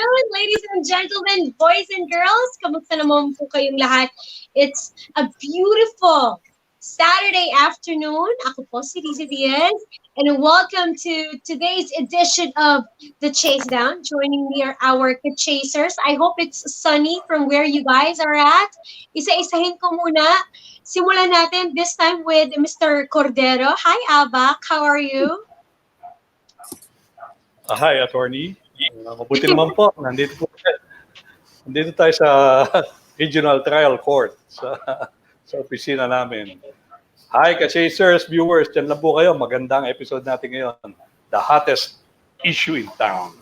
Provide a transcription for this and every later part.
afternoon, ladies and gentlemen, boys and girls. Kamusta naman po kayong lahat? It's a beautiful Saturday afternoon. Ako po si Riza Diaz, and welcome to today's edition of the Chasedown. Joining me are our chasers. I hope it's sunny from where you guys are at. Isa-isahin ko muna. Simulan natin this time with Mr. Cordero. Hi, Abak. How are you? Hi, attorney. Mabuti naman po. Nandito tayo sa Regional Trial Court sa opisina namin. Hi, ka-chasers, viewers. Diyan lang po kayo. Magandang episode natin ngayon. The hottest issue in town.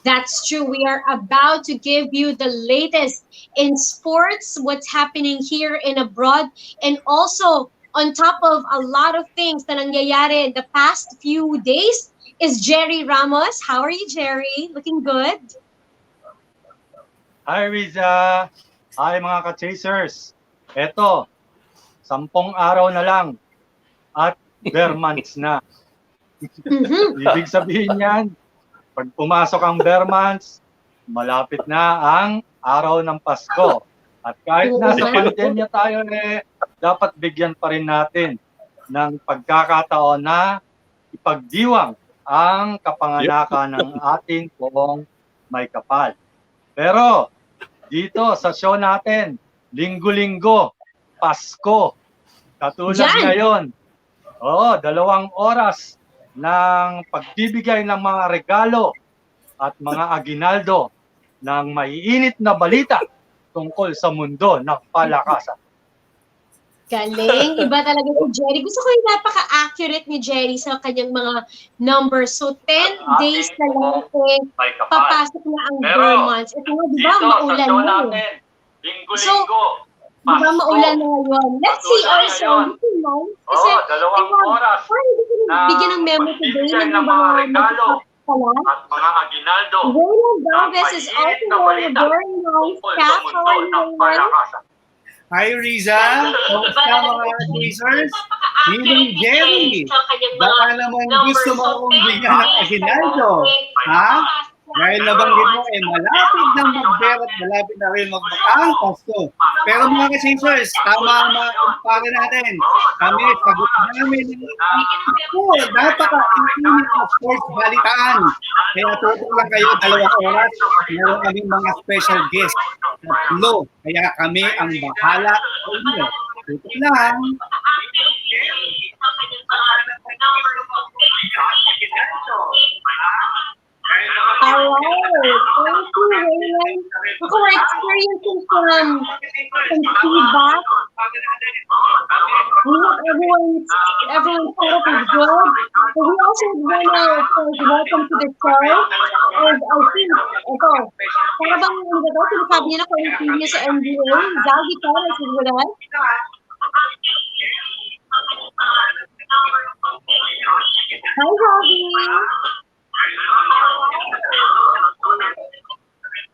That's true. We are about to give you the latest in sports, what's happening here and abroad, and also on top of a lot of things na nangyayari in the past few days is Jerry Ramos. How are you, Jerry? Looking good? Hi, Riza. Hi, mga ka-chasers. Eto, 10 araw na lang at bare months na. Ibig sabihin yan, pag pumasok ang bare months, malapit na ang araw ng Pasko. At kahit nasa pandemya tayo, dapat bigyan pa rin natin ng pagkakataon na ipagdiwang ang kapanganakan ng ating poong may kapal. Pero dito sa show natin, linggo-linggo, Pasko, katulad ngayon, 2 oras ng pagbibigay ng mga regalo at mga aginaldo ng maiinit na balita tungkol sa mundo ng palakasan. Galing. Iba talaga si Jerry. Gusto ko yung napaka-accurate ni Jerry sa kanyang mga numbers. So, 10 days na lang papasok na ang bare months. Ito nga, di ba, maulan na eh. So, di ba, maulan na ngayon. Let's see also. Kasi, oras bigyan ng memo today ng mga regalo at mga aginaldo. Reyna Galvez is also wearing a very nice cap. How are you, Reyna? Hi, Riza. Kamusta mga chasers? Ninong Jerry. Baka naman gusto mo akong bigyan ng aginaldo. Ha? Dahil nabanggit mo, malapit na mag-berat, malapit na rin magbakang Pasko. Pero mga ka-chasers, tama ang mga kumpare natin. Kami, sagot namin napaka-init na sports balitaan. Kaya tutok lang kayo 2 oras. Meron kaming mga special guest. 3. Kaya kami ang bahala sa inyo. Tutok lang. Alright. Thank you, Raylan. Ako, we're experiencing some feedback. We hope everyone's setup is good. But we also want to welcome to the show. And I think, ito, para bang sinasabi niya na kung yung previous sa NBA, Zaldi Torres is with us. Hi, Zaldi.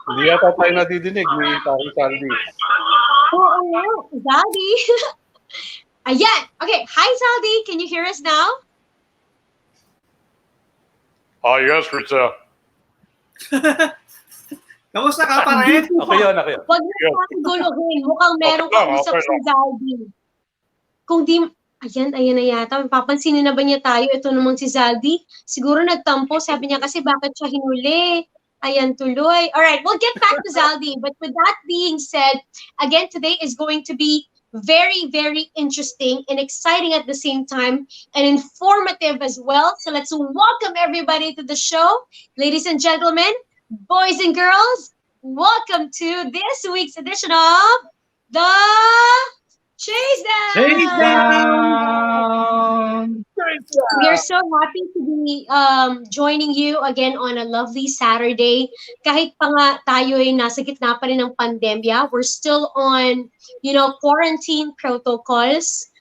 Hindi yata tayo nadidinig ni Paring Sandy. Oo, Zaldi. Ayan. Okay. Hi, Zaldi. Can you hear us now? Yes, Riza. Kamusta ka pa rin? Okay yun. Huwag na pakiguluhin. Mukhang merong kausap si Zaldi. Kung di... Ayan na yata. Papansinin na ba niya tayo? Ito namang si Zaldi. Siguro nagtampo. Sabi niya kasi bakit siya hinuli? Ayan tuloy. Alright, we'll get back to Zaldi. But with that being said, again, today is going to be very, very interesting and exciting at the same time and informative as well. So let's welcome everybody to the show. Ladies and gentlemen, boys and girls, welcome to this week's edition of the Chasedown! We are so happy to be joining you again on a lovely Saturday. Kahit pa nga tayo ay nasa gitna pa rin ng pandemya, we're still on, quarantine protocols.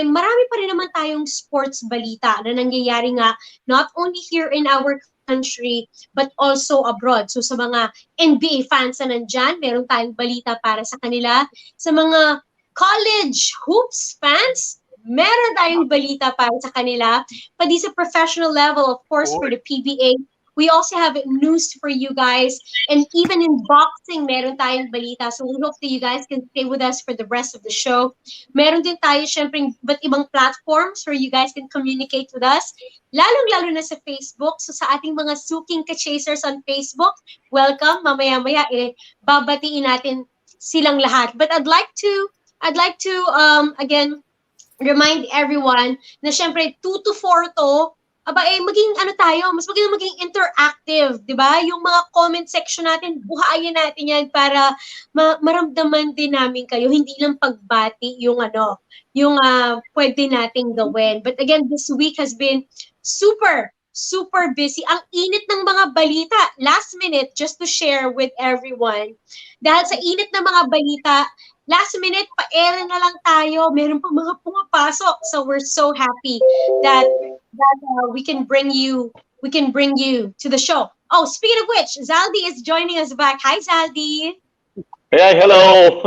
Marami pa rin naman tayong sports balita na nangyayari nga not only here in our country but also abroad. So sa mga NBA fans na nandyan, meron tayong balita para sa kanila. Sa mga college hoops fans, meron tayong balita para sa kanila. Pati sa professional level, of course, for the PBA, We also have news for you guys. And even in boxing, meron tayong balita. So we hope that you guys can stay with us for the rest of the show. Meron din tayo, syempre, iba't ibang platforms where you guys can communicate with us. Lalong-lalo na sa Facebook. So sa ating mga suking ka-chasers on Facebook, welcome. Mamaya-maya, babatiin natin silang lahat. But I'd like to again remind everyone na syempre 2 to 4 to, maging mas maging interactive, 'di ba? Yung mga comment section natin, buhayin natin 'yan para maramdaman din namin kayo, hindi lang pagbati yung pwede nating gawin. But again, this week has been super busy. Ang init ng mga balita. Last minute, just to share with everyone, dahil sa init ng mga balita, last minute, pa-air na lang tayo. Meron pang mga pumapasok. So we're so happy that we can bring you to the show. Oh, speaking of which, Zaldi is joining us back. Hi, Zaldi. Hey, hello!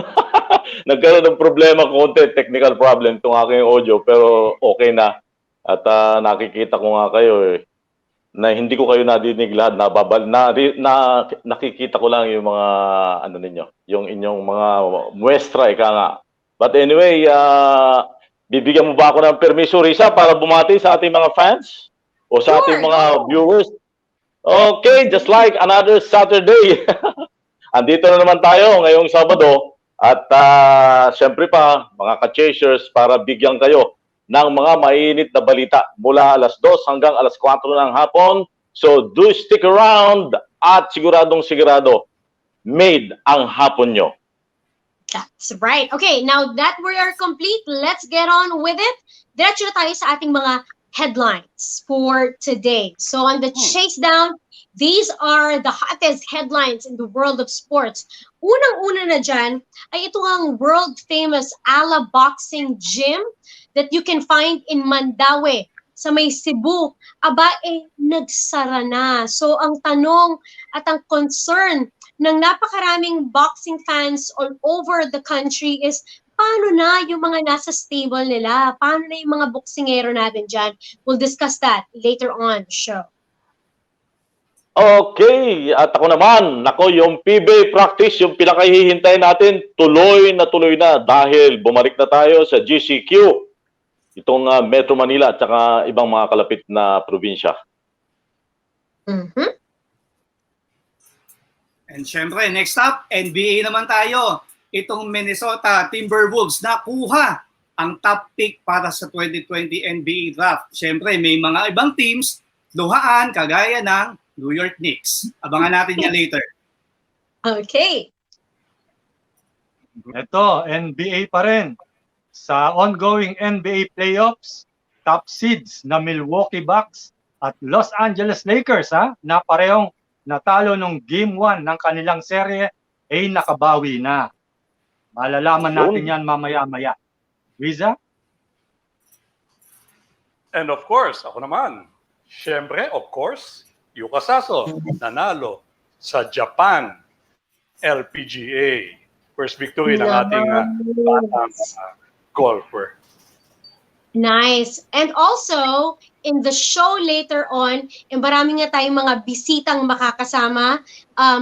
Nagkaroon ng problema konti, technical problem itong aking audio, pero okay na. At nakikita ko nga kayo na hindi ko kayo nadinig lahat, nakikita ko lang yung mga ninyo, yung inyong mga muestra, ika nga. But anyway, bibigyan mo ba ako ng permiso, Risa, para bumati sa ating mga fans o sa ating mga viewers? Okay, just like another Saturday. Andito na naman tayo ngayong Sabado at syempre pa, mga ka-chasers, para bigyan kayo ng mga mainit na balita mula alas 2 hanggang alas 4 ng hapon. So do stick around at sigurado made ang hapon nyo. That's right. Okay, now that we are complete, let's get on with it. Diretso na tayo sa ating mga headlines for today. So on the Chasedown, these are the hottest headlines in the world of sports. Unang-una na dyan ay ito ang world-famous Ala Boxing Gym that you can find in Mandaue sa may Cebu. Nagsara na. So ang tanong at ang concern ng napakaraming boxing fans all over the country is, paano na yung mga nasa stable nila? Paano na yung mga boksingero natin dyan? We'll discuss that later on the show. Okay, at ako naman, yung PBA practice, yung pinakahihintay natin, tuloy na dahil bumalik na tayo sa GCQ, itong Metro Manila at saka ibang mga kalapit na probinsya. Mm-hmm. And syempre, next up, NBA naman tayo. Itong Minnesota Timberwolves nakuha ang top pick para sa 2020 NBA draft. Syempre, may mga ibang teams, luhaan, kagaya ng New York Knicks. Abangan natin yan later. Okay. Ito, NBA pa rin. Sa ongoing NBA playoffs, top seeds na Milwaukee Bucks at Los Angeles Lakers na parehong natalo nung Game 1 ng kanilang serye ay nakabawi na. Malalaman natin yan mamaya-maya. Riza? And of course, ako naman, syempre, of course, Yuka Saso, nanalo sa Japan LPGA. First victory ng ating batang golfer. Nice. And also, in the show later on, marami nga tayong mga bisitang makakasama.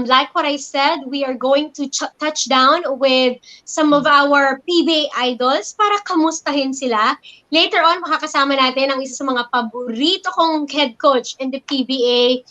Like what I said, we are going to touch down with some of our PBA idols para kamustahin sila. Later on, makakasama natin ang isa sa mga paborito kong head coach in the PBA,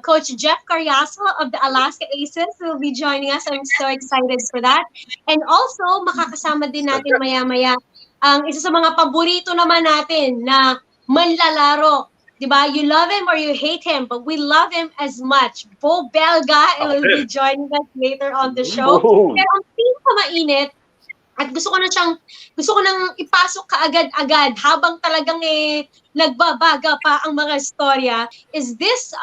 Coach Jeff Carriazo of the Alaska Aces will be joining us. I'm so excited for that. And also, makakasama din natin maya-maya ang isa sa mga paborito naman natin na manlalaro. Diba? You love him or you hate him, but we love him as much. Bo Belga will be joining us later on the show. Pero ang pinakamainit, at gusto ko nang ipasok kaagad-agad habang talagang nagbabaga pa ang mga istorya, is this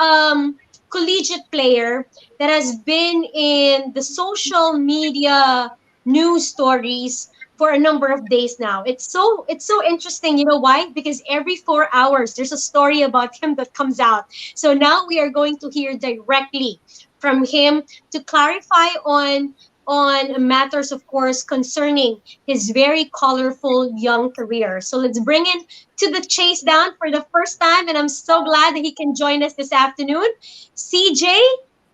collegiate player that has been in the social media news stories for a number of days now. It's so interesting. You know why? Because every 4 hours there's a story about him that comes out. So now we are going to hear directly from him to clarify on on matters, of course, concerning his very colorful young career. So let's bring in to the Chasedown for the first time, and I'm so glad that he can join us this afternoon. CJ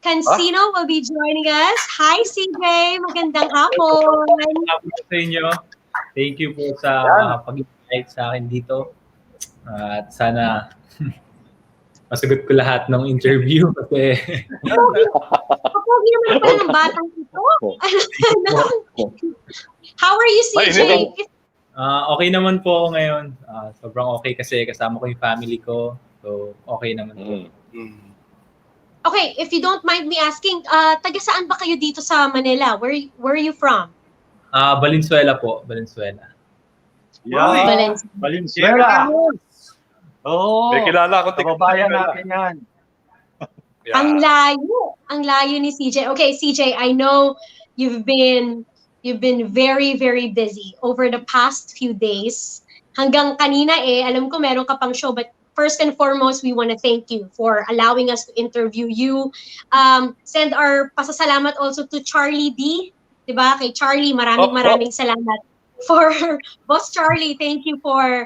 Cancino will be joining us. Hi, CJ. Magandang hapon. Salamat sa inyo. Thank you po sa pag-invite sa akin dito. At sana masagot ko lahat ng interview kasi Kapogi naman pala ng batang ito. How are you, CJ? okay naman po ako ngayon. Sobrang okay kasi kasama ko yung family ko. So, okay naman po. Okay, if you don't mind me asking, taga saan ba kayo dito sa Manila? Where are you from? Valenzuela po. Valenzuela. Yeah. Valenzuela. Oo. May kilala ko. Kababayan natin yan. Yeah. Ang layo. Ang layo ni CJ. Okay, CJ, I know you've been very, very busy over the past few days. Hanggang kanina alam ko meron ka pang show, but first and foremost, we want to thank you for allowing us to interview you. Send our pasasalamat also to Charlie D. Diba? Kay Charlie, maraming salamat. For Boss Charlie, thank you for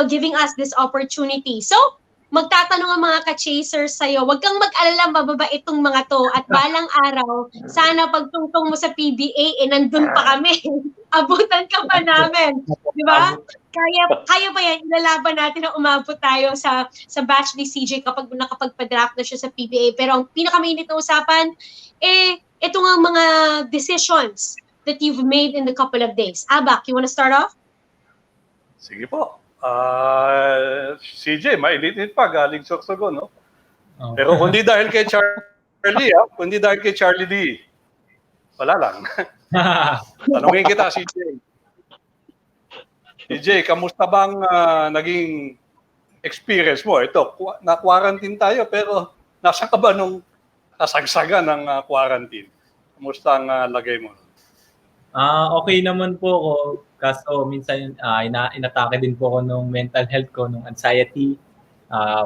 giving us this opportunity. So, magtatanong ang mga ka-chasers sa'yo, huwag kang mag-alala, mababa itong mga to. At balang araw, sana pagtungtong mo sa PBA, nandun pa kami. Abutan ka pa namin. Di ba? Kaya pa yan, ilalaban natin na umabot tayo sa batch ni CJ kapag nakapagpa-draft na siya sa PBA. Pero ang pinakamainit na usapan, ito nga mga decisions that you've made in the couple of days. Abak, you wanna start off? Sige po. CJ, mailitin pa, galing Sorsogon, no? Oh. Pero kundi dahil kay Charlie D, wala lang. Tanungin kita, CJ. CJ, kamusta bang naging experience mo? Ito, na-quarantine tayo, pero nasa ka ba nung nasagsagan ng quarantine? Kamusta ang lagay mo? Okay naman po ako. Kaso minsan inatake din po ako ng mental health ko, ng anxiety,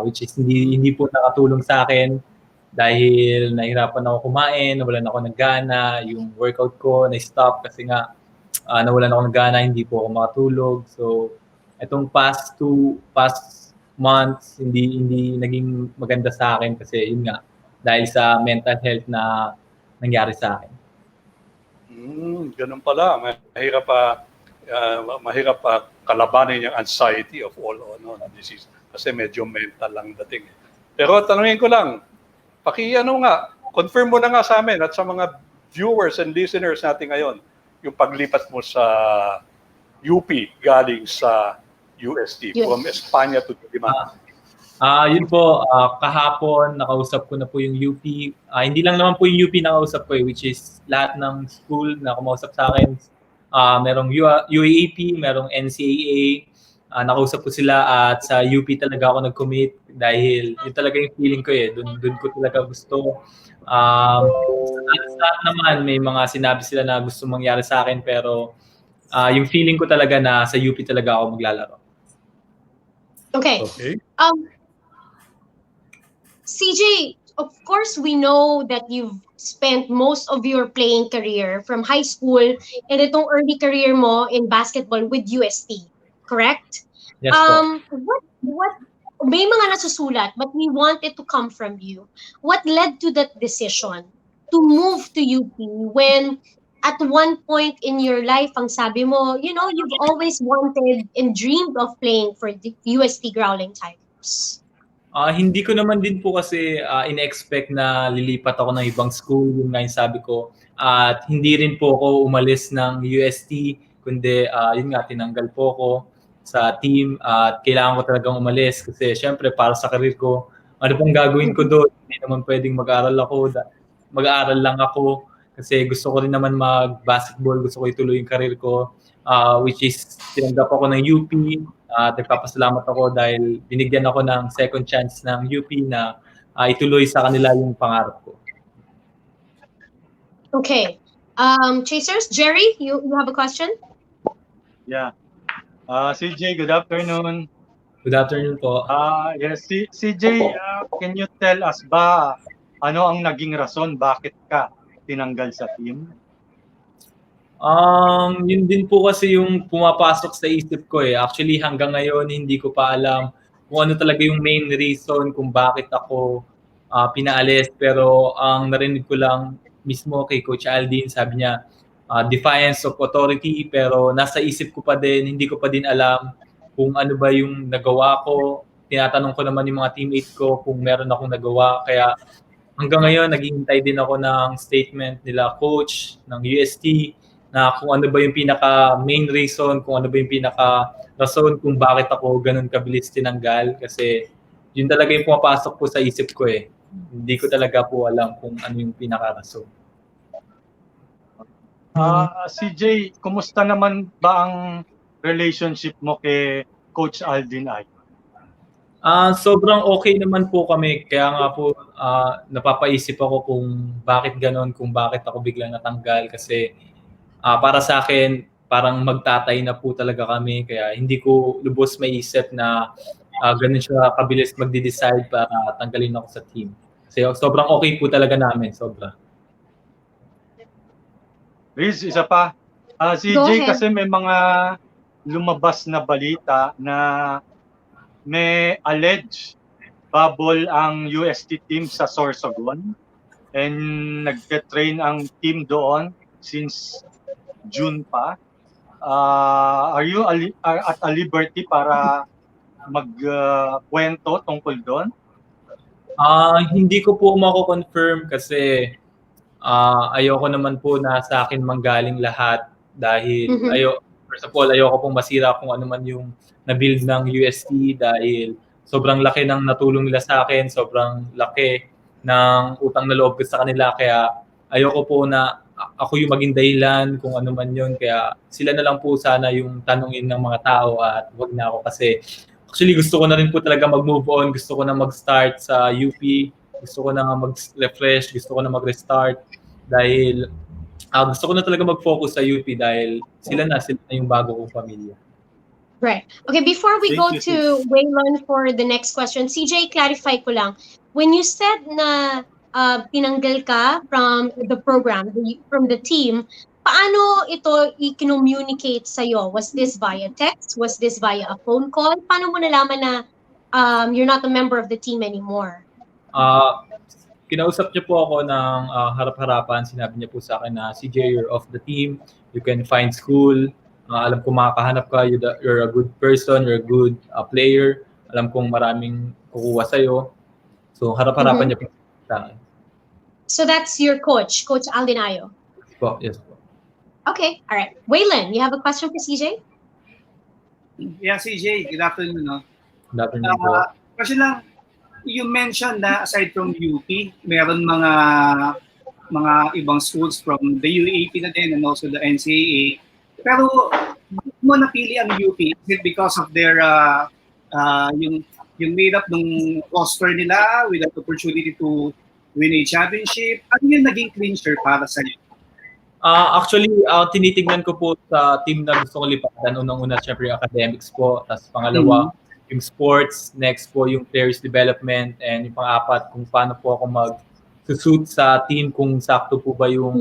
which is hindi po nakatulong sa akin dahil nahirapan ako kumain, nawalan ako ng gana, yung workout ko na-stop kasi nga nawalan ako ng gana, hindi po ako makatulog. So, itong past months, hindi naging maganda sa akin kasi yun nga, dahil sa mental health na nangyari sa akin. Ganun pala. Mahirap pa kalabanin yung anxiety of all disease kasi medyo mental lang dating. Pero tanungin ko lang, confirm mo na nga sa amin at sa mga viewers and listeners natin ngayon, yung paglipat mo sa UP galing sa UST, from Espanya to Diliman. Yun po, kahapon nakausap ko na po yung UP. Hindi lang naman po yung UP nakausap ko which is lahat ng school na kumausap sa akin. Merong UAAP, merong NCAA. Nakausap ko sila at sa UP talaga ako nag-commit dahil yun talaga yung feeling ko Doon ko talaga gusto. Lahat naman may mga sinabi sila na gusto mangyari sa akin pero yung feeling ko talaga na sa UP talaga ako maglalaro. Okay. CJ, of course, we know that you've spent most of your playing career from high school and itong early career mo in basketball with UST, correct? Yes po. What may mga nasusulat but we want it to come from you. What led to that decision to move to UP when at one point in your life ang sabi mo, you've always wanted and dreamed of playing for the UST Growling Tigers? Hindi ko naman din po kasi in-expect na lilipat ako ng ibang school, yung nga yung sabi ko. At hindi rin po ako umalis ng UST, kundi yun nga, tinanggal po ako sa team at kailangan ko talagang umalis kasi syempre para sa career ko, ano pong gagawin ko doon? Hindi naman pwedeng mag-aaral lang ako kasi gusto ko rin naman mag-basketball, gusto ko ituloy yung career ko, which is tinanggap ako ng UP. Nagpapasalamat ako dahil binigyan ako ng second chance ng UP na ituloy sa kanila yung pangarap ko. Okay. Chasers, Jerry, you have a question? Yeah. CJ, good afternoon. Good afternoon po. Yes, CJ, can you tell us ba Ano ang naging rason bakit ka tinanggal sa team? Yun din po kasi yung pumapasok sa isip ko eh. Actually, hanggang ngayon, hindi ko pa alam kung ano talaga yung main reason kung bakit ako pinaalis. Pero ang narinig ko lang mismo kay Coach Aldin, sabi niya, defiance of authority. Pero nasa isip ko pa din, hindi ko pa din alam kung ano ba yung nagawa ko. Tinatanong ko naman yung mga teammate ko kung meron akong nagawa. Kaya hanggang ngayon, naghihintay din ako ng statement nila coach, ng UST, na kung ano ba yung pinaka main reason, kung ano ba yung pinaka rason kung bakit ako ganun kabilis tinanggal. Kasi yun talaga yung pumapasok po sa isip ko eh. Hindi ko talaga po alam kung ano yung pinaka rason. CJ, kumusta naman ba ang relationship mo kay Coach Aldin ay? Sobrang okay naman po kami. Kaya nga po napapaisip ako kung bakit ganon, kung bakit ako biglang natanggal. Kasi para sa akin, parang magtatay na po talaga kami. Kaya hindi ko lubos maisip na ganun siya kabilis magde-decide para tanggalin ako sa team. Kasi sobrang okay po talaga namin. Sobra. Riz, isa pa. Go CJ, ahead. kasi may mga lumabas na balita na may alleged bubble ang UST team sa Sorsogon and nagte-train ang team doon since June pa. Are you at a liberty para magkwento tungkol doon? Hindi ko po mako-confirm kasi ayoko naman po na sa akin manggaling lahat dahil first of all, ayoko pong masira kung ano man yung na-build ng UST dahil sobrang laki ng natulong nila sa akin, sobrang laki ng utang na loob ko sa kanila kaya ayoko po na ako yung maging dahilan kung ano man yun kaya sila na lang po sana yung tanungin ng mga tao at wag na ako kasi actually gusto ko na rin po talaga mag-move on, gusto ko na mag-start sa UP, gusto ko na mag-refresh, gusto ko na mag-restart dahil gusto ko na talaga mag-focus sa UP dahil sila na yung bago kong pamilya. Right. Okay, before we go to Waylon for the next question, CJ, clarify ko lang. When you said na tinanggal ka from the program, from the team, paano ito i-communicate sa'yo? Was this via text? Was this via a phone call? Paano mo nalaman na you're not a member of the team anymore? Kinausap niyo po ako ng harap-harapan. Sinabi niya po sa akin na, CJ, you're off the team. You can find school. Alam kong makakahanap ka. You're a good person. You're a good player. Alam kong maraming kukuha sa'yo. So, harap-harapan niya po sa akin. So, that's your coach, Coach Aldin Ayo? Yes po. Okay, all right. Waylon, you have a question for CJ? Yeah, CJ, good afternoon. No? Good afternoon po. Kasi lang, you mentioned na aside from UP, meron mga ibang schools from the UAP na din and also the NCAA. Pero bakit mo napili ang UP? Is it because of their yung made up ng roster nila with an opportunity to win a championship? Ano yung naging clincher para sa iyo? Actually, tinitignan ko po sa team na gusto ko lipatan. Unang-una, syempre yung academics po. Tapos pangalawa, yung sports. Next po, yung players development. And yung pang-apat, kung paano po ako mag-suit sa team, kung sakto po ba yung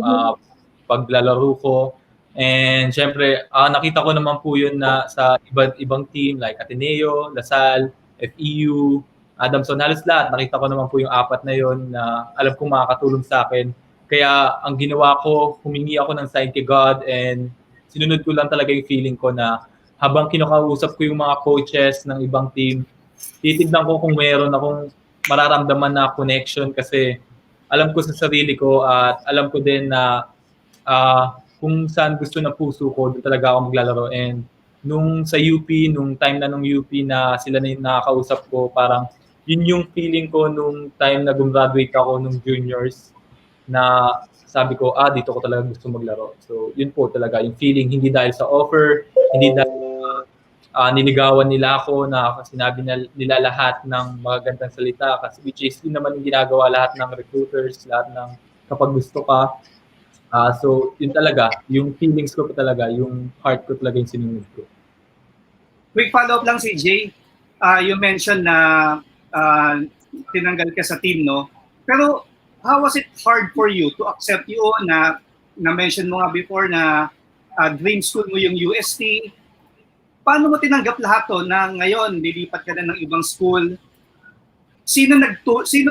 paglalaro ko. And syempre, nakita ko naman po yun na sa ibang team like Ateneo, Lasal, FEU, Adamson, halos lahat. Nakita ko naman po yung apat na yun na alam kong makakatulong sa akin. Kaya ang ginawa ko, humingi ako ng sign kay God and sinunod ko lang talaga yung feeling ko na habang kinakausap ko yung mga coaches ng ibang team, titignan ko kung meron akong mararamdaman na connection kasi alam ko sa sarili ko at alam ko din na kung saan gusto ng puso ko, doon talaga ako maglalaro. And nung sa UP, nung time na nung UP na sila na yung nakakausap ko, parang yun yung feeling ko nung time na gumraduate ako nung juniors na sabi ko, dito ko talaga gusto maglaro. So, yun po talaga yung feeling, hindi dahil sa offer, hindi dahil niligawan nila ako na sinabi nila lahat ng magagandang salita kasi which is yun naman yung ginagawa lahat ng recruiters, lahat ng kapag gusto ka. So, yun talaga, yung feelings ko talaga, yung heart ko talaga yung sinunod ko. Quick follow-up lang, CJ. You mentioned na tinanggal ka sa team, no? Pero how was it hard for you to accept yun na mention mo nga before na dream school mo yung UST? Paano mo tinanggap lahat to na ngayon lilipat ka na ng ibang school? Sino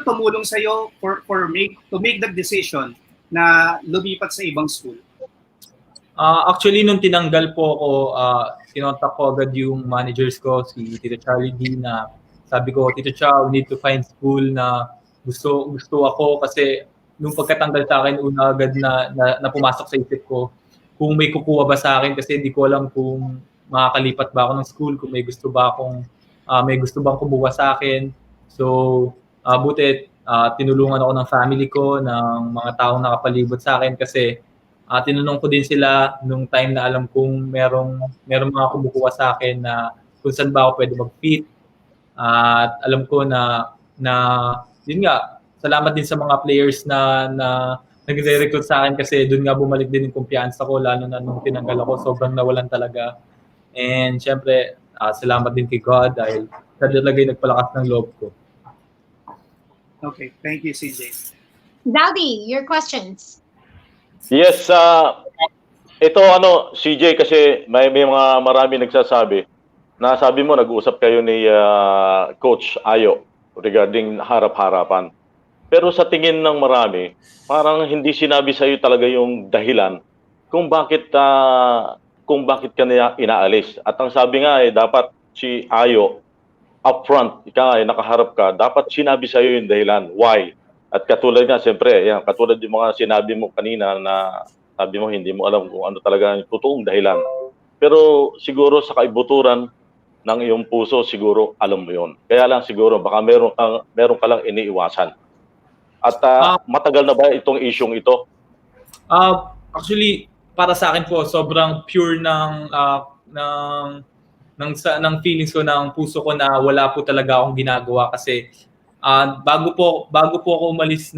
tumulong sa iyo to make that decision na lumipat sa ibang school? Actually, nung tinanggal po ako, kinontak ko agad yung managers ko, si Tito Charlie D, na sabi ko, Tito Chow, we need to find school na gusto ako, kasi nung pagkatanggal sa akin, una agad na pumasok sa isip ko kung may kukuha ba sa akin, kasi hindi ko alam kung makakalipat ba ako ng school, kung may gusto bang kumuha sa akin. So, buti tinulungan ako ng family ko, ng mga taong nakapalibot sa akin, kasi tinanong ko din sila nung time na alam kong merong mga kumukuha sa akin na kung saan ba ako pwede mag-fit. At alam ko na yun nga, salamat din sa mga players na nagre-recruit sa akin, kasi doon nga bumalik din yung kumpiyansa ko, lalo na nung tinanggal ako, sobrang nawalan talaga. And syempre, salamat din kay God dahil siya talaga yung nagpalakas ng loob ko. Okay, thank you, CJ. Zaldi, your questions. Yes, ito CJ, kasi may mga marami nagsasabi na sabi mo nag-uusap kayo ni Coach Ayo regarding harap-harapan. Pero sa tingin ng marami, parang hindi sinabi sa iyo talaga yung dahilan kung bakit ka niya inaalis. At ang sabi nga dapat si Ayo upfront, nakaharap ka, dapat sinabi sa iyo yung dahilan. Why? At katulad nga, siyempre, katulad yung mga sinabi mo kanina na sabi mo hindi mo alam kung ano talaga yung totoong dahilan. Pero siguro sa kaibuturan ng iyong puso, siguro alam mo yon. Kaya lang siguro, baka meron ka lang iniiwasan. At matagal na ba itong isyong ito? Actually, para sa akin po, sobrang pure ng feelings ko, ng puso ko, na wala po talaga akong ginagawa, kasi bago ako umalis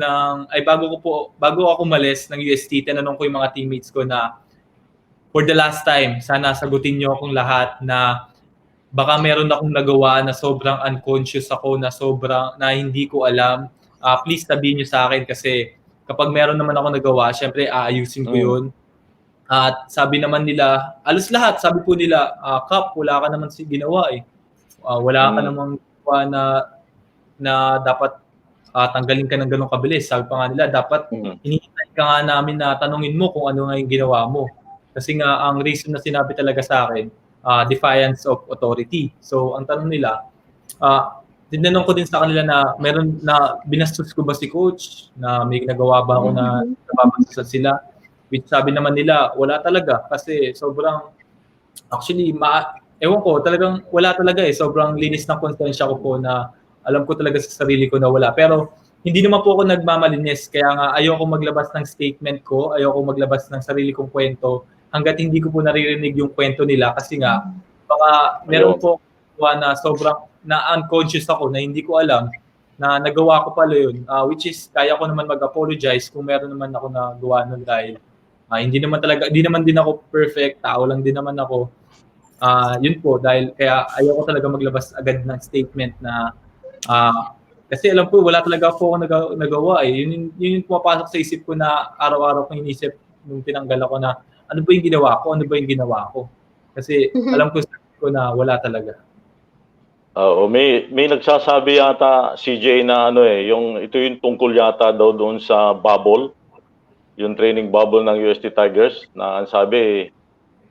ng UST, tinanong ko yung mga teammates ko na for the last time, sana sagutin niyo akong lahat, na baka meron akong nagawa na sobrang unconscious ako, na hindi ko alam. Please sabihin niyo sa akin, kasi kapag meron naman ako nagawa, syempre aayusin ko yun. At sabi naman nila, alos lahat, sabi po nila, Kap, wala ka naman ginawa eh. Wala ka namang ginawa na dapat tanggalin ka ng ganong kabilis. Sabi pa nga nila, dapat hinihintay ka nga namin na tanungin mo kung ano nga yung ginawa mo. Kasi nga, ang reason na sinabi talaga sa akin, defiance of authority. So, ang tanong nila, tinanong ko din sa kanila na meron na binastos ko ba si coach, na may nagawa ba ako na nababastos sila. Which sabi naman nila, wala talaga. Kasi sobrang, actually, ewan ko, talagang wala talaga eh. Sobrang linis ng konsensya ko po, na alam ko talaga sa sarili ko na wala. Pero hindi naman po ako nagmamalinis. Kaya nga ayoko maglabas ng statement ko, ayoko maglabas ng sarili kong kwento hanggat hindi ko po naririnig yung kwento nila. Kasi nga, baka meron po na sobrang na-unconscious ako, na hindi ko alam na nagawa ko pala yun. Which is, kaya ko naman mag-apologize kung meron naman ako nagawa nun, dahil hindi naman din ako perfect, tao lang din naman ako. Yun po, dahil kaya ayoko talaga maglabas agad ng statement na kasi alam ko wala talaga po ako nagawa eh. Yun yung pumapasok sa isip ko, na araw-araw kong inisip nung tinanggal ako, na ano ba yung ginawa ko? Kasi alam ko na wala talaga. May nagsasabi yata CJ na ito yung tungkol yata daw doon sa bubble, yung training bubble ng UST Tigers, na ang sabi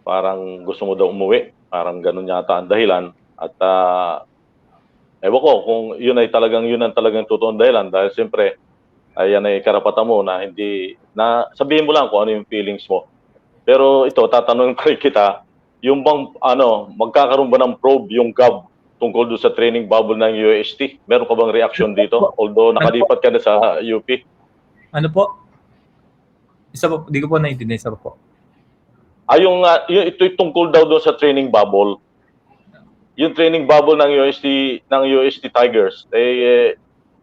parang gusto mo daw umuwi, parang ganun yata ang dahilan. At ewan ko kung yun ang talagang totoong dahilan, dahil siyempre ayan ay karapatan mo na sabihin mo lang kung ano yung feelings mo. Pero ito, tatanungin pa rin kita, yung bang magkakaroon ba ng probe yung GAB tungkol doon sa training bubble ng UST? Meron ka bang reaction dito? Although nakalipat ka na sa UP. Ano po? Isa po, di ko po naiintindihan. Isa po. Ito tungkol daw doon sa training bubble. Yung training bubble ng UST Tigers,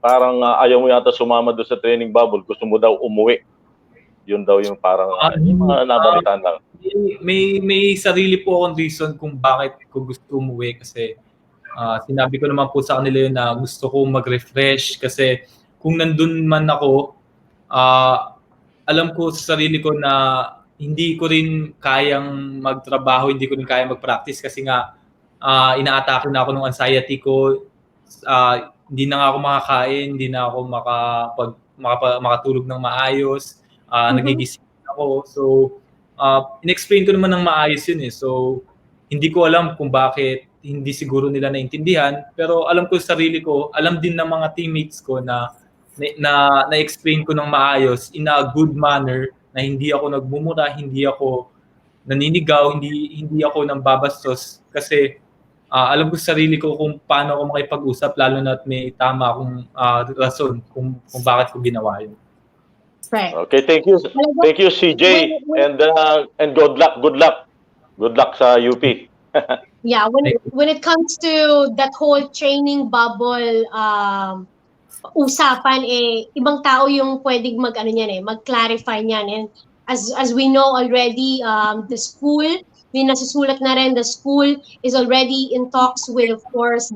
parang ayaw mo yata sumama doon sa training bubble. Gusto mo daw umuwi. Yun daw yung parang yung mga nabalitaan lang. May sarili po akong reason kung bakit ko gusto umuwi, kasi sinabi ko naman po sa kanila yun na gusto ko mag-refresh, kasi kung nandun man ako, alam ko sa sarili ko na hindi ko rin kayang magtrabaho, hindi ko rin kayang mag-practice kasi nga ina-atake na ako ng anxiety ko. Hindi na nga ako makakain, hindi na ako makatulog ng maayos, nagigising ako. So, in-explain ko naman ng maayos yun eh. So, hindi ko alam kung bakit hindi siguro nila naintindihan, pero alam ko sa sarili ko, alam din ng mga teammates ko na explain ko ng maayos in a good manner na hindi ako nagmumura, hindi ako naninigaw, hindi ako nang babastos kasi alam ko sa sarili ko kung paano ako makipag-usap lalo na at may tama akong rason kung bakit ko ginawa yun. Right. Okay, thank you. Thank you, CJ. And good luck sa UP. Yeah, when it comes to that whole training bubble usapan ibang tao yung pwedeng mag-clarify niyan, and as we know already, the school, may nasusulat na rin, the school is already in talks with, of course,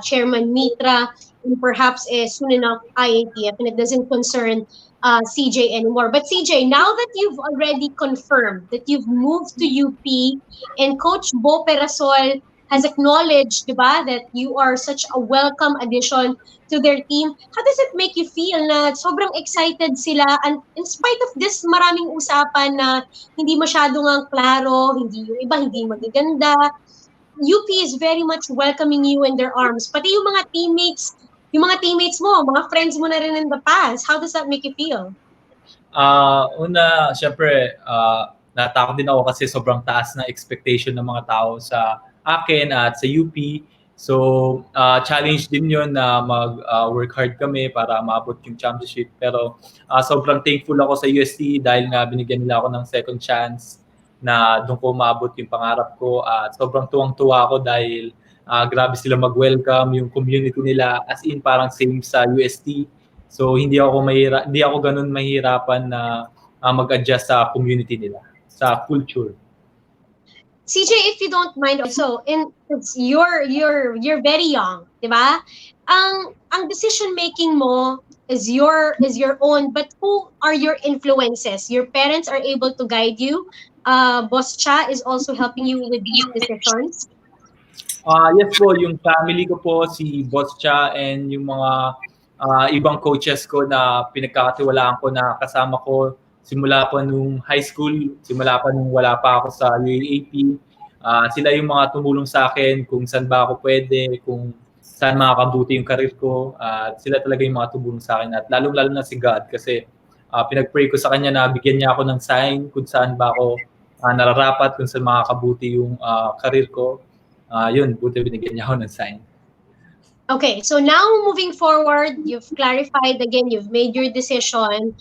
Chairman Mitra, and perhaps soon enough IATF, and it doesn't concern CJ anymore. But CJ, now that you've already confirmed that you've moved to UP and Coach Bo Perasol has acknowledged, diba, that you are such a welcome addition to their team, how does it make you feel na sobrang excited sila, and in spite of this maraming usapan na hindi masyadong ang klaro, hindi yung iba, hindi magaganda, UP is very much welcoming you in their arms. Pati yung mga teammates mo, mga friends mo na rin in the past. How does that make you feel? Una, syempre, natakot din ako kasi sobrang taas na expectation ng mga tao sa akin at sa UP. So, challenge din yun na mag-work hard kami para maabot yung championship. Pero sobrang thankful ako sa UST dahil nga binigyan nila ako ng second chance na doon ko maabot yung pangarap ko. At sobrang tuwang-tuwa ako dahil grabe sila mag-welcome, yung community nila as in parang same sa UST. So hindi ako ganun mahirapan na mag-adjust sa community nila, sa culture. CJ, if you don't mind also, you're very young, 'di ba? Ang decision making mo is your own, but who are your influences? Your parents are able to guide you. Boss Cha is also helping you with these decisions. Yes po, yung family ko po, si Boss Cha and yung mga ibang coaches ko na pinagkakatiwalaan ko na kasama ko simula pa nung high school, simula pa nung wala pa ako sa UAAP. Sila yung mga tumulong sa akin kung saan ba ako pwede, kung saan makakabuti yung karir ko. Sila talaga yung mga tumulong sa akin. At lalong-lalo na si God kasi pinag-pray ko sa Kanya na bigyan niya ako ng sign kung saan ba ako nararapat, kung saan makakabuti yung karir ko. Yun, buti binigyan niya ako ng sign. Okay, so now moving forward, you've clarified again, you've made your decision.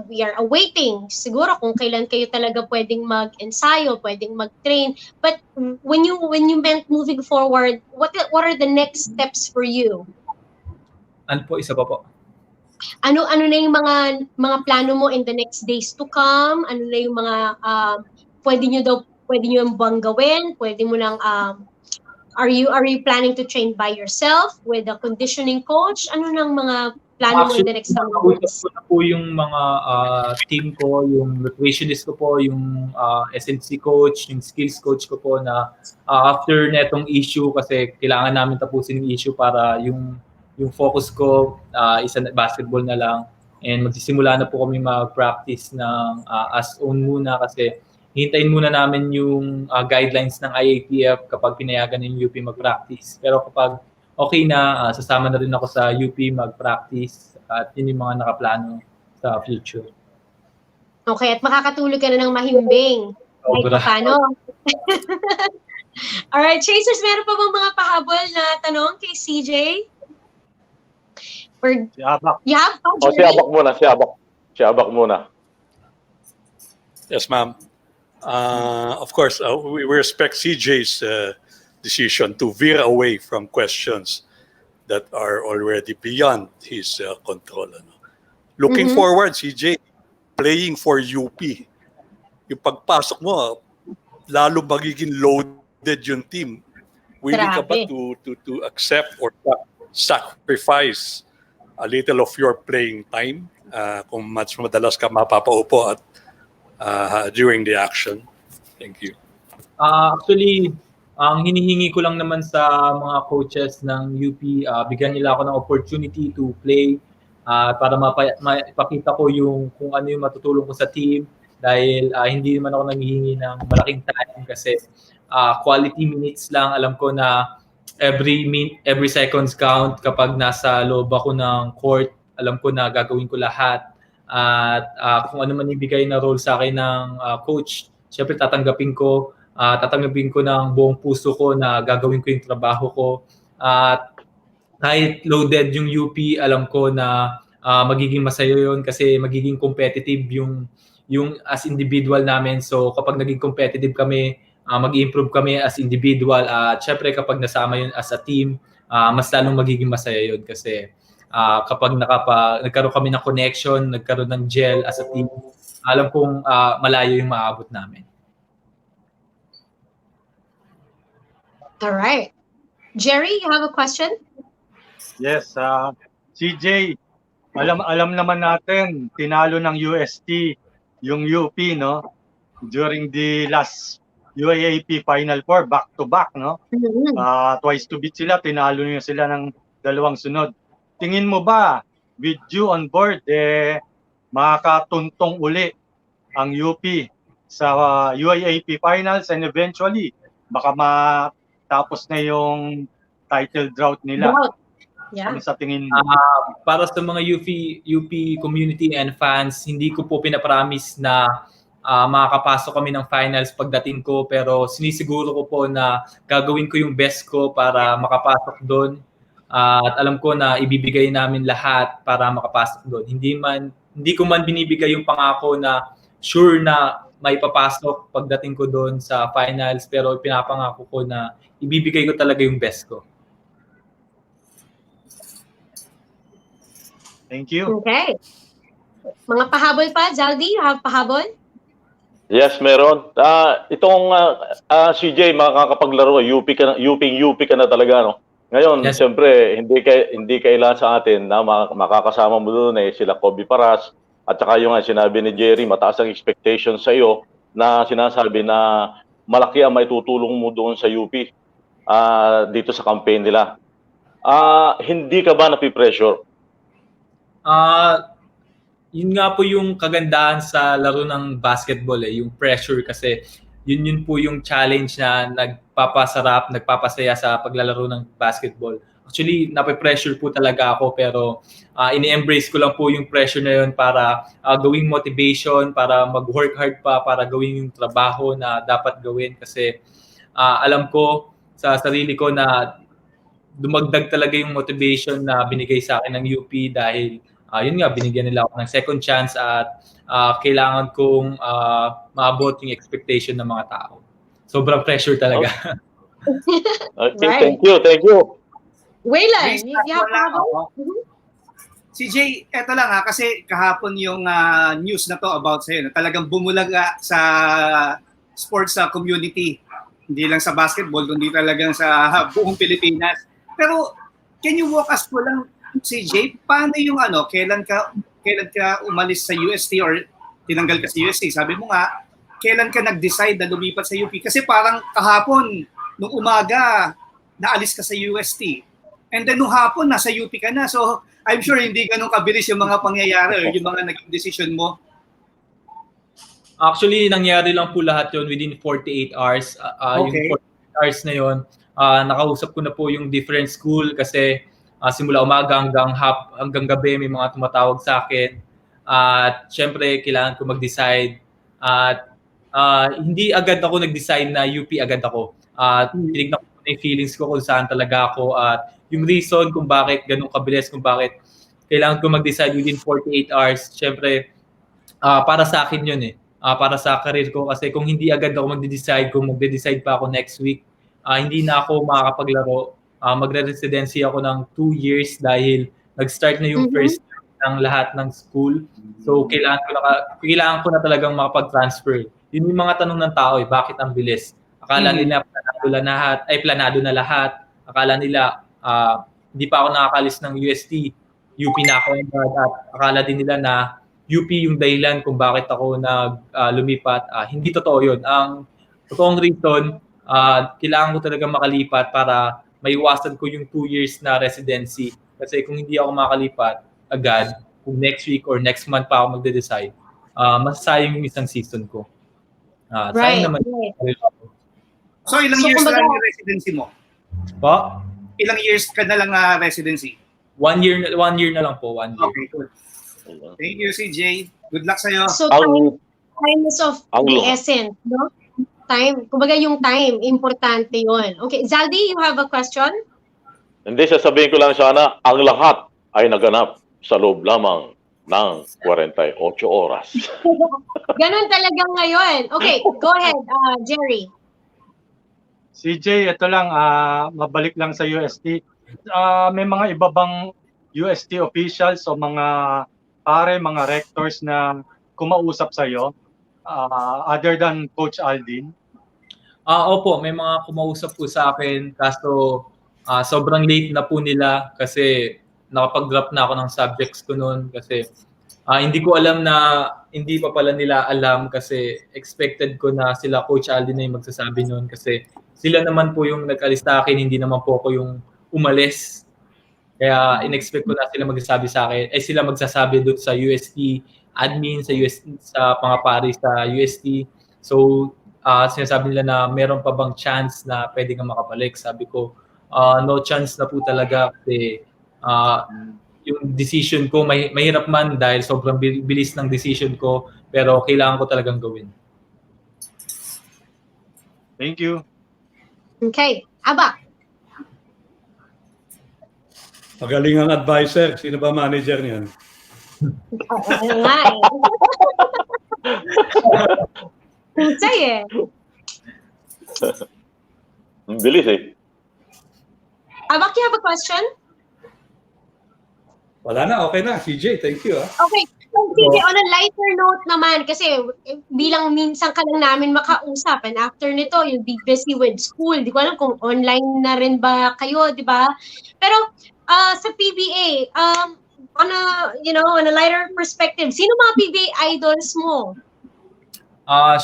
We are awaiting siguro kung kailan kayo talaga pwedeng mag-ensayo, pwedeng mag-train. But when you meant moving forward, what are the next steps for you? Ano po, isa pa po? Ano na yung mga plano mo in the next days to come? Ano na yung mga pwede nyo bang gawin? Pwede mo nang are you planning to train by yourself with a conditioning coach? Ano nang mga plano mo in the next coming weeks? Actually, po yung mga team ko, yung nutritionist ko po, yung SNC coach, yung skills coach ko po na after netong issue kasi kailangan namin tapusin yung issue para yung focus ko isa na basketball na lang, and magsisimula na po kami mag-practice ng as own muna kasi hintayin muna namin yung guidelines ng IATF kapag pinayagan ng UP mag-practice. Pero kapag okay na, sasama na rin ako sa UP mag-practice at yun yung mga nakaplano sa future. Okay, at makakatulog ka na ng mahimbing. Kahit paano. Alright, Chasers, meron pa bang mga pahabol na tanong kay CJ? Si Abak. You have? Si Abak muna. Yes, ma'am. Of course, we respect CJ's decision to veer away from questions that are already beyond his control. Looking forward, CJ, playing for UP. Yung pagpasok mo, lalo magiging loaded yung team. Willing ka ba to accept or sacrifice a little of your playing time kung mas madalas ka mapapaupo at during the action. Thank you. Actually, ang hinihingi ko lang naman sa mga coaches ng UP, bigyan nila ako ng opportunity to play para maipakita ko yung kung ano yung matutulong ko sa team dahil hindi naman ako nanghihingi ng malaking time kasi quality minutes lang. Alam ko na every seconds count kapag nasa loob ako ng court. Alam ko na gagawin ko lahat at kung ano man ibigay na role sa akin ng coach, syempre tatanggapin ko ng buong puso ko na gagawin ko yung trabaho ko. At kahit loaded yung UP, alam ko na magiging masaya yun kasi magiging competitive yung as individual namin. So kapag naging competitive kami, mag-improve kami as individual. At syempre kapag nasama yun as a team, mas lalong magiging masaya yun kasi kapag nagkaroon kami ng connection, nagkaroon ng gel as a team, alam kong malayo yung maabot namin. All right. Jerry, you have a question? Yes, CJ, alam naman natin, tinalo ng UST yung UP, no? During the last UAAP Final Four, back-to-back, no? Twice to beat sila, tinalo niyo sila ng 2 sunod. Tingin mo ba, with you on board, makakatuntong uli ang UP sa UAAP Finals and eventually, baka tapos na yung title drought nila. Yeah. Ano sa tingin mo? Para sa mga UP community and fans, hindi ko po pinapromise na makakapasok kami ng finals pagdating ko, pero sinisiguro ko po na gagawin ko yung best ko para makapasok doon. At alam ko na ibibigay namin lahat para makapasok doon. Hindi ko man binibigay yung pangako na sure na may papasok pagdating ko doon sa finals, pero pinapangako ko na ibibigay ko talaga yung best ko. Thank you. Okay. Mga pahabol pa, Zaldi, you have pahabol? Yes, meron. Itong CJ, makakapaglaro, UP ka na talaga, no? Ngayon, Yes. siyempre, hindi kailan sa atin na makakasama mo doon sila Kobe Paras at saka yung sinabi ni Jerry, mataas ang expectation sa iyo na sinasabi na malaki ang maitutulong mo doon sa UP dito sa campaign nila. Hindi ka ba napipressure? Yun nga po yung kagandahan sa laro ng basketball, yung pressure kasi yun po yung challenge na nagpapasarap, nagpapasaya sa paglalaro ng basketball. Actually, nape-pressure po talaga ako pero ini-embrace ko lang po yung pressure na yun para gawing motivation, para mag-work hard pa, para gawin yung trabaho na dapat gawin kasi alam ko sa sarili ko na dumagdag talaga yung motivation na binigay sa akin ng UP dahil yun nga, binigyan nila ako ng second chance at kailangan kong maabot yung expectation ng mga tao. Sobrang pressure talaga. Okay, Right. thank you. Wayland, you have pahabol? CJ, eto lang kasi kahapon yung news na to about sa'yo. Talagang bumulaga sa sports community. Hindi lang sa basketball, kundi talagang sa buong Pilipinas. Pero can you walk us po lang, CJ, paano yung kailan ka umalis sa UST or tinanggal ka sa UST? Sabi mo nga, kailan ka nag-decide na lumipat sa UP? Kasi parang kahapon, nung umaga, naalis ka sa UST. And then nung hapon, nasa UP ka na. So I'm sure hindi ganun kabilis yung mga pangyayari or yung mga naging decision mo. Actually, nangyari lang po lahat yun within 48 hours. Okay. Yung 48 hours na yun, nakausap ko na po yung different school kasi simula umaga hanggang gabi may mga tumatawag sa akin. At syempre, kailangan ko mag-decide. At hindi agad ako nag-decide na UP agad ako. Tinignan ko yung feelings ko kung saan talaga ako at yung reason kung bakit ganun kabilis, kung bakit kailangan ko mag-decide within 48 hours. Syempre, para sa akin yun para sa career ko kasi kung hindi agad ako magde-decide, kung magde-decide pa ako next week, hindi na ako makakapaglaro. Magre-residency ako ng 2 years dahil nag-start na yung first year ng lahat ng school. So kailangan ko na talagang makapag-transfer. Yun yung mga tanong ng tao, bakit ang bilis? Akala nila planado na lahat. Akala nila hindi pa ako nakakalis ng UST. UP na ako at akala din nila na UP yung dahilan kung bakit ako lumipat. Hindi totoo yun. Ang totoong reason, kailangan ko talaga makalipat para maiwasan ko yung 2 years na residency. Kasi kung hindi ako makalipat agad, kung next week or next month pa ako magde-decide, masasayang yung isang season ko. Right, Sayang naman. right. So ilang So, years na kumbaga- lang yung residency mo? Pa? Ilang years ka na lang residency? 1 year na lang po, 1 year. Okay, good. Thank you, CJ. Good luck sa'yo. So, Ang time is of the essence, no? Time. Kumbaga yung time, importante yun. Okay, Zaldi, you have a question? Hindi, sasabihin ko lang sana, ang lahat ay naganap sa loob lamang ng 48 oras. Ganun talaga ngayon. Okay, go ahead, Jerry. CJ, ito lang, mabalik lang sa UST. May mga iba bang UST officials o mga mga rectors na kumausap sa'yo other than Coach Aldin? Opo, may mga kumausap po sa akin kaso sobrang late na po nila kasi nakapag-drop na ako ng subjects ko noon kasi hindi ko alam na hindi pa pala nila alam kasi expected ko na sila Coach Aldi na yung magsasabi noon kasi sila naman po yung nag-alis sa akin, hindi naman po ako yung umalis. Kaya in-expect ko na sila magsasabi sa akin, sila magsasabi doon sa UST admin, sa UST, sa mga pari sa UST. So, sinasabi nila na meron pa bang chance na pwede kang makabalik. Sabi ko, no chance na po talaga kasi yung decision ko, mahirap man dahil sobrang bilis ng decision ko, pero kailangan ko talagang gawin. Thank you. Okay, Aba. Magaling ang advisor. Sino ba manager niyan? Oo nga eh. Husay eh. Ang bilis eh. Abak, you have a question? Wala na, okay na. CJ, thank you. Okay. So, sige, on a lighter note naman, kasi bilang minsan ka lang namin makausap and after nito, you'll be busy with school. Di ko alam kung online na rin ba kayo, di ba? Pero sa PBA, on a lighter perspective, sino mga PBA idols mo?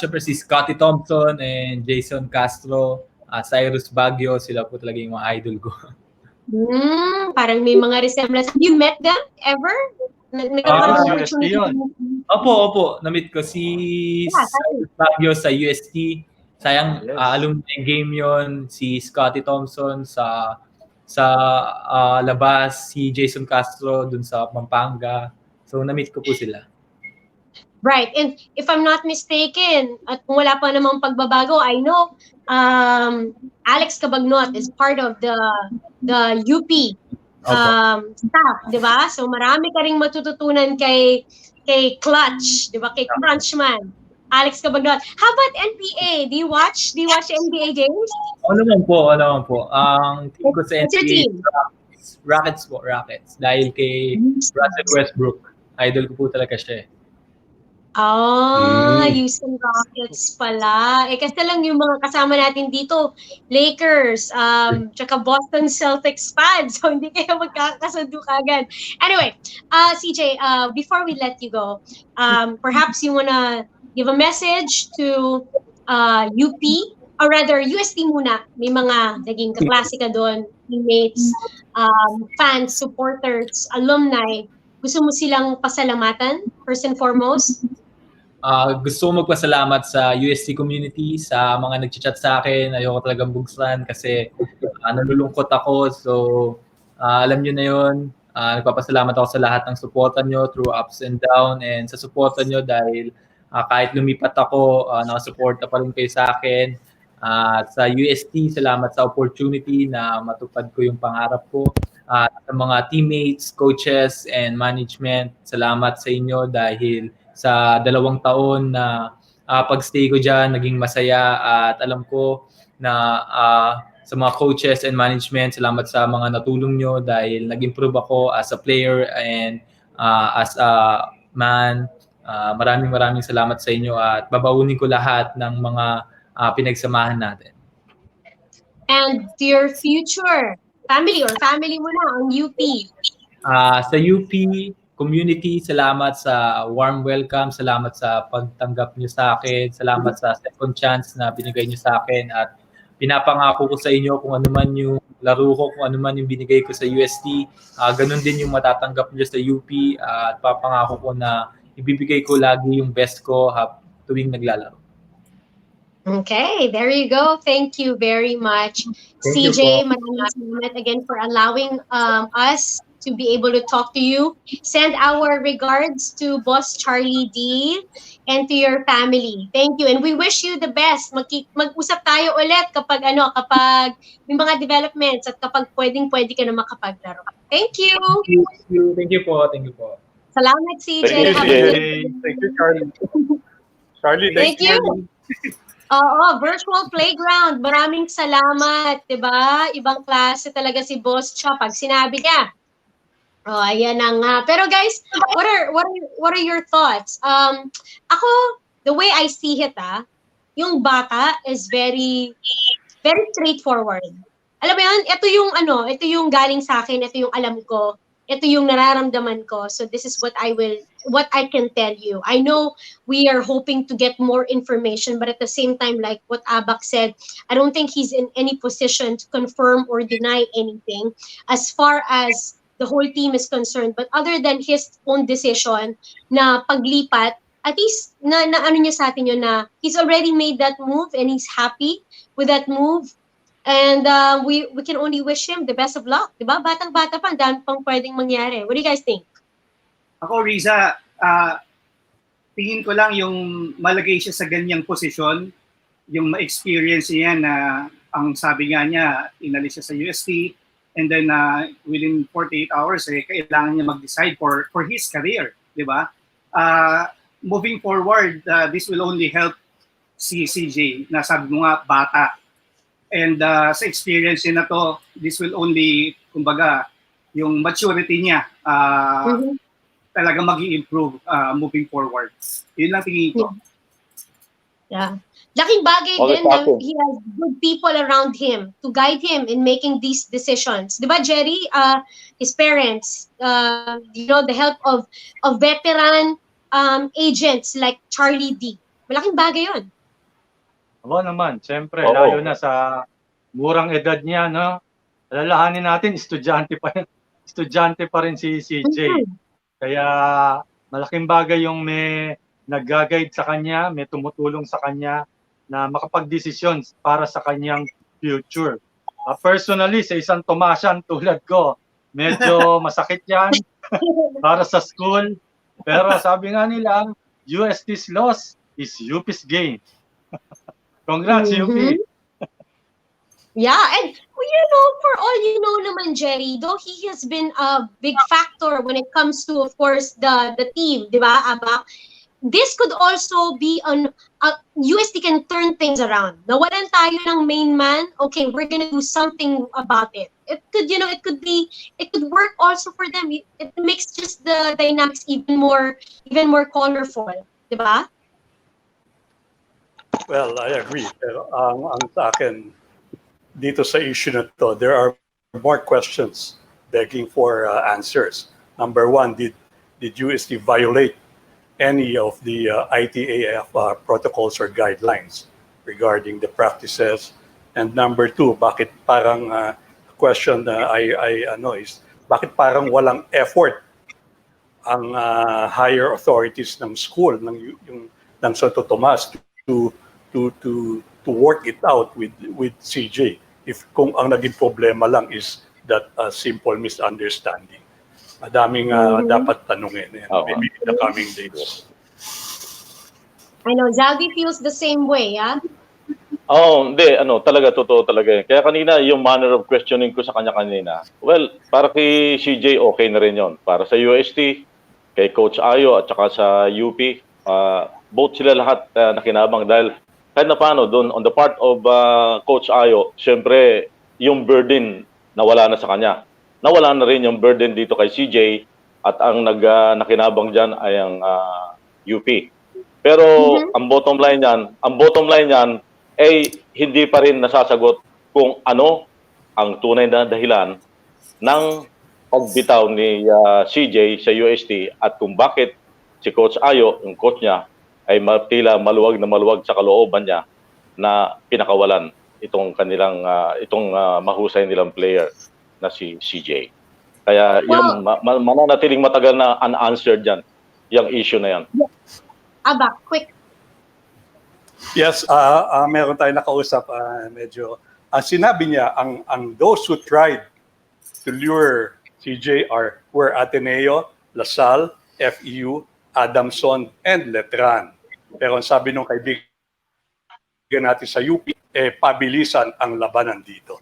Syempre si Scottie Thompson and Jason Castro, Cyrus Baguio, sila po talaga yung mga idol ko. Parang may mga resemblance. Have you met them ever? UST yun. Opo. Na-meet ko si Cyrus Baguio sa UST. Sayang, Yes. alumni game yon. Si Scottie Thompson sa labas, si Jason Castro dun sa Pampanga. So, na-meet ko po sila. Right. And if I'm not mistaken, at kung wala pa namang pagbabago, I know Alex Cabagnot is part of the UP staff, di ba? So marami ka ring matututunan kay Clutch, di ba? Kay Crunchman, Alex Cabagnot. How about NBA? Do you watch NBA games? Ano naman po. Ang team ko sa What's your NBA, team? Rockets. Dahil kay Russell Westbrook. Idol ko po talaga siya. Houston Rockets pala. Kasi lang yung mga kasama natin dito, Lakers, tsaka Boston Celtics fans. So, hindi kayo magkakasundo kagad. Anyway, CJ, before we let you go, perhaps you wanna give a message to UP, or rather, UST muna. May mga naging kaklase ka doon, teammates, fans, supporters, alumni. Gusto mo silang pasalamatan, first and foremost? Gusto ko magpasalamat sa UST community, sa mga nag-chat sa akin. Ayoko talagang bugsan kasi nalulungkot ako. So, alam nyo na yun. Nagpapasalamat ako sa lahat ng suporta nyo through ups and down. And sa suporta nyo dahil kahit lumipat ako, nakasuporta pa rin kayo sa akin. Sa UST, salamat sa opportunity na matupad ko yung pangarap ko. Sa mga teammates, coaches, and management, salamat sa inyo dahil sa 2 taon na pag-stay ko dyan, naging masaya at alam ko na sa mga coaches and management, salamat sa mga natulong nyo dahil nag-improve ako as a player and as a man. Maraming salamat sa inyo at babaunin ko lahat ng mga pinagsamahan natin. And to your future family or family mo na ang UP. Sa UP community, salamat sa warm welcome, salamat sa pagtanggap niyo sa akin, salamat sa second chance na binigay niyo sa akin at pinapangako ko sa inyo kung ano man yung laro ko, kung ano man yung binigay ko sa UST, ganun din yung matatanggap niyo sa UP at papangako ko na ibibigay ko lagi yung best ko tuwing naglalaro. Okay, there you go. Thank you very much, Thank you CJ. po. Maraming salamat again for allowing us to be able to talk to you. Send our regards to Boss Charlie D and to your family. Thank you. And we wish you the best. Mag-usap tayo ulit kapag may mga developments at kapag pwede ka na makapaglaro. Thank you. Thank you po. Thank you po. Salamat, CJ. Thank you, Have a CJ. good Thank you, Charlie. Charlie, Thank you. Oo, virtual playground. Maraming salamat, 'di ba? Ibang klase talaga si Boss Cha pag sinabi niya. Oh, ayan na nga. Pero guys, what are your thoughts? Ako, the way I see it, yung bata is very very straightforward. Alam mo 'yun, ito yung galing sa akin, ito yung alam ko, ito yung nararamdaman ko. So this is what I can tell you. I know we are hoping to get more information, but at the same time, like what Abak said, I don't think he's in any position to confirm or deny anything as far as the whole team is concerned. But other than his own decision na paglipat, at least na ano niya sa atin yun na he's already made that move and he's happy with that move. And we can only wish him the best of luck. Diba? Batang-bata pa, ang dami pang pwedeng mangyari. What do you guys think? Ako, Riza, tingin ko lang yung malagay siya sa ganyang posisyon, yung ma-experience niya na ang sabi nga niya, inalis siya sa UST, and then within 48 hours, kailangan niya mag-decide for his career, di ba? Moving forward, this will only help si CJ, na sabi mo nga, bata. And sa experience niya na to, this will only, kumbaga, yung maturity niya, talaga mag-i-improve moving forward. Yun lang tingin ko. Yeah. Laking bagay Okay, din na Paco. he has good people around him to guide him in making these decisions. Di ba, Jerry? His parents, the help of veteran agents like Charlie D. Malaking bagay yun. Oo naman, siyempre, Oo. lalo na sa murang edad niya, no? Alalahanin natin, estudyante pa rin si CJ. Kaya malaking bagay yung may nag-guide sa kanya, may tumutulong sa kanya na makapag-desisyon para sa kanyang future. Personally, sa isang Tomasian tulad ko, medyo masakit yan para sa school. Pero sabi nga nila, UST's loss is UP's gain. Congrats, UP! Yeah, and for all you know naman, Jerry, though he has been a big factor when it comes to, of course, the team, di ba, Abak? This could also be UST can turn things around. Nawalan tayo ng main man, okay, we're gonna do something about it. It could work also for them. It makes just the dynamics even more colorful, di ba? Well, I agree. Pero ang sa akin, dito sa issue na to, there are more questions begging for answers. Number one, did UST violate any of the ITAF protocols or guidelines regarding the practices? And number two, bakit parang question na is bakit parang walang effort ang higher authorities ng school ng Santo Tomas to work it out with CJ if kung ang naging problema lang is that simple misunderstanding. Madaming dapat tanungin maybe in the coming days. I know Zaldi feels the same way, Hindi, talaga, totoo talaga. Kaya kanina, yung manner of questioning ko sa kanya kanina, well, para kay CJ, okay na rin yon. Para sa UST, kay Coach Ayo, at saka sa UP, both sila lahat nakinabang dahil kahit na paano, doon, on the part of Coach Ayo, syempre, yung burden nawala na sa kanya. Nawala na rin yung burden dito kay CJ at ang nakinabang dyan ay ang UP. Pero ang bottom line yan, hindi pa rin nasasagot kung ano ang tunay na dahilan ng pagbitaw ni CJ sa UST at kung bakit si Coach Ayo, yung coach niya, ay tila maluwag na maluwag sa kalooban niya na pinakawalan itong kanilang mahusay nilang player na si CJ. Kaya yung mananatiling matagal na unanswered yan, yung issue na yan. Aba, quick. Yes, meron tayong nakausap, medyo. Sinabi niya, ang those who tried to lure CJ were Ateneo, Lasal, FEU, Adamson, and Letran. Pero ang sabi nung kaibigan natin sa UP, pabilisan ang labanan dito.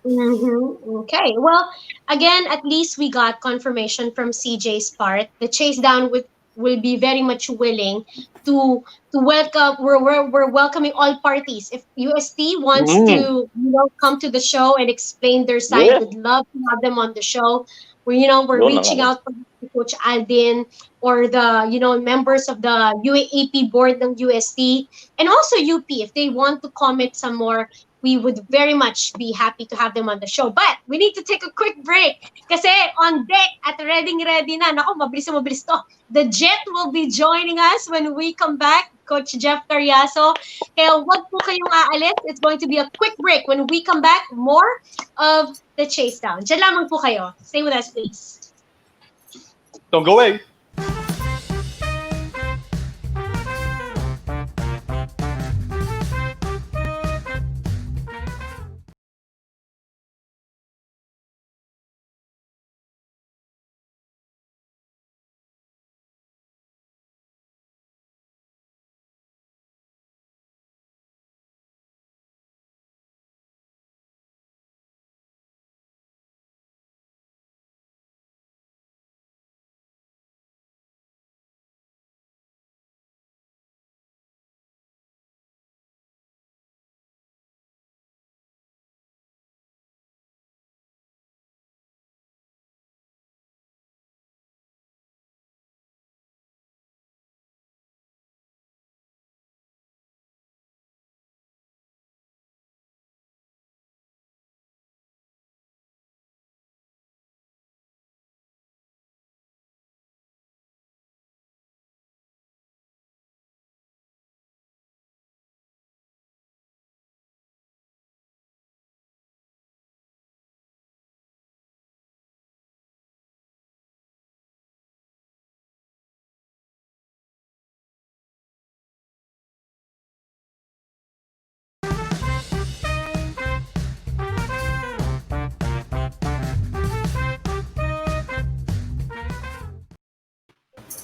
Okay. Well, again, at least we got confirmation from CJ's part. The Chasedown will be very much willing to welcome. We're welcoming all parties. If UST wants to come to the show and explain their side, we'd love to have them on the show. We're reaching out to Coach Aldin or the members of the UAAP board ng UST and also UP if they want to comment some more. We would very much be happy to have them on the show. But we need to take a quick break kasi on deck at ready na. Naku, mabilis to. The Jet will be joining us when we come back, Coach Jeff Carriazo. Kaya wag po kayong aalis. It's going to be a quick break. When we come back, more of the Chasedown. Diyan lamang po kayo. Stay with us, please. Don't go away.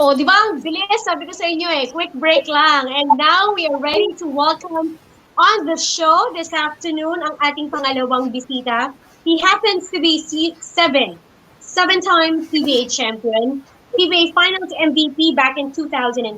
Oh, di ba? Ang bilis. Sabi ko sa inyo quick break lang. And now we are ready to welcome on the show this afternoon ang ating pangalawang bisita. He happens to be seven-time PBA champion, PBA Finals MVP back in 2003,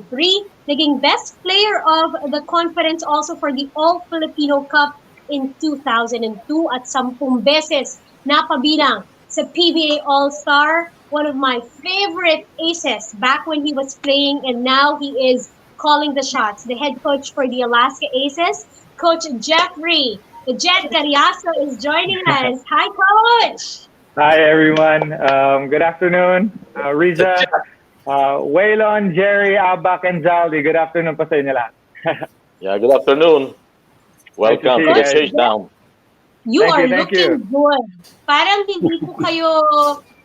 naging best player of the conference also for the All-Filipino Cup in 2002 at 10 beses napabilang sa PBA All-Star. One of my favorite aces back when he was playing, and now he is calling the shots. The head coach for the Alaska Aces, Coach Jeffrey, the Jet Carriazo, is joining us. Hi, Coach! Hi, everyone. Good afternoon. Riza, Waylon, Jerry, Abak, and Zaldi. Good afternoon pa sa inyo lahat. Yeah, good afternoon. Welcome to the Chasedown. You are thank you. looking good. Parang hindi po kayo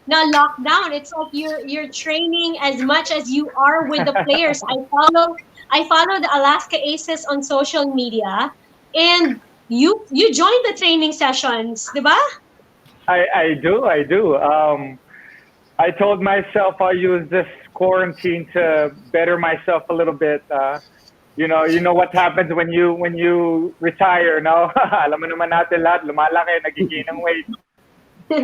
na lockdown. It's like you're training as much as you are with the players. I follow the Alaska Aces on social media, and you join the training sessions, diba? I do. I told myself I'll use this quarantine to better myself a little bit. You know what happens when you retire, no? Alam mo naman natin lahat, lumalaki, nagiging ng weight.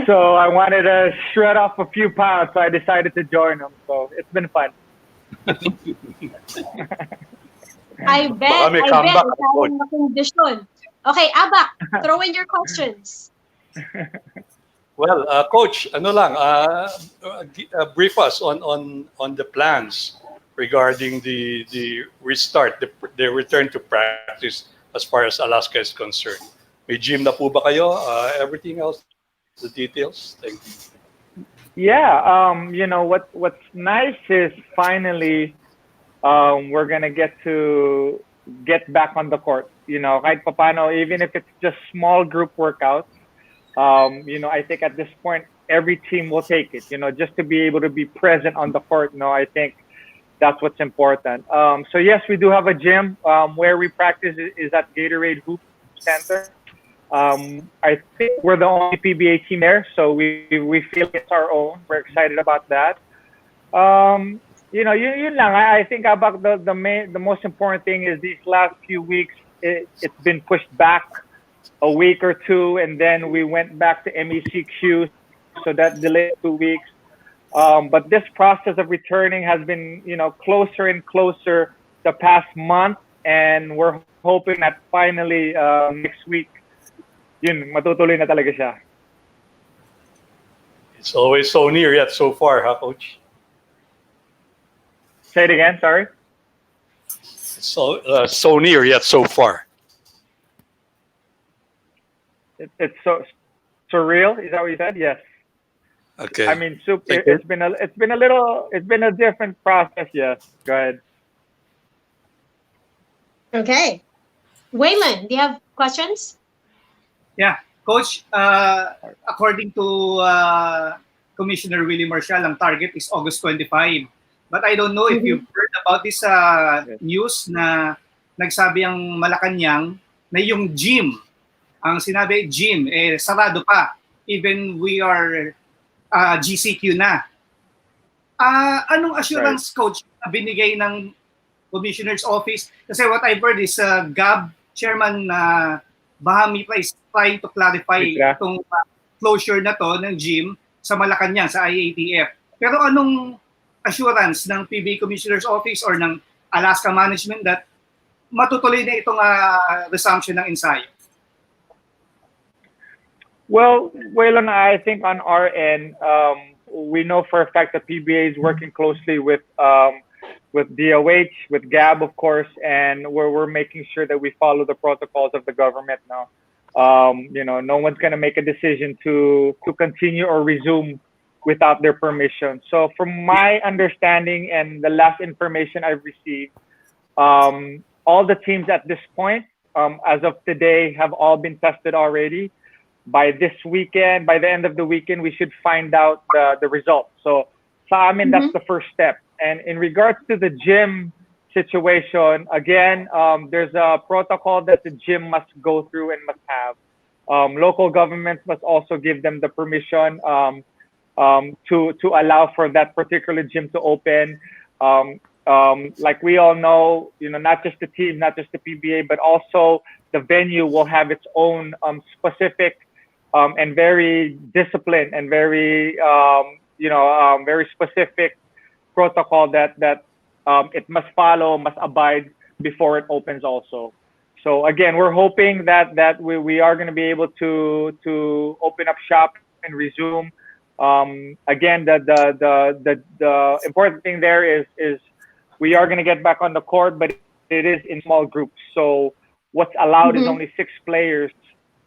So I wanted to shred off a few pounds, so I decided to join them. So it's been fun. I bet. Okay, Abak, throw in your questions. Well, Coach, brief us on the plans regarding the restart, the return to practice as far as Alaska is concerned. May gym na po ba kayo? Everything else? The details. Thank you. Yeah, you know what's nice is finally we're gonna get back on the court. You know, kahit papano, even if it's just small group workouts. You know, I think at this point every team will take it. You know, just to be able to be present on the court. You know, I think that's what's important. So yes, we do have a gym where we practice is at Gatorade Hoop Center. I think we're the only PBA team there, so we feel it's our own. We're excited about that. You know, yun lang. I think about the most important thing is these last few weeks. It's been pushed back a week or two, and then we went back to MECQ, so that delayed 2 weeks. But this process of returning has been, you know, closer and closer the past month, and we're hoping that finally next week, yun, matutuloy na talaga siya. It's always so near yet so far, huh, Coach? Say it again, sorry. So near yet so far. It's so surreal. Is that what you said? Yes. Okay. I mean, super. Thank you. It's been a different process. Yes. Go ahead. Okay. Waylon, do you have questions? Yeah, Coach, according to Commissioner Willie Marshall, ang target is August 25. But I don't know if you've heard about this news na nagsabi ang Malacanang na yung gym, ang sinabi gym, sarado pa. Even we are GCQ na. Anong assurance, Coach, na binigay ng Commissioner's Office? Kasi what I've heard is Gab, Chairman Bahami pa is trying to clarify itong closure na to ng gym sa Malacanang, sa IATF. Pero anong assurance ng PBA Commissioner's Office or ng Alaska Management that matutuloy na itong resumption ng ensayo? Well, I think on our end, we know for a fact that PBA is working closely with DOH, with GAB, of course, and we're making sure that we follow the protocols of the government now. You know, no one's going to make a decision to continue or resume without their permission. So from my understanding and the last information I've received, all the teams at this point, as of today, have all been tested already. By this weekend, by the end of the weekend, we should find out the results. So sa amin, that's the first step. And in regards to the gym situation, again, there's a protocol that the gym must go through and must have. Local governments must also give them the permission to allow for that particular gym to open. Like we all know, you know, not just the team, not just the PBA, but also the venue will have its own specific and very disciplined and very very specific protocol that it must follow, must abide before it opens also. So again, we're hoping that we are going to be able to open up shop and resume. Again, the important thing there is we are going to get back on the court, but it is in small groups. So what's allowed is only 6 players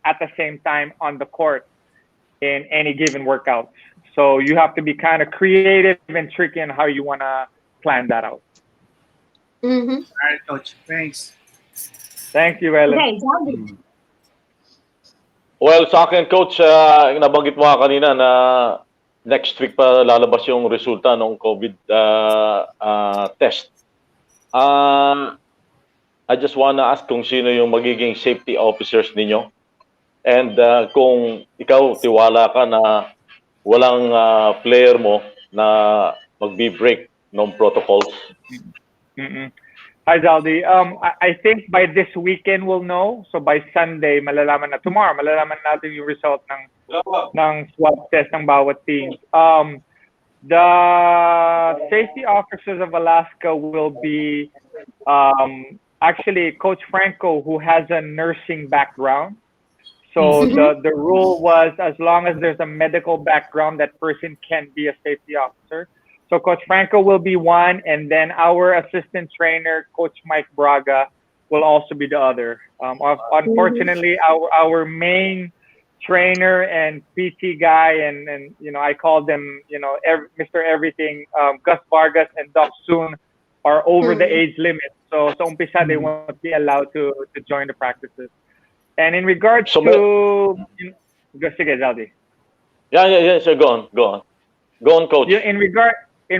at the same time on the court in any given workout. So you have to be kind of creative and tricky in how you want to plan that out. All right, Coach. Thanks. Thank you, Ellen. Okay, Zaldi. Well, sa akin, Coach, nabanggit mo kanina na next week pa lalabas yung resulta ng COVID test. I just wanna ask kung sino yung magiging safety officers ninyo. And kung ikaw, tiwala ka na walang player mo na magbe-break ng protocols. Hi, Zaldi. I think by this weekend we'll know. So by Sunday, malalaman na. Tomorrow, malalaman natin yung result ng swab test ng bawat team. The safety officers of Alaska will be actually Coach Franco, who has a nursing background. So the rule was as long as there's a medical background, that person can be a safety officer. So Coach Franco will be one, and then our assistant trainer, Coach Mike Braga, will also be the other. Unfortunately, our main trainer and PT guy, and I call them Mr. Everything. Gus Vargas and Doc Soon are over the age limit, so umpisa they won't be allowed to join the practices. And in regards So, to sige, Zaldi. yeah. So go on, coach. In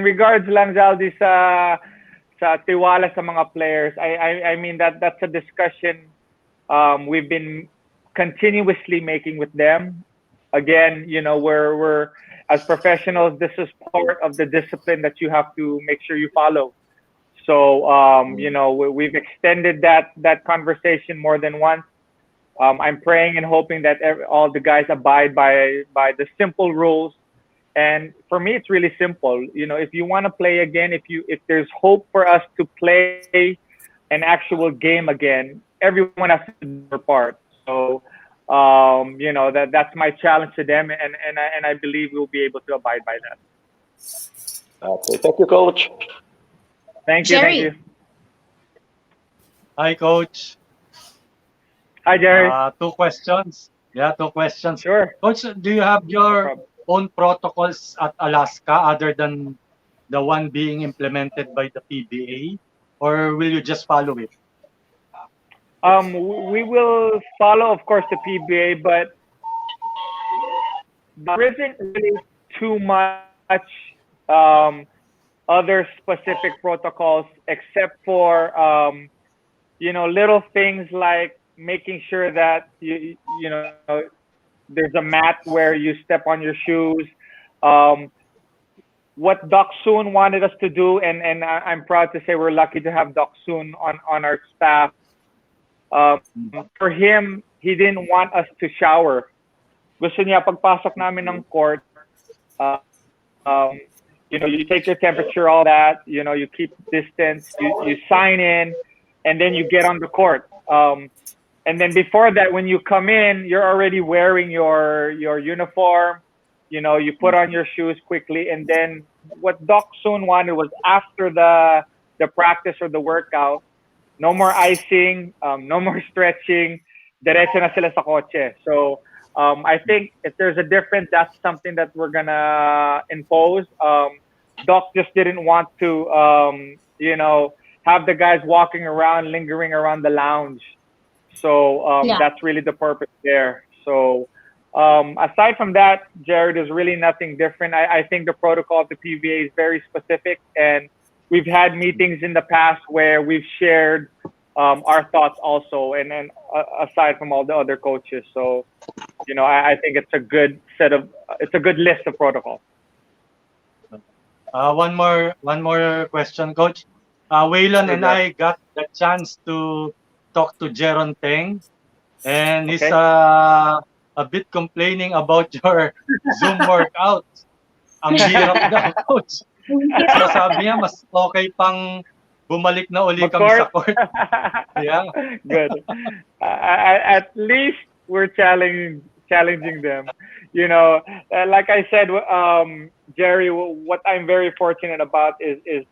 regards lang, Zaldi, sa tiwala sa mga players, I mean that's a discussion we've been continuously making with them. Again, we're as professionals, this is part of the discipline that you have to make sure you follow. So we've extended that conversation more than once. I'm praying and hoping that all the guys abide by the simple rules. And for me, it's really simple. If you want to play again, if there's hope for us to play an actual game again, everyone has to do their part. So, that's my challenge to them, and I believe we'll be able to abide by that. Okay, thank you, coach. Thank you. Jerry. Thank you. Hi, Coach. Hi, Jerry. 2 questions. Yeah, 2 questions. Sure. Coach, do you have your own protocols at Alaska other than the one being implemented by the PBA, or will you just follow it? We will follow, of course, the PBA, but there isn't really too much other specific protocols except for little things like making sure that there's a mat where you step on your shoes. What Doc Soon wanted us to do, and I'm proud to say we're lucky to have Doc Soon on our staff. For him, he didn't want us to shower. Gusto niya pagpasok namin ng court, you take your temperature, all that, you keep distance, you sign in, and then you get on the court. And then before that, when you come in, you're already wearing your uniform. You put on your shoes quickly, and then what Doc Soon wanted was after the practice or the workout, no more icing, no more stretching, diretso na sila sa kotse. So I think if there's a difference, that's something that we're gonna impose. Doc just didn't want to, have the guys walking around, lingering around the lounge. So that's really the purpose there. So aside from that, Jared, there's really nothing different. I think the protocol of the PBA is very specific, and we've had meetings in the past where we've shared our thoughts also, and then aside from all the other coaches. So, I think it's a good list of protocols. One more question, Coach. Waylon and I got the chance to talk to Jeron Teng, and he's a bit complaining about your Zoom workouts. Ang hirap daw, Coach. So sabi niya, mas okay pang bumalik na uli kami sa court. Yeah. Good. At least we're challenging them. Like I said, Jerry, what I'm very fortunate about is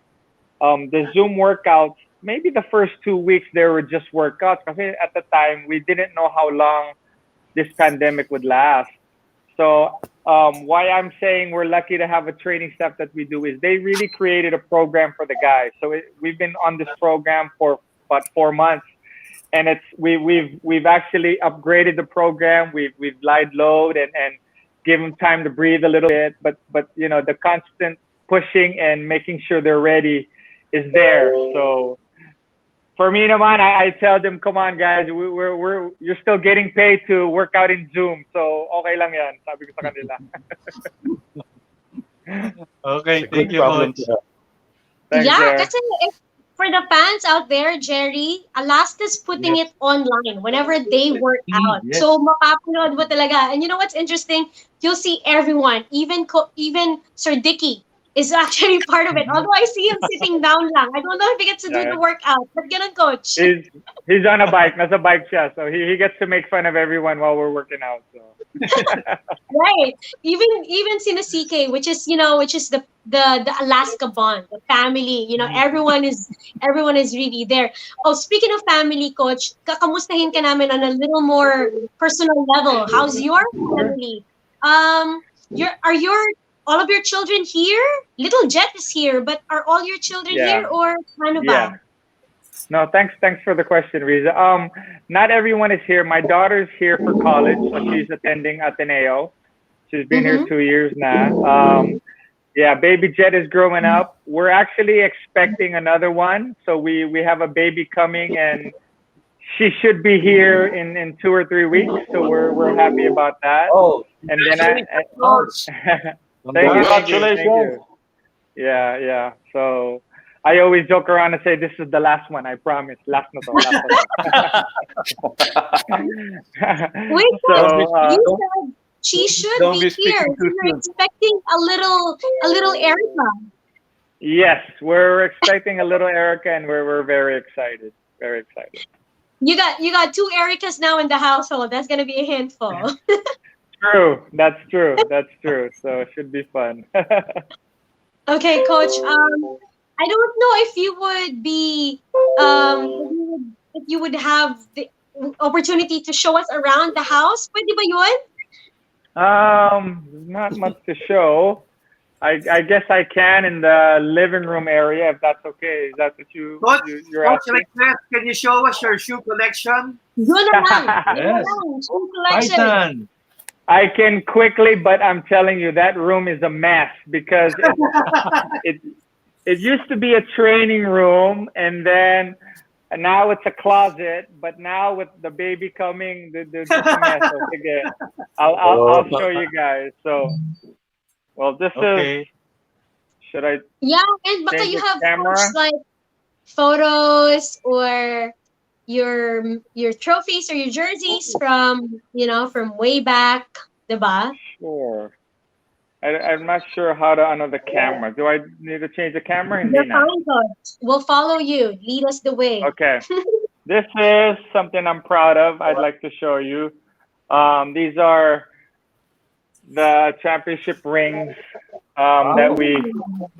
the Zoom workouts. Maybe the first 2 weeks they were just workouts. Because at the time we didn't know how long this pandemic would last. So why I'm saying we're lucky to have a training staff that we do is they really created a program for the guys. So we've been on this program for about 4 months, and we've actually upgraded the program. We've light load and give them time to breathe a little bit. But the constant pushing and making sure they're ready is there. So for me naman, I tell them, come on guys, you're still getting paid to work out in Zoom. So okay lang yan, sabi ko sa kanila. Okay, thank you, Coach. Thanks, Jerry. Kasi for the fans out there, Jerry, Alaska's putting it online whenever they work out. Yes. So mapapanood mo talaga. And you know what's interesting? You'll see everyone, even Sir Dicky. is actually part of it. Although I see him sitting down lang. I don't know if he gets to do the workout. But ganun, coach. He's on a bike. Nasa bike siya. So he gets to make fun of everyone while we're working out. So. Right. Even sina CK, which is the Alaska bond, the family. Everyone is really there. Oh, speaking of family, coach, kakamustahin ka namin on a little more personal level. How's your family? Are all of your children here? Little Jet is here, but are all your children here or ano ba? Yeah. No, thanks for the question, Riza. Not everyone is here. My daughter's here for college, so she's attending Ateneo. She's been here 2 years now. Yeah, baby Jet is growing up. We're actually expecting another one, so we have a baby coming, and she should be here in 2 or 3 weeks. So we're happy about that. Oh, and then Thank you. Yeah. So I always joke around and say, this is the last one, I promise. Last na to. Wait, you said she should be here. You're expecting a little Erica. Yes, we're expecting a little Erica, and we're very excited. Very excited. You got 2 Ericas now in the household. That's gonna be a handful. True. That's true. So it should be fun. Okay, coach. I don't know if you would be if you would have the opportunity to show us around the house. Pwede ba yun? Not much to show. I guess I can in the living room area, if that's okay. Is that what you're asking? Coach, can you show us your shoe collection? Yun na lang. Yes. Shoe collection. Python. I can quickly, but I'm telling you, that room is a mess because it used to be a training room, and now it's a closet. But now with the baby coming, there's a mess. Okay, I'll show you guys. So, well, this is. Should I? Yeah, and baka change you the have camera? like photos or your trophies or your jerseys from way back, diba? Sure. I'm not sure how to honor the camera. Do I need to change the camera? Hindi You're na. fine, coach. We'll follow you. Lead us the way. Okay. This is something I'm proud of. I'd like to show you. These are the championship rings that we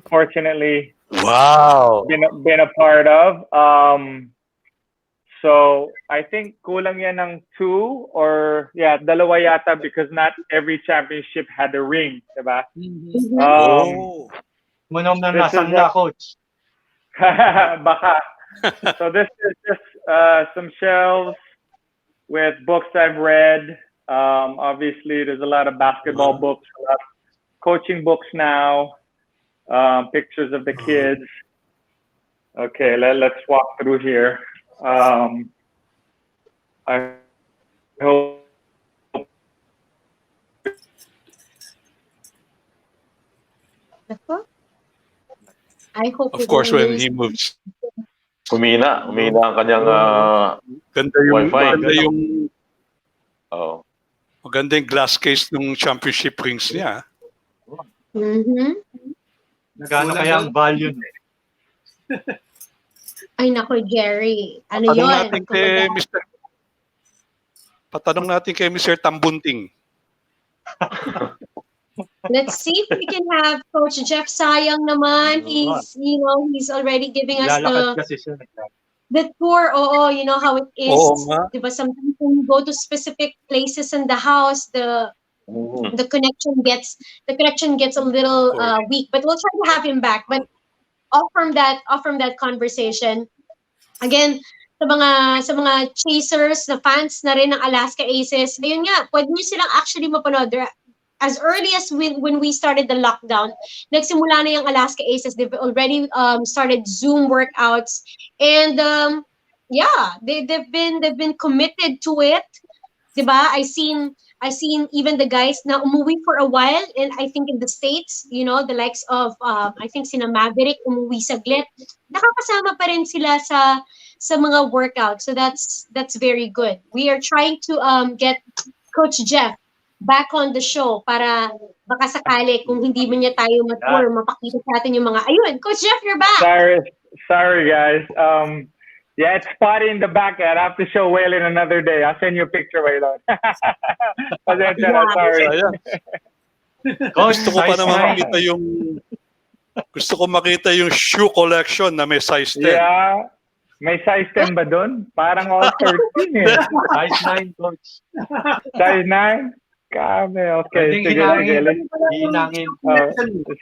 fortunately been a part of. So I think kulang yan ng 2 or dalawa yata, because not every championship had a ring, diba? Munom na nasan na, coach. Baka. So this is just some shelves with books I've read. Obviously, there's a lot of basketball books, a lot of coaching books now, pictures of the kids. Okay, let's walk through here. I hope. I hope. Of course, when he moves. Humina ang kanyang Ganda yung, Wi-Fi. maganda yung glass case ng championship rings niya. Nagano kaya ang value? Ay nako, Jerry. Ano yun? Patanong natin kay Mr. Tambunting. Let's see if we can have Coach Jeff Sayang naman. He's already giving us the tour. You know how it is. Diba, sometimes when you go to specific places in the house, the connection gets a little weak. But we'll try to have him back. But off from that conversation, again, sa mga chasers, na fans na rin ng Alaska Aces, ayun nga, pwede nyo silang actually mapanood. As early as when we started the lockdown, nagsimula na yung Alaska Aces. They've already started Zoom workouts, and they've been committed to it. Diba? I seen even the guys na umuwi for a while, and I think in the States, the likes of I think sina Maverick umuwi saglit. Nakakasama pa rin sila sa mga workouts. So that's very good. We are trying to get Coach Jeff back on the show para baka sakali kung hindi man niya tayo matur, mapakita sa atin yung mga, ayun, Coach Jeff, you're back. Sorry guys. Yeah, it's spotty in the back. I'd have to show Waylon another day. I'll send you a picture, Waylon. Sorry. Ayan. Gusto ko pa naman makita yung shoe collection na may size 10. Yeah. May size 10 ba dun? Parang all 13 eh. Size 9, coach. Size 9? Kami, okay. Pwedeng Sige, hinangin.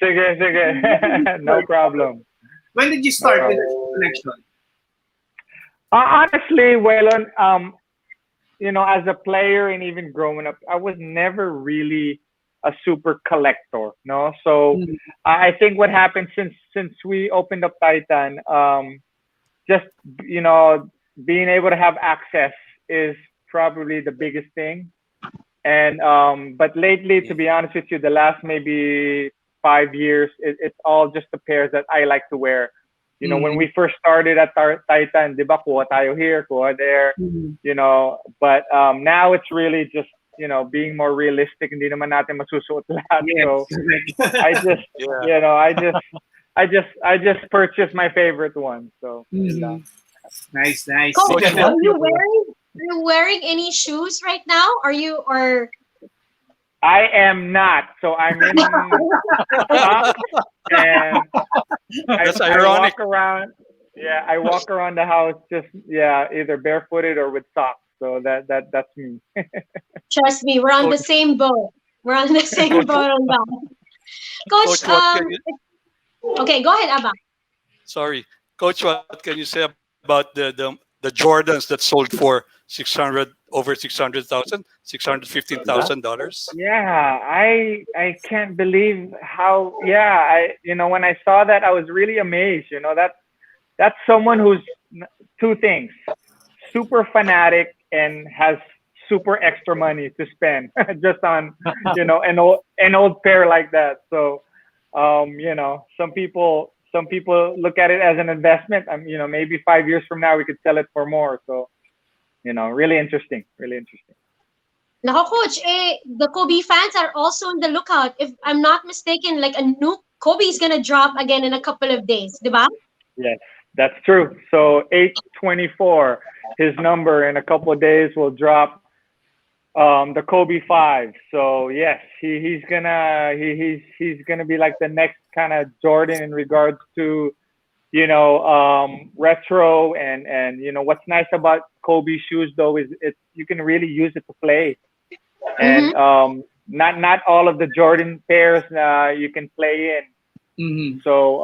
Sige. No problem. When did you start with the collection? Honestly, Waylon, as a player and even growing up, I was never really a super collector, no? So I think what happened since we opened up Titan, just, being able to have access is probably the biggest thing. And, but lately, to be honest with you, the last maybe 5 years, it's all just the pairs that I like to wear. When we first started at Titan, di ba, kuha tayo here, kuha there, but now it's really just, being more realistic. Hindi naman natin masusuot lahat. So I just purchased my favorite one. So Nice. Coach, are you wearing any shoes right now? I am not. So I'm in socks and That's I ironic. walk around. Yeah, I walk around the house just either barefooted or with socks. So that's me. Trust me, we're on the same boat. We're on the same boat on that. Coach, okay, go ahead, Abba. Sorry, Coach, what can you say about the Jordans that sold for over $615,000? Yeah, I can't believe how. Yeah, when I saw that, I was really amazed. That's someone who's two things: super fanatic and has super extra money to spend just on an old pair like that. So some people look at it as an investment. Maybe 5 years from now we could sell it for more. So really interesting. Now, Coach, the Kobe fans are also on the lookout. If I'm not mistaken, like a new Kobe is gonna drop again in a couple of days, diba? Yes, that's true. So 8/24, his number in a couple of days will drop. The Kobe 5. So yes, he's gonna be like the next kind of Jordan in regards to retro and what's nice about Kobe shoes though is you can really use it to play. And not all of the Jordan pairs you can play in. So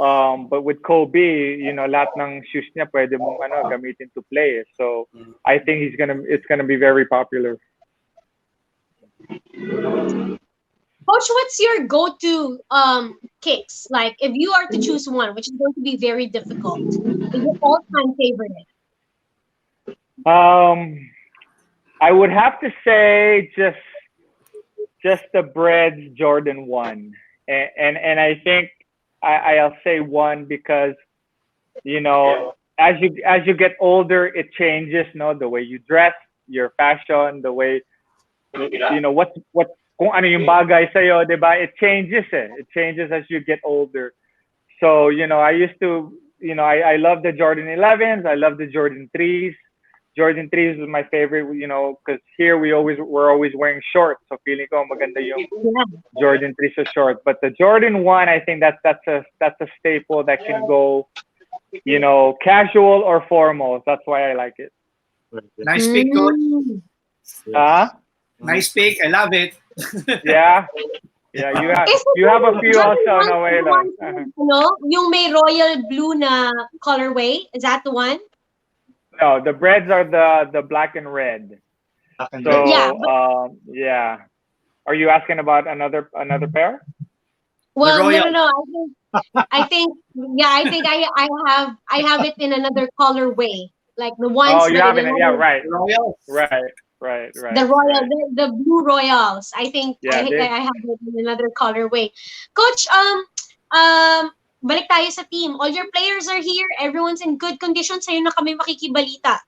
but with Kobe, lahat ng shoes niya pwede mong gamitin to play. So I think it's gonna be very popular. Coach, what's your go-to kicks? Like, if you are to choose one, which is going to be very difficult, is your all-time favorite? I would have to say just the Breads Jordan 1, and I think I'll say 1 because as you get older, it changes. The way you dress, your fashion, the way what kung ano yung bagay sa'yo, diba? It changes. It changes as you get older. So I used to I love the Jordan 11s. I love the Jordan 3s. Jordan 3s was my favorite, because here we're always wearing shorts. So feeling ko maganda yung Jordan 3s so short. But the Jordan 1, I think that's a staple that can go, casual or formal. That's why I like it. Nice pick, Coach. Nice pick. I love it. Yeah. Yeah, you have a few also na way lang. Yung may royal blue na colorway, is that the one? No, the Breads are the black and red. So yeah. Are you asking about another pair? Well, no. I think I have it in another colorway, like the ones. Oh, you have it. Yeah, right. Royals. Right. The royal, the blue royals. I think I have it in another colorway. Coach, balik tayo sa team. All your players are here. Everyone's in good condition. Sa'yo na kami makikibalita.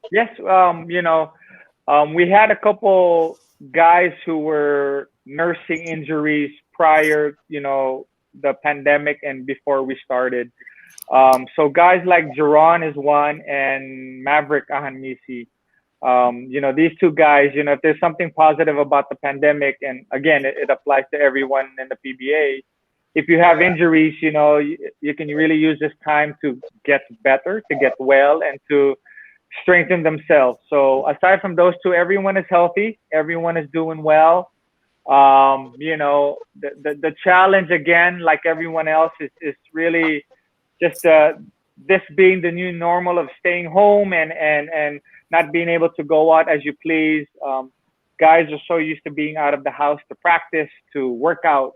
Yes, we had a couple guys who were nursing injuries prior, the pandemic and before we started. So guys like Jerron is one, and Maverick Ahanmisi. These two guys, if there's something positive about the pandemic, and again, it applies to everyone in the PBA, if you have injuries, you can really use this time to get better, to get well, and to strengthen themselves. So aside from those two, everyone is healthy, everyone is doing well. The challenge again, like everyone else, is really just this being the new normal of staying home and not being able to go out as you please. Guys are so used to being out of the house to practice, to work out,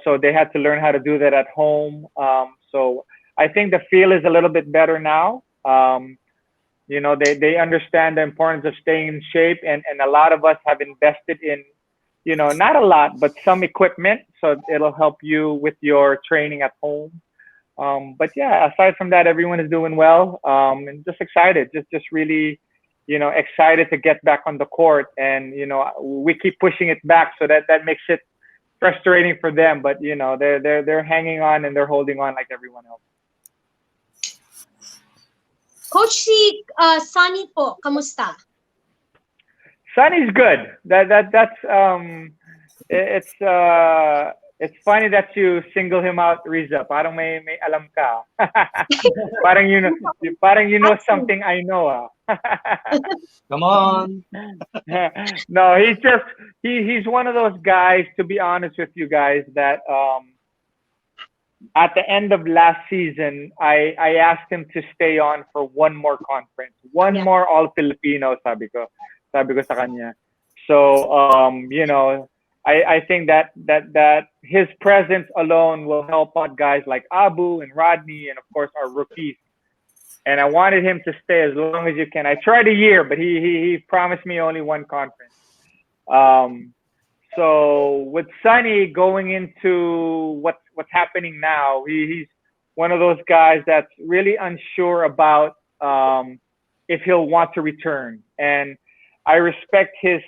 so they had to learn how to do that at home. So I think the feel is a little bit better now. They understand the importance of staying in shape, and a lot of us have invested in, not a lot, but some equipment, so it'll help you with your training at home. But yeah, aside from that, everyone is doing well, and just excited, just really, excited to get back on the court. And, we keep pushing it back, so that makes it frustrating for them, but they're hanging on and they're holding on like everyone else. Coach, si Sunny po, kamusta? Sunny's good. That's it's funny that you single him out, Riza. Parang may alam ka. parang you know something I know. Come on. No, he's one of those guys, to be honest with you guys, that at the end of last season, I asked him to stay on for one more conference, one more All Filipino, sabi ko sa kanya. So I think that his presence alone will help out guys like Abu and Rodney, and of course our rookies. And I wanted him to stay as long as you can. I tried a year, but he promised me only one conference. So with Sunny going into what's happening now, he's one of those guys that's really unsure about if he'll want to return. And I respect his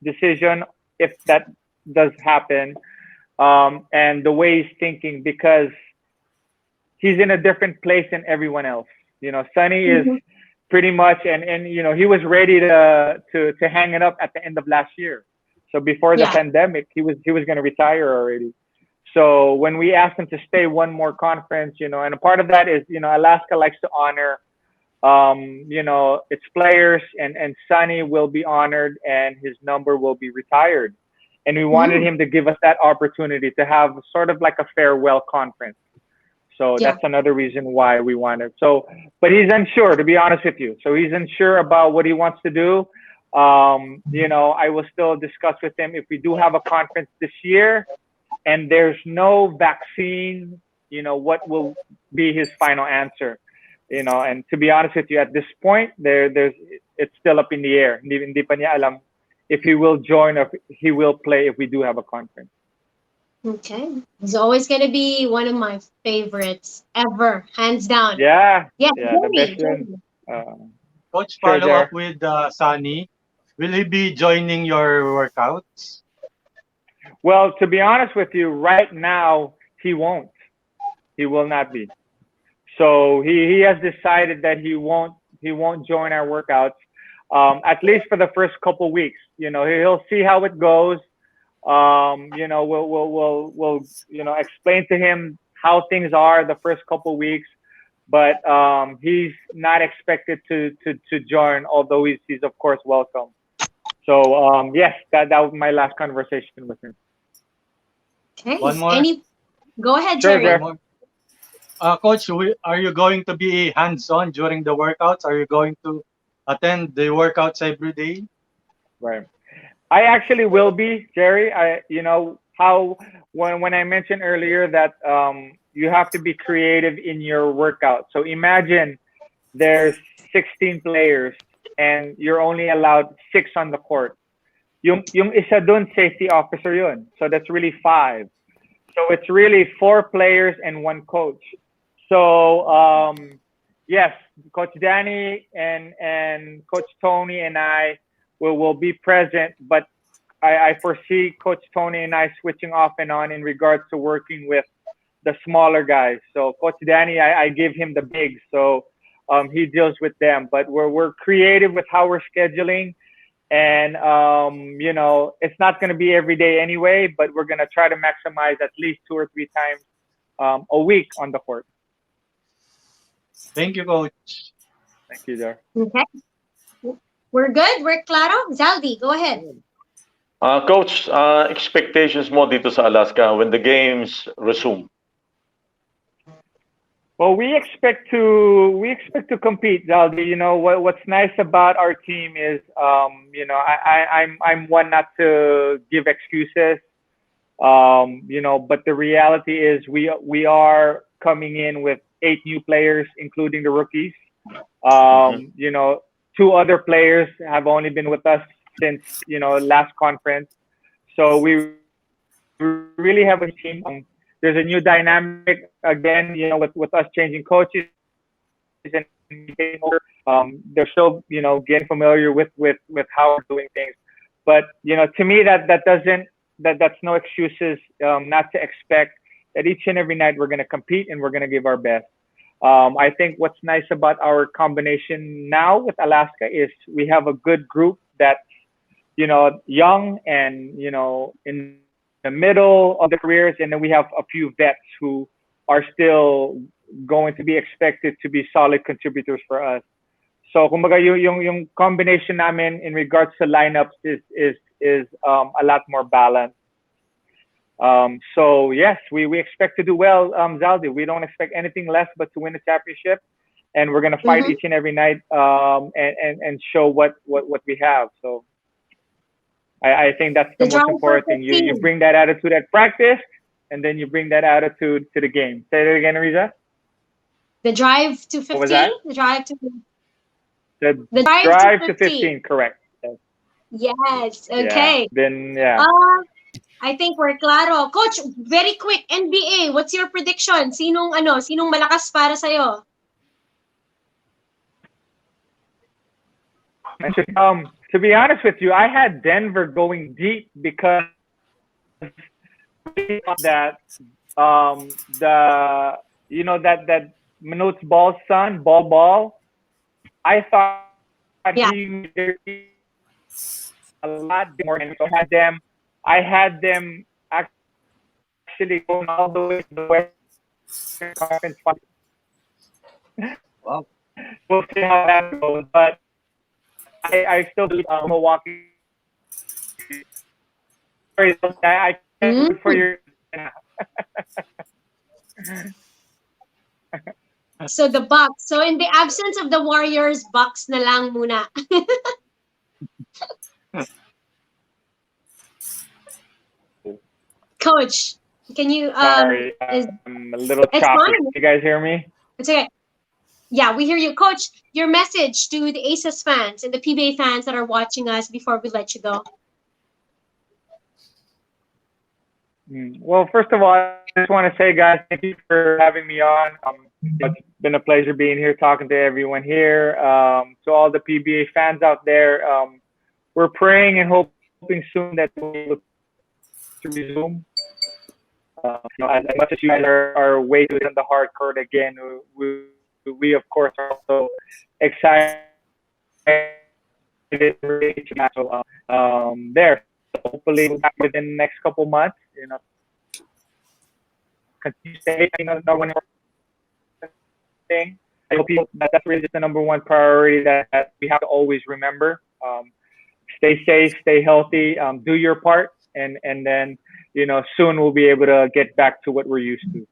decision if that does happen, and the way he's thinking, because he's in a different place than everyone else. Sunny is pretty much, and he was ready to hang it up at the end of last year. So before the pandemic, he was going to retire already. So when we asked him to stay one more conference, and a part of that is, Alaska likes to honor, its players, and Sunny will be honored and his number will be retired. And we wanted him to give us that opportunity to have sort of like a farewell conference. So that's another reason why we wanted. So, but he's unsure, to be honest with you. So he's unsure about what he wants to do. I will still discuss with him if we do have a conference this year and there's no vaccine, what will be his final answer. And to be honest with you, at this point, it's still up in the air. Hindi pa niya alam if he will join or if he will play if we do have a conference. Okay. He's always going to be one of my favorites ever, hands down. Yeah, the best one. Coach, follow up with Sunny. Will he be joining your workouts? Well, to be honest with you, right now, he won't. He will not be. So he has decided that he won't join our workouts, at least for the first couple weeks. He'll see how it goes. We'll explain to him how things are the first couple weeks, but he's not expected to join, although he's of course welcome. So yes, that was my last conversation with him. Okay. One more. Go ahead, Sure, Jerry. Jeff. Coach, are you going to be hands-on during the workouts? Are you going to attend the workouts every day? Right. I actually will be, Jerry. When I mentioned earlier that you have to be creative in your workout. So imagine there's 16 players and you're only allowed 6 on the court. Yung isa dun, safety officer yun. So that's really 5. So it's really 4 players and 1 coach. So yes, Coach Danny and Coach Tony and I will be present, but I foresee Coach Tony and I switching off and on in regards to working with the smaller guys. So Coach Danny, I give him the bigs, so he deals with them. But we're creative with how we're scheduling, and you know, it's not going to be every day anyway, but we're going to try to maximize at least 2 or 3 times a week on the court. Thank you, Coach. Thank you, there. Okay. We're good? We're claro? Zaldi, go ahead. Coach, expectations mo dito sa Alaska when the games resume? Well, we expect to compete, Zaldi. You know what's nice about our team is, you know, I'm one not to give excuses, you know, but the reality is we are coming in with 8 new players, including the rookies. You know, 2 other players have only been with us since, you know, last conference, so we really have a team. There's a new dynamic again, you know, with us changing coaches and they're still, you know, getting familiar with how we're doing things. But you know, to me, that's no excuses not to expect that each and every night we're going to compete and we're going to give our best. I think what's nice about our combination now with Alaska is we have a good group that's, you know, young and, you know, in the middle of the careers, and then we have a few vets who are still going to be expected to be solid contributors for us. So kumbaga yung combination namin in regards to lineups is a lot more balanced. So yes, we expect to do well, Zaldi. We don't expect anything less but to win the championship, and we're gonna fight each and every night and show what we have. So I think that's the most important thing. You bring that attitude at practice, and then you bring that attitude to the game. Say it again, Riza. The drive to 15. What was that? The drive to the drive to 15. Correct. Yes. Okay. Yeah. Then yeah. I think we're claro. Coach, very quick, NBA, what's your prediction? Sinong malakas para sa'yo? To be honest with you, I had Denver going deep because that the you know that Manut's Ball's son, Ball, I thought he a lot more, and so I had them actually going all the way to the Western Conference Finals. Wow. We'll see how that goes, but I still believe Milwaukee. I can't wait for your. So the Bucks. So in the absence of the Warriors, Bucks na lang muna. Coach, can you Sorry, I'm a little choppy. You guys hear me? It's okay. Yeah, we hear you. Coach, your message to the Aces fans and the PBA fans that are watching us before we let you go. Well, first of all, I just want to say, guys, thank you for having me on. It's been a pleasure being here, talking to everyone here. To all the PBA fans out there, we're praying and hoping soon that we'll be able to resume. You know, as much as you guys are waiting in the hard court again, we of course are also excited there. So hopefully within the next couple months, you know, continue to stay, you know, no one thing. I hope that's really just the number one priority that we have to always remember. Stay safe, stay healthy, do your part, and then, you know, soon we'll be able to get back to what we're used to.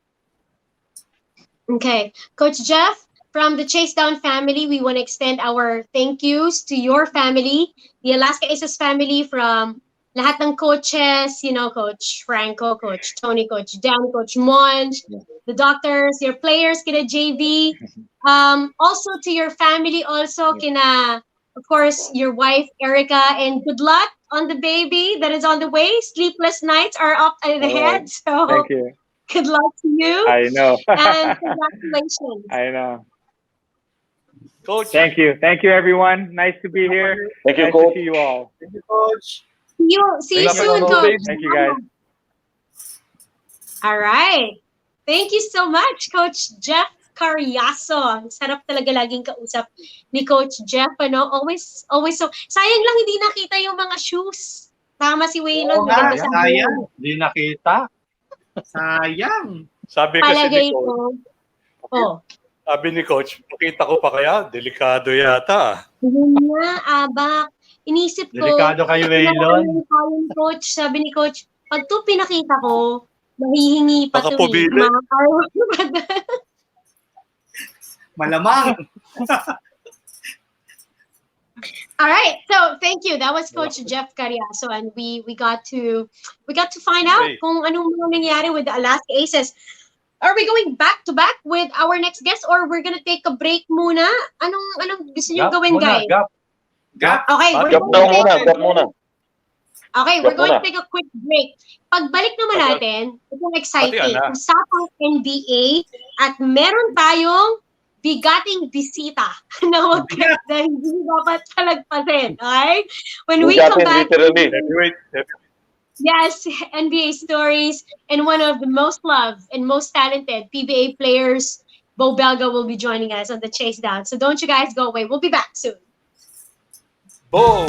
Okay. Coach Jeff, from the Chasedown family, we want to extend our thank yous to your family, the Alaska Aces family, from lahat ng coaches, you know, Coach Franco, Coach Tony, Coach Dan, Coach Monge, the doctors, your players, kina JV, also to your family, also kina, of course, your wife, Erica, and good luck on the baby that is on the way. Sleepless nights are up ahead, so thank you. Good luck to you. I know. And congratulations. I know. Coach. Thank you. Thank you, everyone. Nice to be here. Thank you, Nice Coach. to see you all. Thank you, Coach. See you Thank you, soon, Coach. Coach. Thank you, guys. All right. Thank you so much, Coach Jeff Carriaso. Ang sarap talaga laging kausap ni Coach Jeff, ano? Always so. Sayang lang hindi nakita yung mga shoes. Tama si Waylon. Oo nga, Maganda sa sayang. Hindi nakita. Sayang. Sabi kasi palagay ni Coach, ko. Oh. sabi ni Coach, makita ko pa kaya? Delikado yata. Yun nga, Abak. Inisip ko. Delikado kayo, Waylon. Coach, sabi ni Coach, pag to pinakita ko, mahihingi pa Baka to. pumili. Malamang. All right, so thank you. That was Coach Jeff Carriaso, and we got to find out kung anong mga nangyari with the Alaska Aces. Are we going back to back with our next guest, or we're gonna take a break muna? Anong gusto niyo gawin, guys? Gap. Okay, we're Gap daw muna, gap muna. Okay, we're Gap going muna. to take a quick break. Pagbalik naman natin, itong exciting, Pati, Ana. usapang NBA, at meron tayong bigating bisita na hindi dapat palagpasin. Okay? When we come back, Literally. Heavyweight. yes, NBA stories, and one of the most loved and most talented PBA players, Bo Belga, will be joining us on the Chasedown. So don't you guys go away. We'll be back soon. Boom!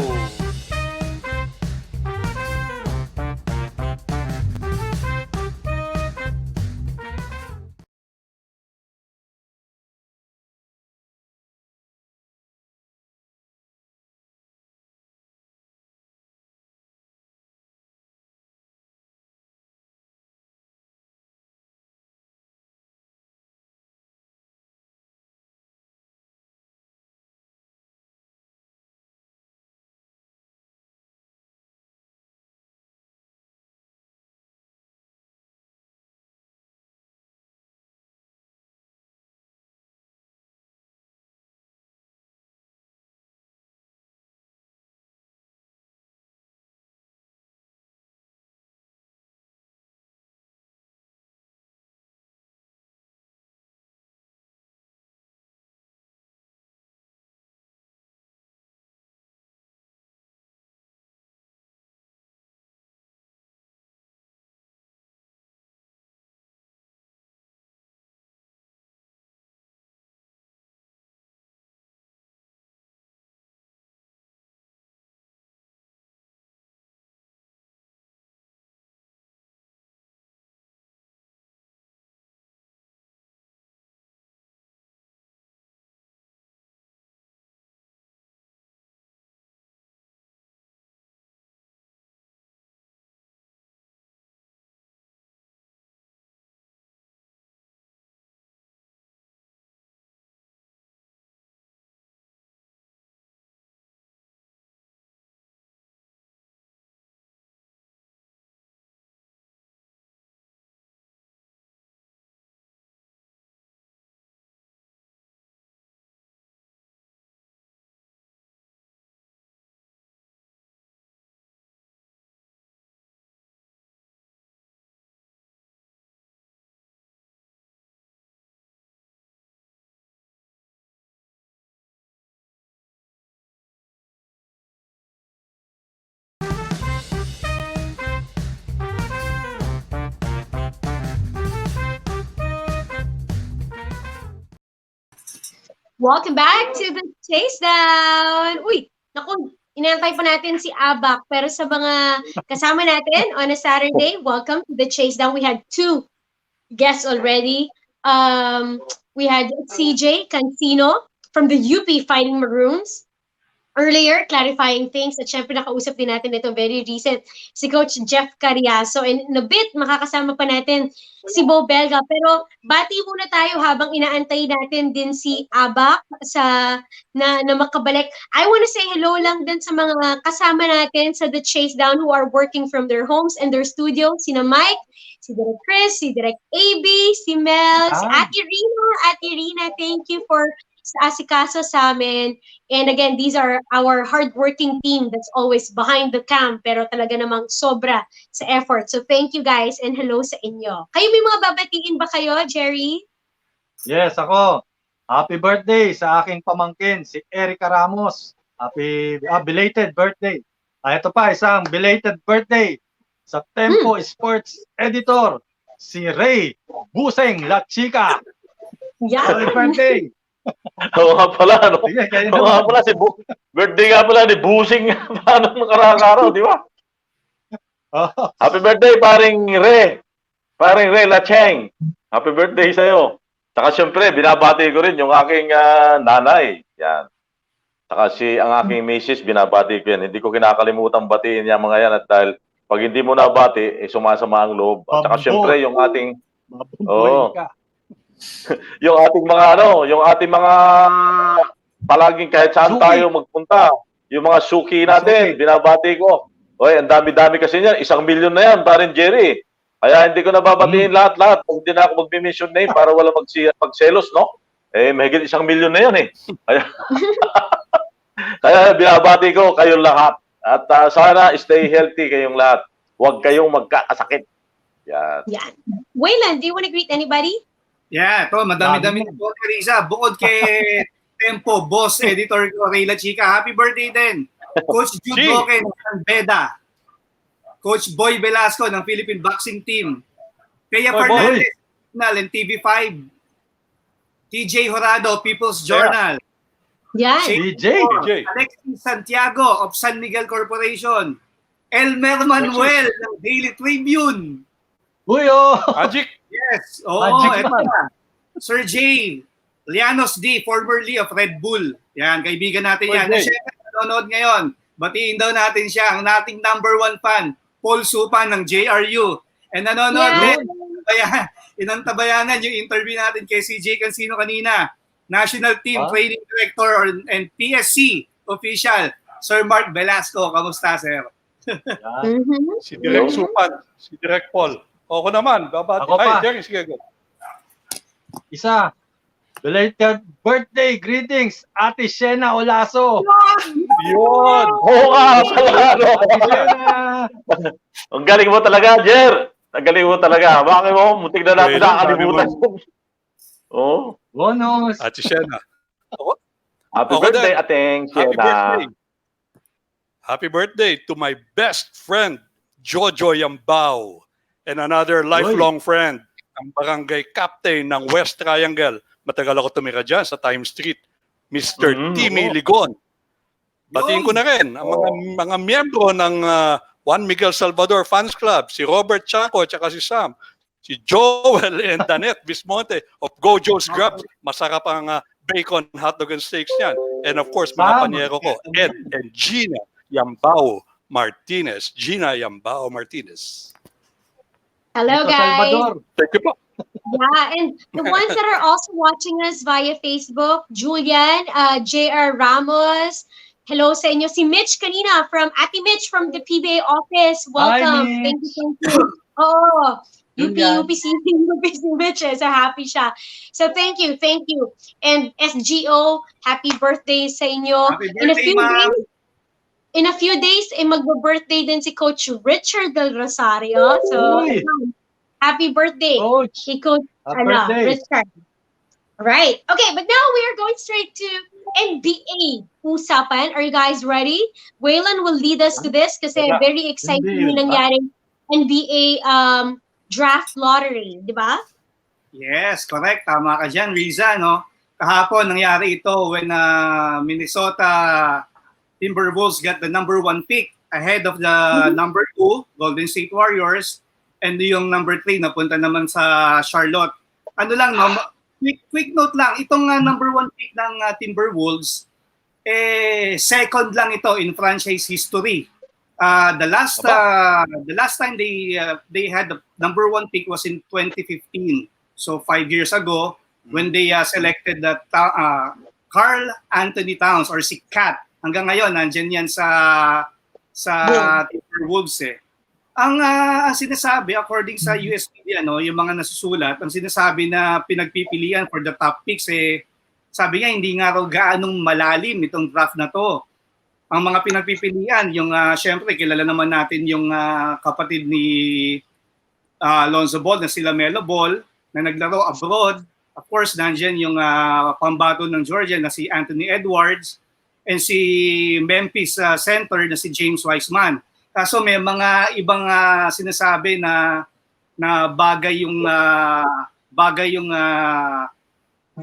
Welcome back to the Chasedown! Uy, naku, inantay pa natin si Abak. Pero sa mga kasama natin on a Saturday, welcome to the Chasedown. We had 2 guests already. We had CJ Cancino from the UP Fighting Maroons. Earlier, clarifying things, at syempre nakausap din natin ito very recent, si Coach Jeff Carriaso, and in a bit, makakasama pa natin si Bo Belga. Pero bati muna tayo habang inaantay natin din si Abak na makabalik. I want to say hello lang din sa mga kasama natin sa The Chasedown who are working from their homes and their studios. Sina Mike, si Direk Chris, si Direk AB, si Mel, si Ate Rina. Ate Rina, thank you for asikaso sa amin. And again, these are our hardworking team that's always behind the cam, pero talaga namang sobra sa effort. So thank you guys, and hello sa inyo. Kayo, may mga babatiin ba kayo, Jerry? Yes, ako. Happy birthday sa aking pamangkin, si Erica Ramos. Happy belated birthday. Ito pa, isang belated birthday sa Tempo Sports Editor, si Ray Buseng La Chica. Happy Yan. birthday. Oo nga pala, no? Sige, kayo Oo nga naman. pala, birthday nga pala ni Busing paano nakarang araw, di ba? Oh, Happy birthday, paring Re. Paring Re Lacheng. Happy birthday sa'yo. Saka syempre, binabati ko rin yung aking nanay. Yan. Saka ang aking misis, binabati ko yan. Hindi ko kinakalimutan batiin yung mga yan. At dahil pag hindi mo nabati, sumasama ang loob. At saka Bambo. syempre, yung ating, mabumbuhay ka. yung ating mga yung ating mga palaging kahit saan Suki. tayo magpunta. Yung mga suki natin, Suki. binabati ko. Oy, ang dami-dami kasi niyan. 1 milyon na yan, parin Jerry. Kaya hindi ko nababatiin lahat-lahat. Hindi na ako mag-mention name para wala magselos, no? Eh, mahigit 1 milyon na yan eh. Kaya binabati ko kayong lahat. At sana stay healthy kayong lahat. Huwag kayong magkakasakit. Yan. Yan. Wayland, do you want to greet anybody? Yeah, to madami-dami po, Teresa. Bukod kay Tempo, boss, editor ko, Rayla Chica. Happy birthday din. Coach Jude Gee. Roque ng Beda. Coach Boy Velasco ng Philippine Boxing Team. Kaya Boy, Fernandez ng TV5. TJ Horado, People's Journal. Yan. DJ. DJ. Alexis Santiago of San Miguel Corporation. Elmer Manuel ng Daily Tribune. Uy, oh. Magic. Yes. Oo, Magic ito man. na. Sir J. Lianos D, formerly of Red Bull. Yan, kaibigan natin yan. Good day. Na syempre, nanonood ngayon. Batiin daw natin siya, ang nating #1 fan, Paul Supa ng JRU. And nanonood Yeah. din, inantabayanan yung interview natin kay CJ Cancino kanina. National Team Training Director and PSC official, Sir Mark Velasco. Kamusta, sir? Yan. Mhm. Si Direk Supan. Si Direk Paul. Ako naman. Babati. Ako pa. Ay, Jerry, sige, go. Isa. Belated birthday greetings, Ate Shena Olaso. Yun. Oo nga, pala, no? Shena. Ang galing mo talaga, Jer. Ang galing mo talaga. Bakit mo? Muntik na natin Well, nakakalimutan. Oo. Bonus. Ate Shena. Happy Ako birthday, din. ating Happy Siena. birthday. Happy birthday to my best friend, Jojo Yambao, and another lifelong friend, ang barangay captain ng West Triangle. Matagal ako tumira dyan sa Time Street, Mr. Timmy Ligon. Batiin ko na rin ang mga miyembro ng Juan Miguel Salvador Fans Club, si Robert Chaco at si Sam, si Joel and Danette Vismonte of Gojo's Grubs. Masarap ang bacon, hotdog and steaks yan. And of course, mga Sam. panyero ko, Ed and Gina Yambao Martinez. Gina Yambao Martinez. Hello, Dito, guys. Salvador. Thank you po. Yeah, and the ones that are also watching us via Facebook, Julian, JR Ramos, hello sa inyo. Si Mitch kanina from Ate Mitch from the PBA office. Welcome. Hi, Thank you. Oh, Julian. UP si Mitch eh. So happy siya. So thank you. And SGO, happy birthday sa inyo. Happy birthday, ma'am. In a few days, mag-birthday din si Coach Richard Del Rosario. So, Uy. happy birthday. Coach. Hey, Coach Happy birthday. Richard. Right. Okay, but now we are going straight to NBA usapan. Are you guys ready? Waylon will lead us to this kasi very exciting Hindi, yung nangyaring NBA draft lottery, di ba? Yes, correct. Tama ka dyan, Riza. No? Kahapon, nangyari ito when Minnesota Timberwolves got the #1 pick ahead of the #2, Golden State Warriors. And yung #3 napunta naman sa Charlotte. Ano lang, no? Quick note lang. Itong #1 pick ng Timberwolves, second lang ito in franchise history. The last time they had the #1 pick was in 2015. So 5 years ago when they selected that Karl Anthony Towns or si Cat. Hanggang ngayon nandiyan yan sa Timberwolves eh. Ang sinasabi according sa US media, no, yung mga nasusulat, ang sinasabi na pinagpipilian for the top picks sabi niya hindi nga raw gaanong malalim itong draft na to. Ang mga pinagpipilian, yung syempre kilala naman natin yung kapatid ni Lonzo Ball na sila Melo Ball na naglaro abroad, of course, nandiyan yung pambato ng Georgia na si Anthony Edwards and si Memphis center na si James Wiseman. Kaso may mga ibang sinasabi na bagay yung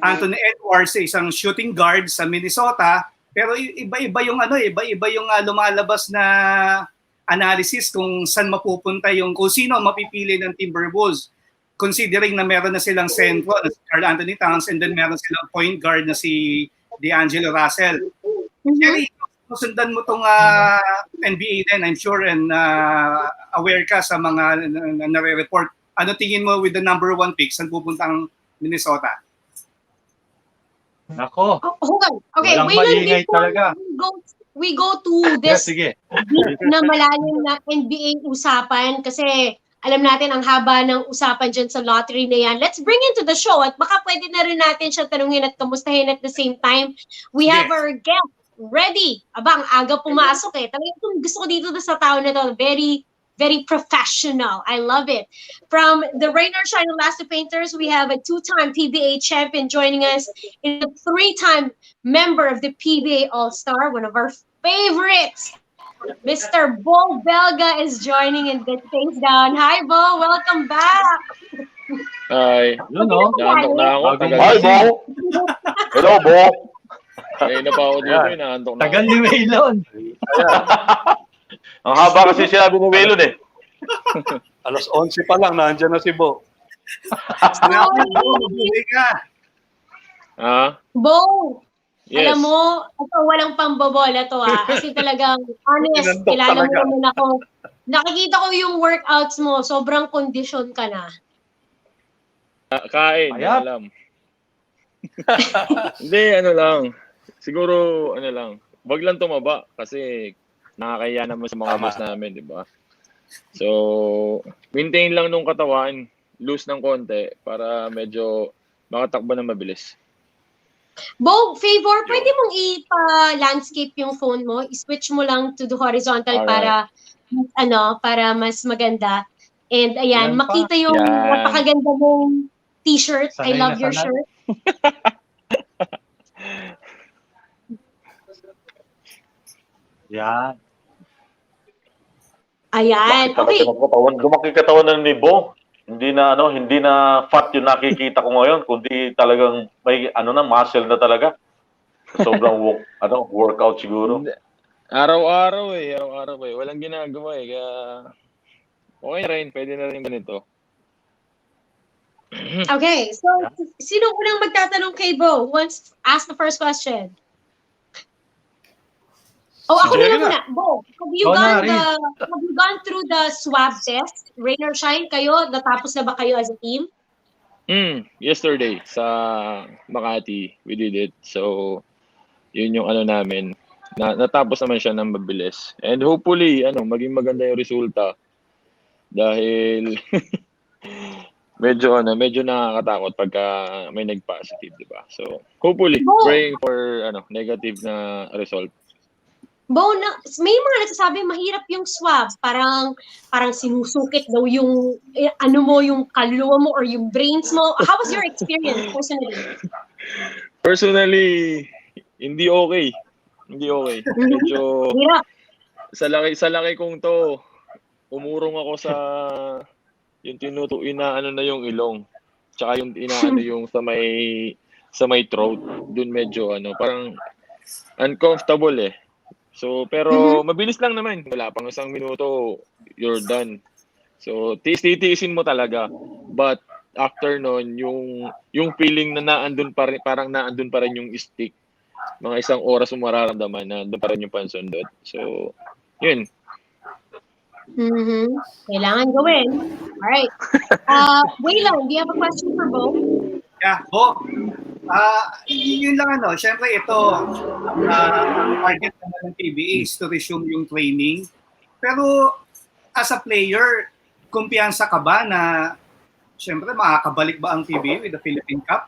Anthony Edwards, isang shooting guard sa Minnesota, pero iba-iba yung lumalabas na analysis kung saan mapupunta kung sino ang mapipili ng Timberwolves. Considering na meron na silang sentro na si Karl Anthony Towns and then meron silang point guard na si D'Angelo Russell. Jerry, sundan mo tong NBA din, I'm sure, and aware ka sa mga nare-report. Ano tingin mo with the number 1 pick? Saan pupunta ang Minnesota? Nako. Okay, Walang Waylon, maingay before talaga. we go to this Sige. deep na malalim na NBA usapan kasi alam natin ang haba ng usapan dyan sa lottery na yan. Let's bring into the show at baka pwede na rin natin siya tanungin at kamustahin at the same time. We have our guest ready. Aba, ang aga pumasok eh. Talagang gusto ko dito sa tao na to. Very, very professional. I love it. From the Rain or Shine Elastic Painters, we have a 2-time PBA champion joining us, and a 3-time member of the PBA All-Star, one of our favorites. Mr. Bo Belga is joining in the Chasedown. Hi, Bo. Welcome back. Ay, naantok na ako. Hi, Bo! Hello, Bo! Ay, na pa ako dito, naantok na ako. Tagal ni Waylon. Ang haba kasi sinabi ni Waylon eh. Alas 11 pa lang, nandiyan na si Bo. Mabuhay ka. Bo, Yes. alam mo, ito walang pambobola to Kasi talagang honest, Tinantok kilala mo talaga. naman ako. Nakikita ko yung workouts mo, sobrang kondisyon ka na. Kain, Ayap. alam. Hindi, ano lang. Siguro, ano lang. Wag lang tumaba kasi nakakaya naman sa mga boss namin, di ba? So, maintain lang nung katawan, lose ng konti para medyo makatakbo na mabilis. Bo, favor, pwede mong ipa-landscape yung phone mo? I-switch mo lang to the horizontal Alright. para mas maganda. And ayan, Yan pa. makita yung Yan. napakaganda mong t-shirt. I Sanay love na your sanay. shirt. Yan. Ayan. Okay. Lumaki katawan na ni Bo. Hindi na fat yung nakikita ko ngayon, kundi talagang may muscle na talaga. Sobrang workout siguro. Araw-araw eh. Walang ginagawa eh. Kaya, okay rin. Pwede na rin ganito. Okay. So, sino unang magtatanong kay Bo? Once, ask the first question. Oh, ako Jerry na lang na. muna. Bo, have you gone through the swab test? Rain or shine kayo? Natapos na ba kayo as a team? Yesterday sa Makati, we did it. So, yun yung namin. Natapos naman siya ng mabilis. And hopefully, maging maganda yung resulta. Dahil medyo nakakatakot pagka may nag-positive, di ba? So, hopefully, praying for negative na result. Bo, may mga nagsasabi mahirap yung swab. Parang sinusukit daw yung yung kaluluwa mo or yung brains mo. How was your experience personally? Personally, hindi okay. Medyo Hirap. sa laki kong to, umurong ako sa yung inaano na yung ilong. Tsaka yung inaano yung sa may throat. Doon medyo parang uncomfortable eh. So, pero mabilis lang naman. Wala pang 1 minuto, you're done. So, titiisin mo talaga. But after nun, yung feeling na naandun pa rin, parang naandun pa rin yung stick. Mga 1 oras mo mararamdaman na doon pa rin yung pansundot. So, yun. Kailangan gawin. Alright. Waylon, do you have a question for Bo? Yeah, Bo. Yun lang syempre ito, ang target naman ng PBA is to resume yung training. Pero as a player, kumpiyansa ka ba na syempre makakabalik ba ang PBA with the Philippine Cup?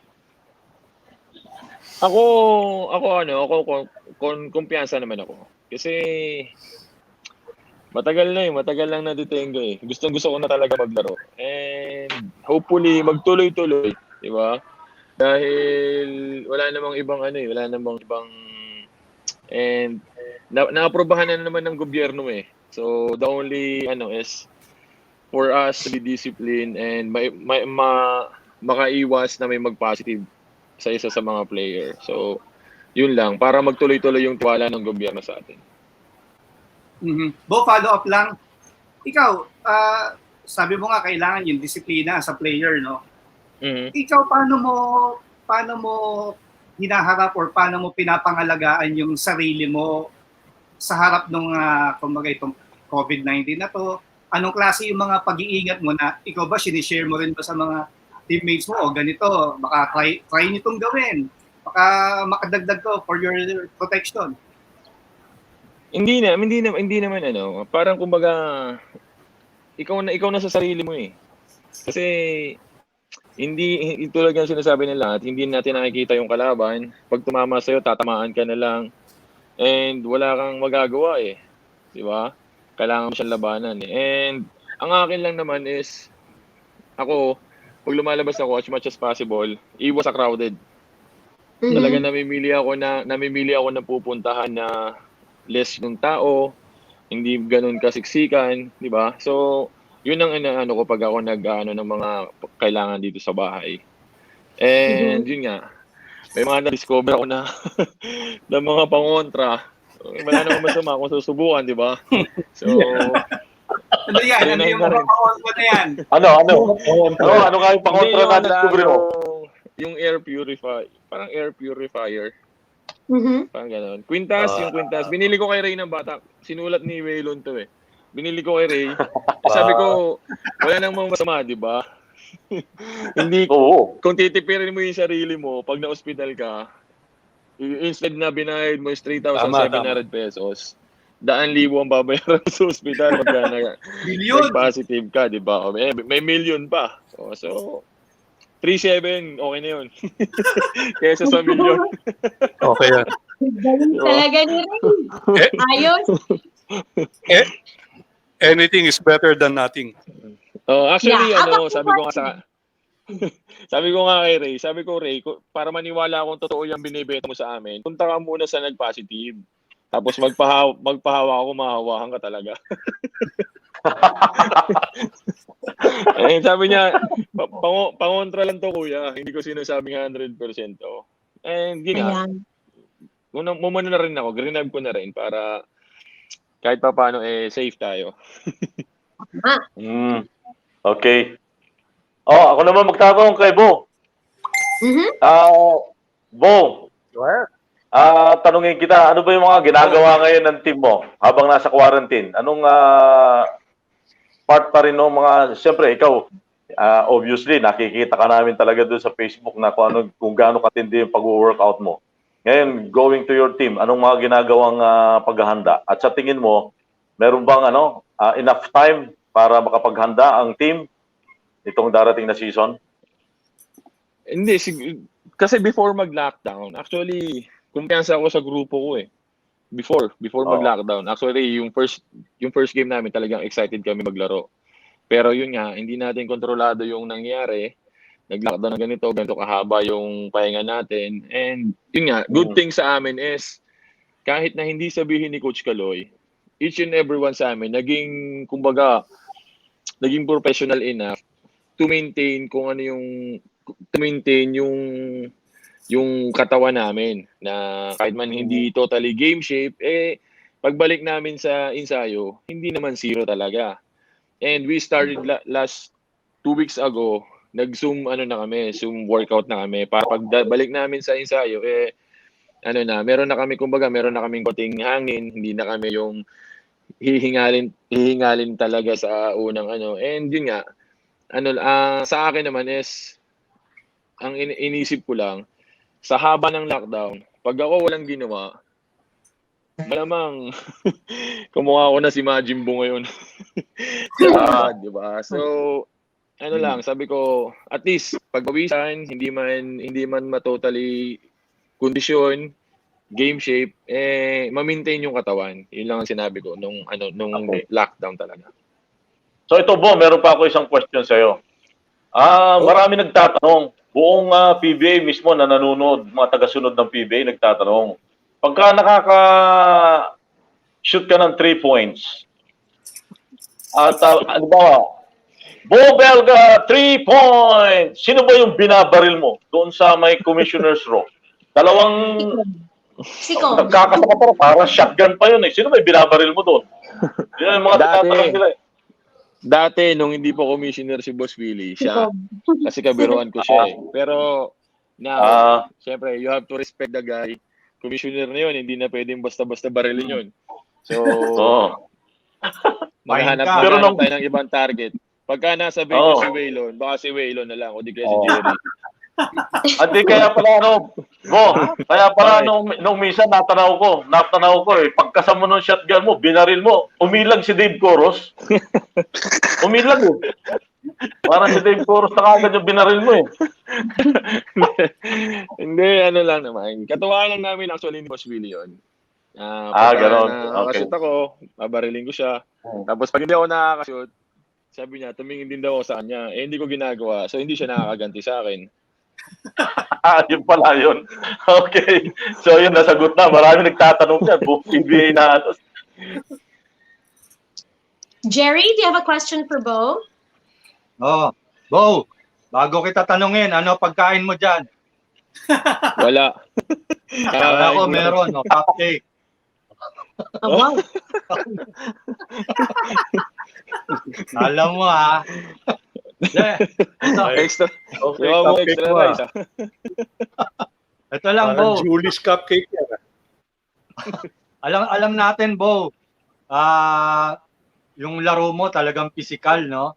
Ako kumpiyansa naman ako. Kasi matagal lang na-detengo eh. Gusto ko na talaga maglaro. And hopefully magtuloy-tuloy, di ba? Dahil wala namang ibang and naaprobahan na naman ng gobyerno eh. So the only is for us to be disciplined and makaiwas na may mag-positive sa isa sa mga player. So yun lang, para magtuloy-tuloy yung tiwala ng gobyerno sa atin. Bo, follow up lang. Ikaw, sabi mo nga kailangan yung disiplina sa player, no? Ikaw, paano mo hinaharap or paano mo pinapangalagaan yung sarili mo sa harap ng kumbaga itong COVID-19 na to? Anong klase yung mga pag-iingat mo na ikaw ba sinishare mo rin ba sa mga teammates mo o ganito, baka try nyo itong gawin, baka makadagdag ko for your protection? Hindi naman parang kumbaga ikaw na sa sarili mo eh. Kasi hindi tulad ng sinasabi ng lahat, hindi natin nakikita yung kalaban. Pag tumama sa'yo, tatamaan ka na lang. And wala kang magagawa eh. Di ba? Kailangan mo siyang labanan eh. And ang akin lang naman is, ako, pag lumalabas ako as much as possible, iwas sa crowded. Talaga namimili ako na pupuntahan na less yung tao, hindi ganun kasiksikan, di ba? So, yun ang ko pag ako nag-ano ng mga kailangan dito sa bahay. And yun nga, may mga na-discover ako na ng mga pangontra. Wala namang masama kung susubukan, di ba? So, ano yan? Ano yung mga pangontra na yan? Ano nga yung pangontra na discover mo? Yung air purifier. Parang air purifier. Parang gano'n. Yung Quintas. Binili ko kay Ray ng bata. Sinulat ni Waylon to eh. Binili ko kay Ray. Sabi ko, wala nang masama, di ba? Hindi, kung titipirin mo yung sarili mo, pag na-hospital ka, instead na binayad mo is 3,700 pesos, 100,000 ang babayaran sa hospital pagka nag-positive ka, di ba? May million pa. So 3,700, okay na yun. Kesa sa million. Okay yan. Talaga ni Ray. Ayos. Anything is better than nothing. Actually, sabi ko nga kay Ray, Ray, para maniwala akong totoo yung binibenta mo sa amin, punta ka muna sa nag-positive. Tapos magpahawa ako, mahawahan ka talaga. Eh, sabi niya, pangontra lang to kuya, hindi ko sinasabing 100% to. And yun muna na rin ako, grinab ko na rin para kahit pa paano safe tayo. Okay. Ako naman magtatanong kay Bo. Bo, tanungin kita, ano ba yung mga ginagawa ngayon ng team mo habang nasa quarantine? Anong part pa rin ng mga, siyempre ikaw, obviously nakikita ka namin talaga doon sa Facebook na kung gaano katindi yung pag-workout mo. Ngayon, going to your team, anong mga ginagawang paghahanda? At sa tingin mo, meron bang enough time para makapaghanda ang team itong darating na season? Hindi, kasi before mag-lockdown, actually, kumpiyansa ako sa grupo ko eh. Before mag-lockdown. Actually, yung first game namin talagang excited kami maglaro. Pero yun nga, hindi natin kontrolado yung nangyari. Nag-lockdown na ganito kahaba yung pahinga natin. And yun nga, good thing sa amin is, kahit na hindi sabihin ni Coach Kaloy, each and everyone sa amin, naging professional enough to maintain yung katawan namin na kahit man hindi totally game shape, pagbalik namin sa ensayo, hindi naman zero talaga. And we started last 2 weeks ago, nag-Zoom Zoom workout na kami para pagbalik namin sa ensayo, meron na kaming konting hangin, hindi na kami yung hihingalin talaga sa unang and yun nga, sa akin naman is, ang inisip ko lang, sa haba ng lockdown, pag ako walang ginawa, malamang kumukha ko na si Majin Buu ngayon. Diba? So, sabi ko, at least, pagpawisan, hindi man matotally kondisyon, game shape, ma-maintain yung katawan. Yun lang ang sinabi ko nung lockdown talaga. So ito Bo, meron pa ako isang question sa'yo. Marami nagtatanong, buong PBA mismo na nanonood, mga tagasunod ng PBA nagtatanong, pagka shoot ka ng 3 points, at ano ba, Bo Belga, 3 points! Sino ba yung binabaril mo doon sa may commissioner's row? Dalawang Siko. nagkakasama pa, parang shotgun pa yun eh. Sino ba yung binabaril mo doon? Yun yung mga tinatanong nila eh. Dati, nung hindi po commissioner si Boss Willie, siya, kasi kabiruan ko siya eh. Pero, now, syempre, you have to respect the guy. Commissioner na yun, hindi na pwedeng basta-basta barilin yun. So, maghanap tayo ng ibang target. Pagka nasa venue si Waylon, baka si Waylon na lang, o di kaya si Jerry. At di kaya pala kaya pala nung minsan natanaw ko eh, pagkasama ng shotgun mo, binaril mo, umilag si Dave Coros. Umilag eh. Parang si Dave Coros na kagad yung binaril mo eh. Hindi, ano lang naman. Katuwaan lang namin actually ni Boss Willie yun. Gano'n. Okay. Nakakashoot ako, babariling ko siya. Tapos pag hindi ako nakakashoot, sabi niya, tumingin din daw ako sa kanya. Eh, hindi ko ginagawa. So, hindi siya nakakaganti sa akin. Yun pala yun. Okay. So, yun, nasagot na. Marami nagtatanong yan. Buong PBA na ano. Jerry, do you have a question for Bo? Bo, bago kita tanungin, ano pagkain mo dyan? Wala. Ako meron, cupcake. Wow. Alam mo Extra. Okay, Yung cupcake extra mo rice. Ito lang, Parang Bo. Julie's cupcake yan. Alam natin, Bo. Yung laro mo talagang physical, no?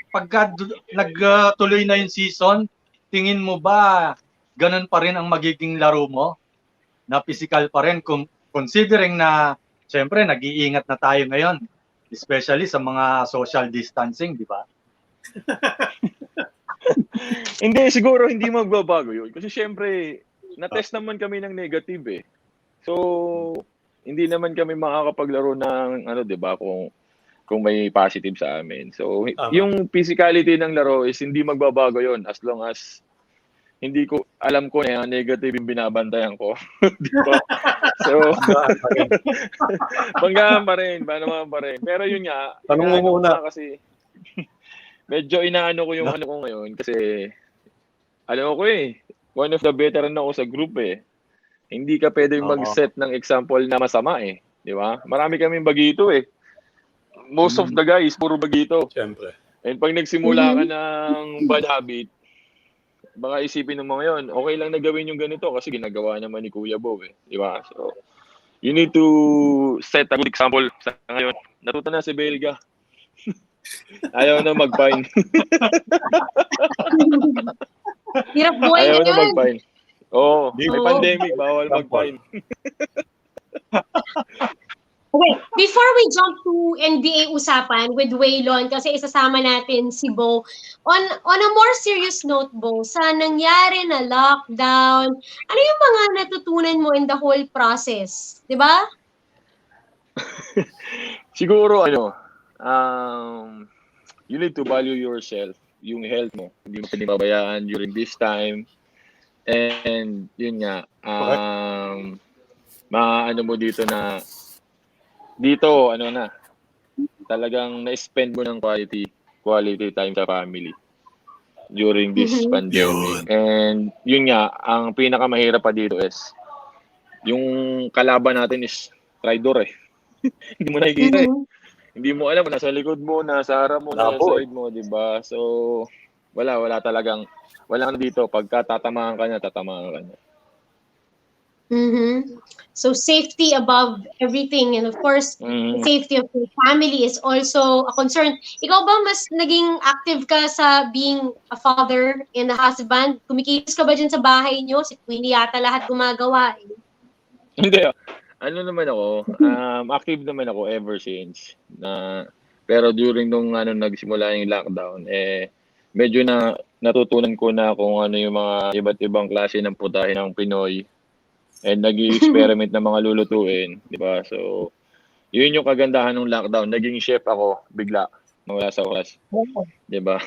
Pagka nagtuloy na yung season, tingin mo ba ganun pa rin ang magiging laro mo? Na physical pa rin, considering na siyempre nag-iingat na tayo ngayon, especially sa mga social distancing, di ba? Hindi, siguro hindi magbabago yun. Kasi siyempre, na-test naman kami ng negative eh. So, hindi naman kami makakapaglaro ng di ba, kung may positive sa amin. So, yung physicality ng laro is hindi magbabago yun as long as hindi ko alam ko na negative yung binabantayan ko. Di ba? So, banggaan pa rin, naman pa rin. Pero yun nga, Tanong mo muna. kasi medyo inaano ko yung ano ko ngayon kasi alam ko one of the veteran ako sa group eh. Hindi ka pwedeng mag-set ng example na masama eh. Di ba? Marami kaming bagito eh. Most of the guys, puro bagito. Siyempre. And pag nagsimula ka ng bad habit, baka isipin ng mga yun, okay lang na gawin yung ganito kasi ginagawa naman ni Kuya Bo eh. Di ba? So, you need to set a good example sa ngayon. Natuto na si Belga. Ayaw na mag-fine. Hirap buhay Ayaw na na yun. mag-fine. Oo, may pandemic, bawal mag-fine. Okay, before we jump to NBA usapan with Waylon, kasi isasama natin si Bo, on a more serious note, Bo, sa nangyari na lockdown, ano yung mga natutunan mo in the whole process? Di ba? Siguro, you need to value yourself, yung health mo. Hindi mo pwede mabayaan during this time. And, yun nga, maano mo dito na, talagang na-spend mo ng quality time sa family during this pandemic. And yun nga, ang pinakamahirap pa dito is yung kalaban natin is traitor eh. Hindi mo nakikita eh. Hindi mo alam, nasa likod mo, nasa harap mo, nasa side mo, di ba? So, wala dito. Pagka tatamaan ka na. So safety above everything, and of course, the safety of your family is also a concern. Ikaw ba mas naging active ka sa being a father and a husband? Kumikilos ka ba dyan sa bahay nyo? Si Queenie yata lahat gumagawa eh. Hindi. Naman ako, active naman ako ever since. Pero during nung nagsimula yung lockdown, medyo natutunan ko na kung ano yung mga iba't ibang klase ng putahe ng Pinoy. And nag-i-experiment ng mga lulutuin, di ba? So, yun yung kagandahan ng lockdown. Naging chef ako bigla, nawala sa oras. Di ba?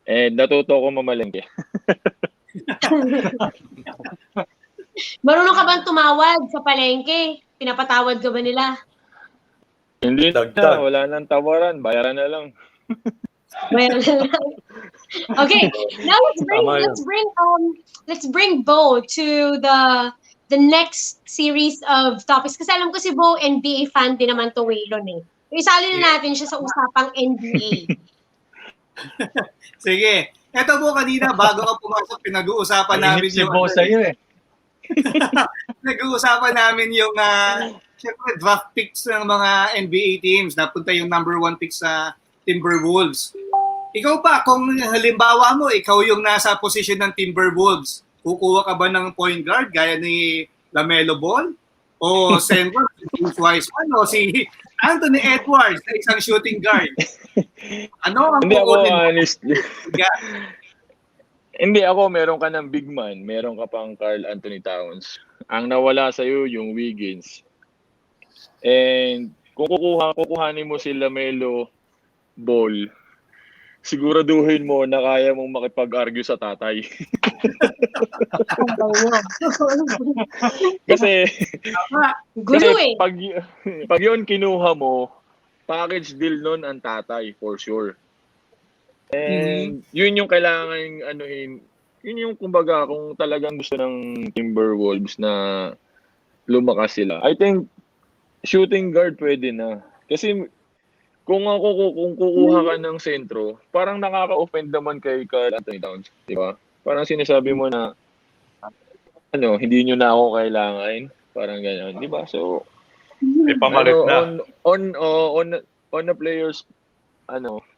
And natuto ko mamalengke. Marunong ka bang tumawad sa palengke? Pinapatawad ka ba nila? Hindi Dagdag. na, wala nang tawaran, bayaran na lang. Well, okay. Now Tama yun. let's bring Bo to the next series of topics. Kasi alam ko si Bo NBA fan din naman to Waylon eh. Isali na natin siya sa usapang NBA. Sige. Ito po kanina, bago ka pumasok, pinag-uusapan namin Nainip si Bo sa'yo eh. Nag-uusapan namin yung syempre, draft picks ng mga NBA teams. Napunta yung number 1 pick sa Timberwolves. Ikaw pa, kung halimbawa mo, ikaw yung nasa position ng Timberwolves, kukuha ka ba ng point guard gaya ni LaMelo Ball? O center, si James Wiseman? O si Anthony Edwards na isang shooting guard? Ano ang Hindi ako kukunin mo? honest. Hindi ako, meron ka ng big man, meron ka pang Karl Anthony Towns. Ang nawala sa iyo yung Wiggins. And kung kukuhanin mo si LaMelo Ball, siguraduhin mo na kaya mong makipag-argue sa tatay. kasi Gulo eh. pag yun kinuha mo, package deal nun ang tatay for sure. And yun yung kailangan anuhin. Yun yung kumbaga kung talagang gusto ng Timberwolves na lumakas sila. I think shooting guard pwede na. Kasi kung kukuha ka ng sentro, parang nakaka-offend naman kay Karl Anthony Towns, di ba? Parang sinasabi mo na hindi nyo na ako kailangan, parang gano'n, di ba? So May pamalit na. on the players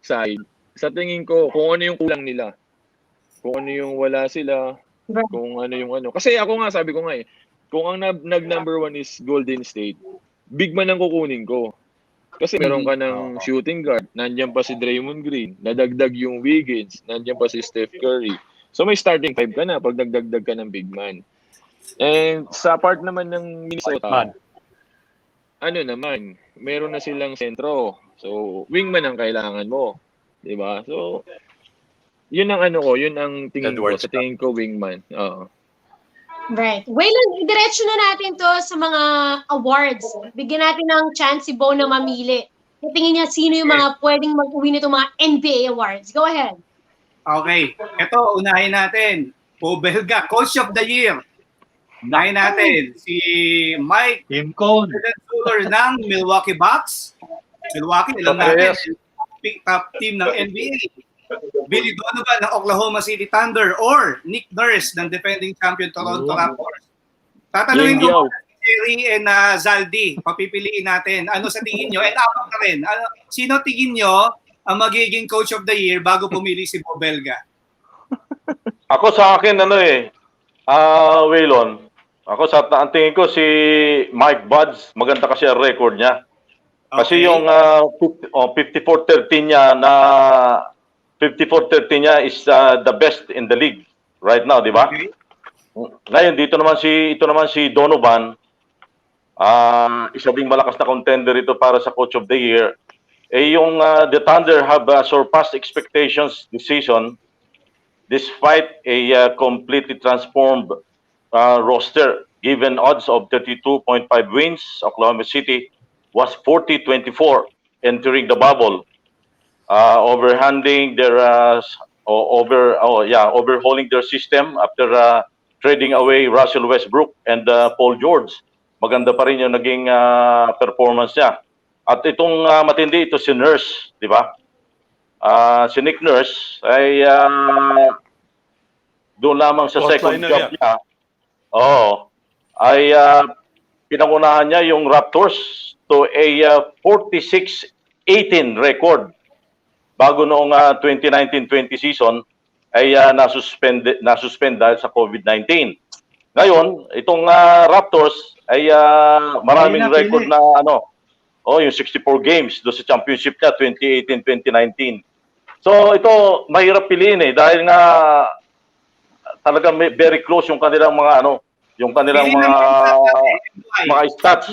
side, sa tingin ko kung ano yung kulang nila, kung ano yung wala sila, kung ano yung kasi ako nga sabi ko nga kung ang nag-number 1 is Golden State, big man ang kukunin ko. Kasi meron ka ng shooting guard, nandiyan pa si Draymond Green, nadagdag yung Wiggins, nandiyan pa si Steph Curry. So may starting 5 ka na pag nagdagdag ka ng big man. And sa part naman ng Minnesota, meron na silang sentro. So wingman ang kailangan mo. 'Di ba? So yun ang yun ang tingin ko. Sa tingin ko wingman. Oo. Right. Waylon, diretso na natin to sa mga awards. Bigyan natin ng chance si Bo na mamili. Tingin niya sino yung mga pwedeng mag-uwi nito mga NBA awards. Go ahead. Okay. Ito, unahin natin. Belga, Coach of the Year. Unahin natin si Mike Tim Cone. ng Milwaukee Bucks. Milwaukee, alam natin, top team ng NBA. Billy Donovan ng Oklahoma City Thunder or Nick Nurse ng defending champion Toronto Raptors. Tatanungin ko si Jerry and Zaldi, papipiliin natin. Ano sa tingin nyo? And apat na rin. Sino tingin nyo ang magiging Coach of the Year bago pumili si Bo Belga? Ako sa akin, Waylon, ang tingin ko si Mike Buds, maganda kasi ang record niya. Kasi yung 54-13 niya 54-13 niya is the best in the league right now, di ba? Okay. Ngayon ito naman si Donovan, isa ding malakas na contender ito para sa Coach of the Year. Yung the Thunder have surpassed expectations this season despite a completely transformed roster. Given odds of 32.5 wins, Oklahoma City was 40-24 entering the bubble. Overhauling their system after trading away Russell Westbrook and Paul George. Maganda pa rin yung naging performance niya. At itong matindi ito si Nurse, di ba? Si Nick Nurse ay doon lamang sa second job niya. Ay pinangunahan niya yung Raptors to a 46-18 record. Bago noong 2019-20 season ay nasuspend dahil sa COVID-19. Ngayon, itong Raptors ay maraming record na yung 64 games do sa championship niya 2018-2019. So ito mahirap piliin dahil nga talaga very close yung kanilang mga mga stats.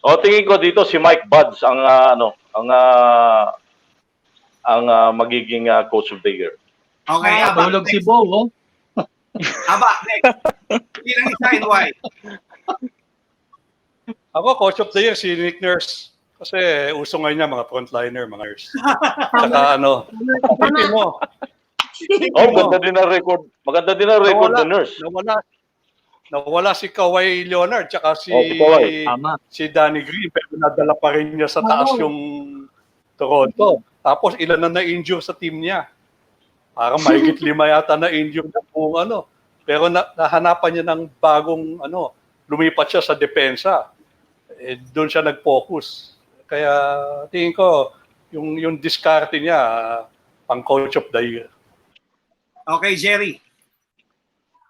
So tingin ko dito si Mike Buds ang ang magiging coach of the year. Okay, Tulog si Bo, oh. Aba, next. Ilang isa and why? Ako, coach of the year, si Nick Nurse. Kasi uso ngayon niya, mga frontliner, mga nurse. Saka isipin mo. Maganda din ang record. Maganda din ang record ng Nurse. Nawala si Kawhi Leonard, tsaka si Tama. Danny Green, pero nadala pa rin niya sa taas yung Toronto. Tapos ilan na na-injure sa team niya. Parang mahigit 5 yata na-injure na kung Pero nahanapan niya ng bagong lumipat siya sa depensa. Doon siya nag-focus. Kaya tingin ko, yung diskarte niya, pang coach of the year. Okay, Jerry.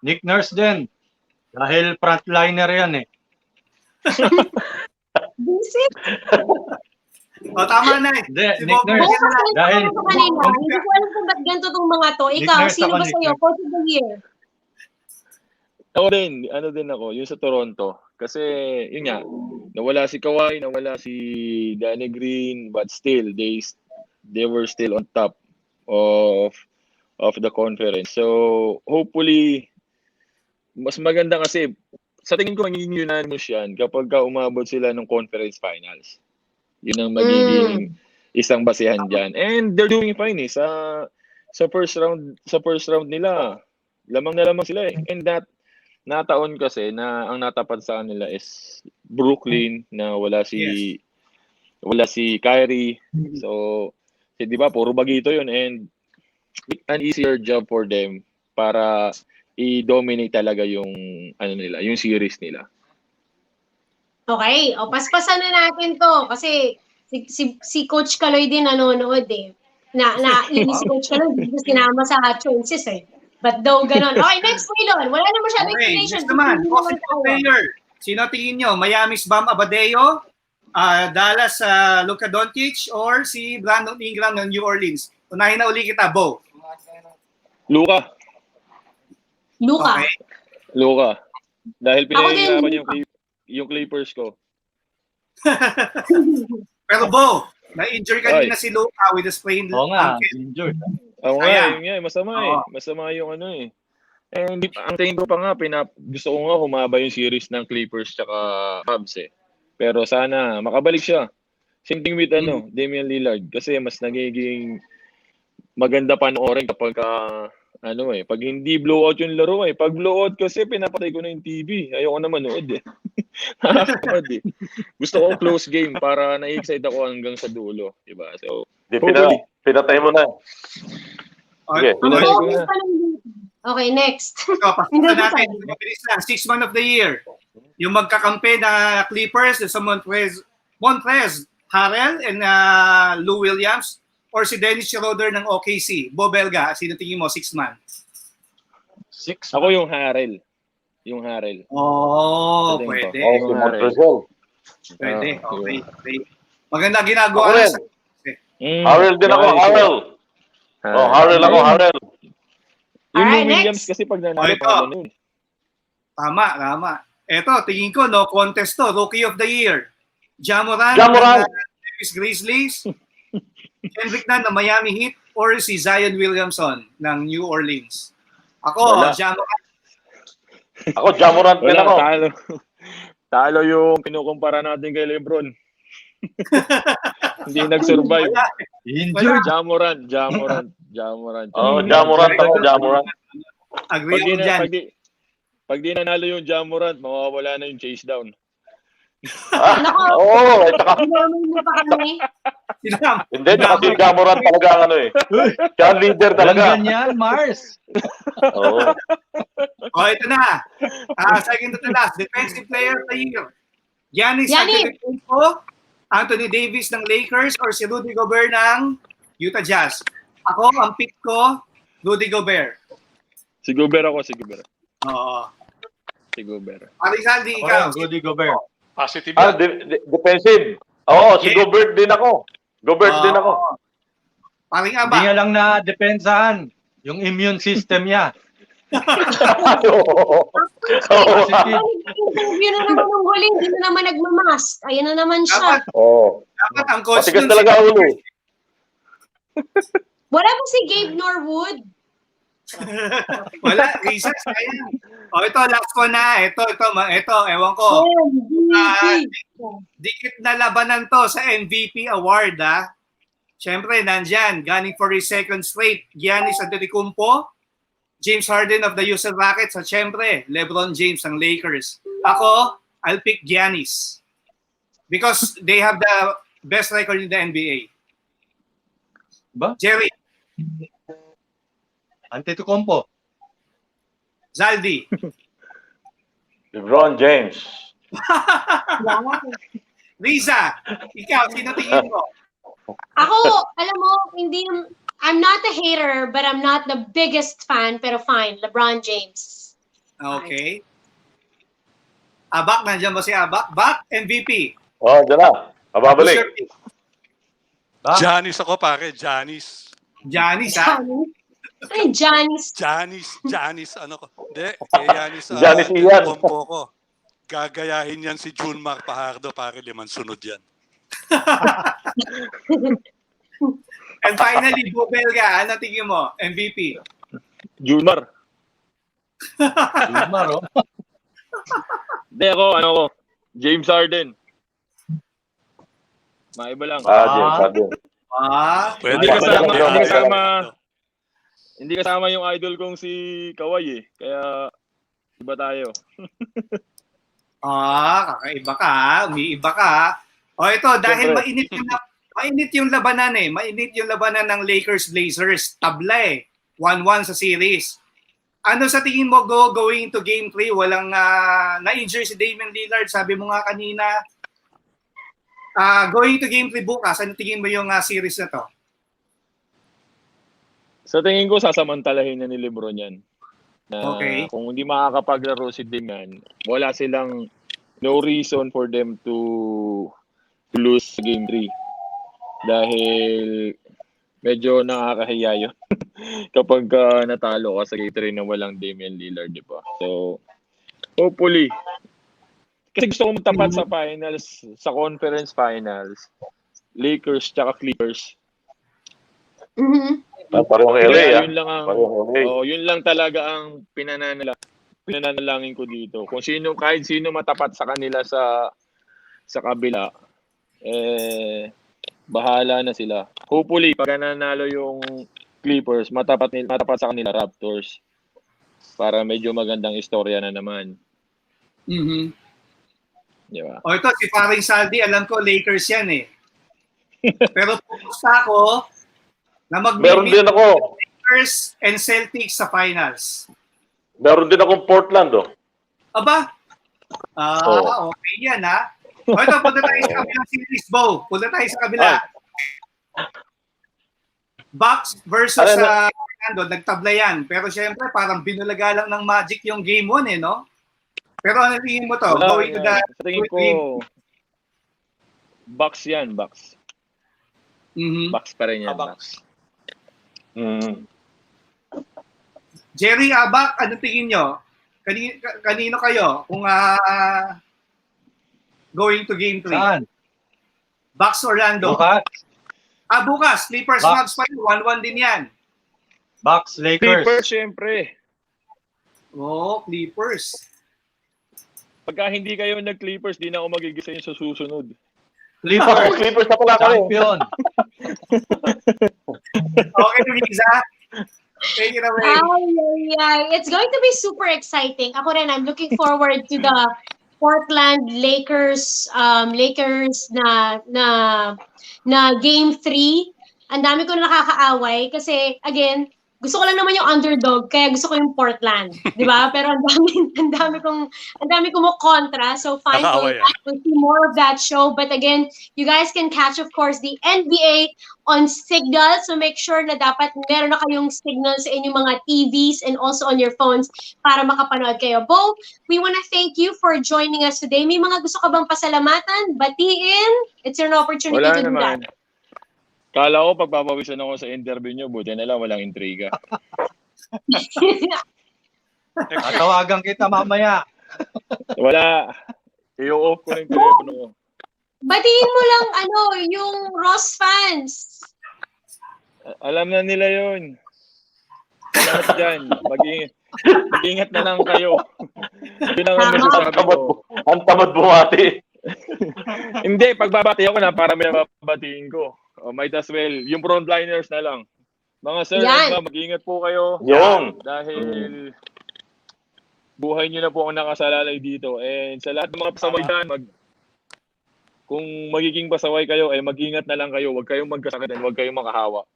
Nick Nurse din. Dahil frontliner yan eh. Visit? Tama na eh. Hindi, Si Nick Bob Nurse. Marley. Dahil, Hindi ko alam kung ba't ganito tong mga to. Ikaw, Nurse sino ako, ba Nick sa'yo? Nurse. Coach of the year. Ako din, din ako, yung sa Toronto. Kasi, yun nga, nawala si Kawhi, nawala si Danny Green, but still, they were still on top of the conference. So, hopefully, mas maganda kasi, sa tingin ko, magiging unanimous yan kapag umabot sila ng conference finals. Yun ang magiging isang basehan dyan. And they're doing fine eh. Sa first round nila, lamang na lamang sila eh. And that, nataon kasi na ang natapat sa kanila is Brooklyn na wala si Kyrie. So, di ba, puro bagito yun. And an easier job for them para i-dominate talaga yung yung series nila. Okay, paspasan na natin to kasi si Coach Kaloy din nanonood eh. Nainis si Coach Kaloy, hindi ko sinama sa choices eh. But though ganon. Okay, next Waylon. Wala na masyadong Okay, explanation. next naman. Offensive player. Sino tingin nyo? Miami's Bam Adebayo, Dallas Luka Doncic, or si Brandon Ingram ng New Orleans? Unahin na uli kita, Bo. Luka. Okay. Luka. Dahil Ako din, pinahirapan yung Clippers ko. Pero Bo, na-injure kanina si Luka with a sprained oo nga, ankle. injured. Oo Kaya- nga, masama eh. Masama yung And ang tingin ko pa nga, gusto ko nga humaba yung series ng Clippers tsaka Cavs eh. Pero sana makabalik siya. Same thing with Damian Lillard. Kasi mas nagiging maganda panoorin kapag pag hindi blowout yung laro eh. Pag blowout kasi pinapatay ko na yung TV. Ayoko na manood eh. Nakakapad eh. Gusto ko close game para na-excite ako hanggang sa dulo. Diba? So, Pinatay mo na. Sige. Okay, next. Pasok na natin. Mabilis lang. 6 man of the year. Yung magkakampi na Clippers, sa Montrez Harrell and Lou Williams, or si Dennis Schroeder ng OKC. Bo Belga, sino tingin mo? 6 man. ako yung Harrell. Yung Harrell. Oh, Tingin ko. pwede. Si Montrezl. Pwede. Ah, Okay. Maganda ginagawa Ako na rin. sa... Harrell din ako, Harrell. Harrell ako, Harrell. Yung Alright, Lou Williams next. kasi pag nanalo, Ito. parang yun. Tama. Eto, tingin ko, no contest to. Rookie of the Year. Ja Morant. Morant. ng Memphis Grizzlies. Kendrick Nunn ng Miami Heat, or si Zion Williamson ng New Orleans. Ako, Wala. Ja Morant. Ako, Ja Morant din Wala, ako. talo yung kinukumpara natin kay Lebron. Hindi nag-survive. Wala. Injured. Ja Morant. Ja Morant ako, Ja Morant. Agree ako dyan. Pag di nanalo yung Ja Morant, mawawala na yung Chasedown. Oo, tsaka, Ginawa mo pa kami. Sinam. hindi, tsaka si Ja Morant talaga ang siya ang leader Walang talaga. ganyan, Mars. Oo. Ito na. Second to last, defensive player of the year. Giannis Antetokounmpo, Anthony Davis ng Lakers, or si Rudy Gobert ng Utah Jazz. Ako, ang pick ko, Rudy Gobert. Si Gobert. Oo. Si Gobert. Arizaldi, ikaw. Rudy Gobert. Positive Ah, defensive. Oo, si Gobert din ako. Din ako. Paring Hindi Aba. nga lang na depensahan yung immune system niya. Oo. Yun na naman ang huli, hindi na naman nagmamask. Ayan na naman siya. Oo. Dapat ang coach Matigas dun talaga si- ulo. Wala ba si Gabe Norwood? Wala, Risa, sayang. O, ito, last ko na. Ito, ewan ko. MVP. Dikit na labanan to sa MVP award, ha? Siyempre, nandyan, gunning for his second straight, Giannis Antetokounmpo, James Harden of the Houston Rockets, at siyempre, LeBron James ng Lakers. Ako, I'll pick Giannis. Because they have the best record in the NBA. Ba? Jerry, Antetokounmpo. Zaldi. LeBron James. Lisa, ikaw, sino tingin mo? Ako, alam mo, I'm not a hater, but I'm not the biggest fan, pero fine, LeBron James. Okay. Abak, nandiyan ba si Abak? Bak, MVP. Oh, dyan na. Mababalik. Giannis ako pare, Giannis. Giannis, ha? Ay, Giannis. Giannis, ano ko. Hindi, kay Giannis, Giannis Ian. kompo ko. Gagayahin yan si Junmar Pajardo, pare 5 sunod yan. And finally, Bubelga, ano tingin mo? MVP. Junmar. Lumar, oh. Hindi ako, James Harden. Maiba lang. James Harden. Pwede Hindi kasama yung idol kong si Kawhi eh. Kaya iba tayo. Kakaiba ka, umiiba ka. O ito, dahil mainit yung labanan eh. Mainit yung labanan ng Lakers-Blazers. Tabla eh. 1-1 sa series. Ano sa tingin mo going to Game 3? Walang na-injure si Damian Lillard. Sabi mo nga kanina, going to Game 3 bukas, ano tingin mo yung series na to? Sa tingin ko, sasamantalahin na ni LeBron yan. Okay. Kung hindi makakapaglaro si Damian, wala silang no reason for them to lose Game 3. Dahil medyo nakakahiya yun kapag natalo ka sa Game 3 na walang Damian Lillard, di ba? So, hopefully. Kasi gusto ko magtapat sa finals, sa conference finals, Lakers tsaka Clippers. Mm-hmm. Parang LA, Yun lang ang, yun lang talaga ang pinanalangin ko dito. Kung kahit sino matapat sa kanila sa kabila, bahala na sila. Hopefully, pag nanalo yung Clippers, matapat sa kanila Raptors para medyo magandang istorya na naman. Mm-hmm. Diba? O ito, si Paring Saldi, alam ko Lakers yan eh. Pero pupusta ako na Meron din ako. Lakers and Celtics sa finals. Meron din akong Portland, oh. Aba? Okay yan, ha? O ito, punta tayo sa kabilang series, Bo. Punta tayo sa kabila. Bucks versus Orlando, nagtabla yan. Pero syempre, parang binulaga lang ng Magic yung game 1, eh, no? Pero ano tingin mo to? Going to the... Sa tingin ko, Bucks yan, Bucks. Mm-hmm. Bucks pa rin yan, Bucks. Jerry, Abak, ano tingin nyo? Kanino kayo kung going to Game 3? Saan? Bucks, Orlando. Bukas. Bukas. Clippers, Mavs pa rin. 1-1 din yan. Bucks, Lakers. Clippers, syempre. Clippers. Pagka hindi kayo nag-Clippers, di na ako magigisa sa susunod. Clippers na pala kami. Champion. Okay, Luisa. Take it away. It's going to be super exciting. Ako rin, I'm looking forward to the Portland Lakers na Game 3. Ang dami ko na nakakaaway kasi again, gusto ko lang naman yung underdog kaya gusto ko yung Portland, 'di ba? Pero ang dami kong kontra. So fine, we'll see more of that show. But again, you guys can catch of course the NBA on Signal. So make sure na dapat meron na kayong signal sa inyong mga TVs and also on your phones para makapanood kayo. Bo, we want to thank you for joining us today. May mga gusto ka bang pasalamatan? Batiin? It's your opportunity to do that. Kala ko pagpapawisan ako sa interview nyo, buti na lang walang intriga. Tatawagan kita mamaya. Wala. I-off ko na yung telepono ko. Batiin mo lang yung Ross fans. Alam na nila yun. Lahat dyan. Mag-ingat na lang kayo. Yun ang Tama. masasabi ko. Ang tamad bumati. Hindi, pagbabati ako na para may mababatiin ko. Might as well. Yung frontliners na lang. Mga sir, Yan. mag-ingat po kayo. Yun. Dahil buhay nyo na po ang nakasalalay dito. And sa lahat ng mga pasaway dyan, kung magiging pasaway kayo, mag-ingat na lang kayo. Huwag kayong magkasakit and huwag kayong makahawa.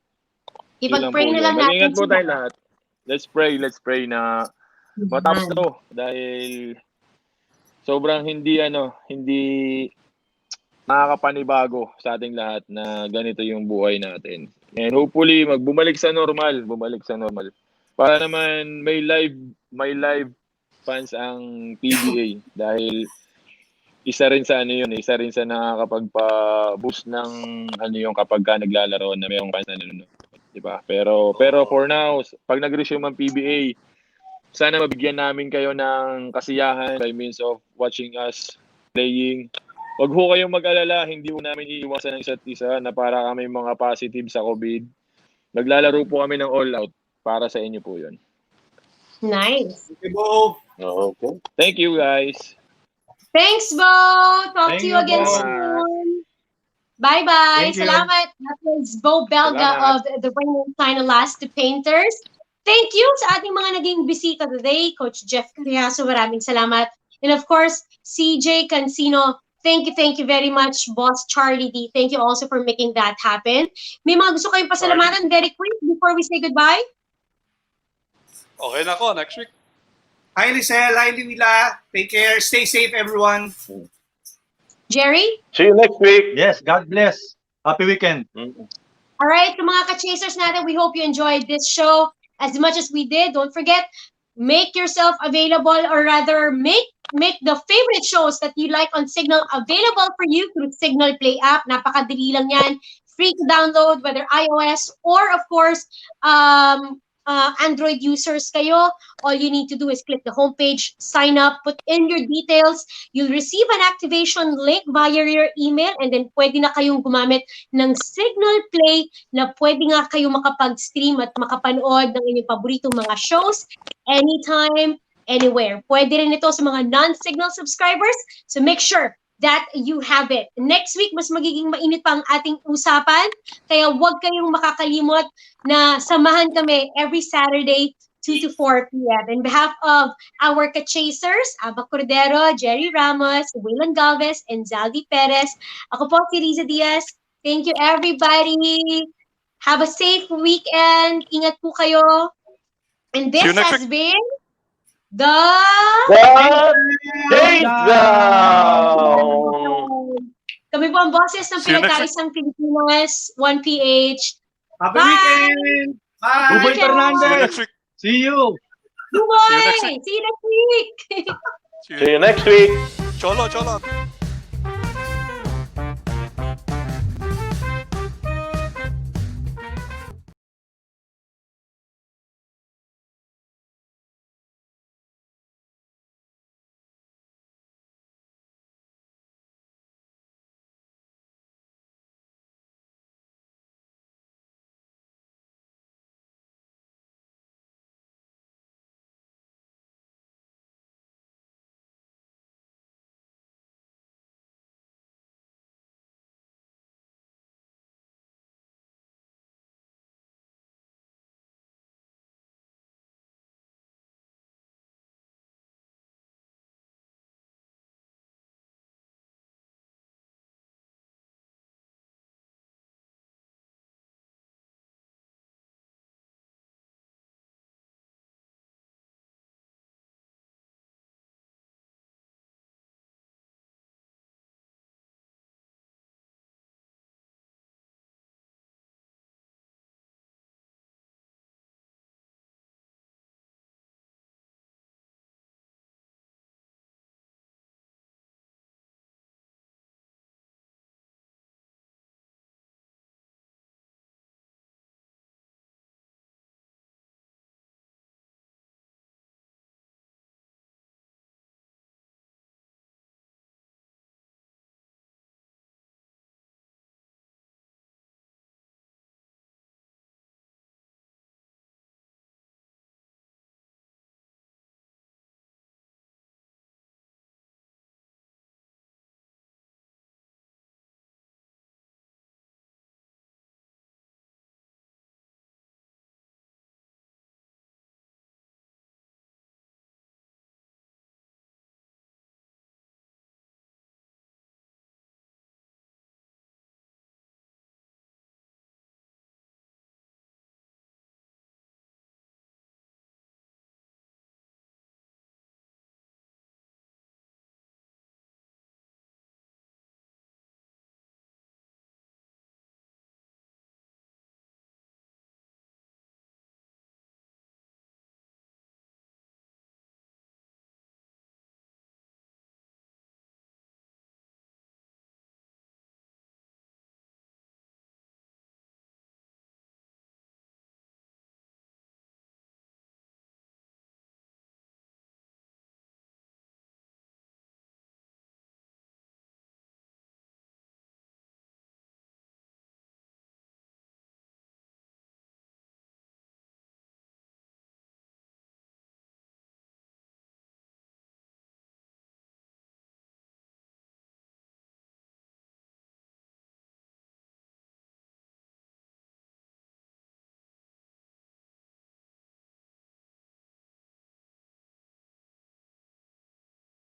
Ipag-pray na lang natin. Mag-ingat po sila. tayo lahat. Let's pray na matapos to. Dahil sobrang hindi nakakapanibago sa ating lahat na ganito yung buhay natin. And hopefully bumalik sa normal. Para naman may live fans ang PBA dahil isa rin sa nakakapagpa-boost ng yung kapag ka naglalaro na mayroong fans na nanonood, di ba? Pero for now, pag nag-resume ang PBA, sana mabigyan namin kayo ng kasiyahan by means of watching us playing. Huwag ho kayong mag-alala, hindi ho namin iiwasan ng isa't isa na para kami mga positive sa COVID. Naglalaro po kami ng all out para sa inyo po yun. Nice. Okay, Bo. Okay. Thank you guys. Thanks, Bo. Talk Thank to you you, again Bo. soon. Bye-bye. Thank you. Salamat. That was Bo Belga Salamat. of the Rain and Shine Last Painters. Thank you sa ating mga naging bisita today. Coach Jeff Carriazo, maraming salamat. And of course, CJ Cancino, thank you very much. Boss Charlie D, thank you also for making that happen. May mga gusto kayong pasalamatan very quick before we say goodbye? Okay na ako, next week. Hi, Lizelle. Hi, Liwila. Take care. Stay safe, everyone. Jerry? See you next week. Yes, God bless. Happy weekend. All right, sa mga ka-chasers natin, we hope you enjoyed this show as much as we did. Don't forget, make yourself available, or rather make the favorite shows that you like on Signal available for you through Signal Play app. Napakadali lang yan. Free to download, whether iOS or of course, Android users kayo. All you need to do is click the homepage, sign up, put in your details. You'll receive an activation link via your email, and then pwede na kayong gumamit ng Signal Play na pwede nga kayong makapag-stream at makapanood ng inyong paboritong mga shows anytime, anywhere. Pwede rin ito sa mga non-Signal subscribers. So make sure that you have it. Next week, mas magiging mainit pa ang ating usapan. Kaya huwag kayong makakalimot na samahan kami every Saturday, 2 to 4 p.m. On behalf of our ka-chasers, Aba Cordero, Jerry Ramos, Waylon Galvez, and Zaldi Perez, ako po si Riza Diaz. Thank you, everybody. Have a safe weekend. Ingat po kayo. And this has been the Chasedown. Kami po ang boses ng pinagkaisang Pilipinas, 1PH. Happy Bye. weekend. Bye. Buboy Bye. Fernandez. See you. Buboy! See you next week. See you next week. See you next week. Cholo.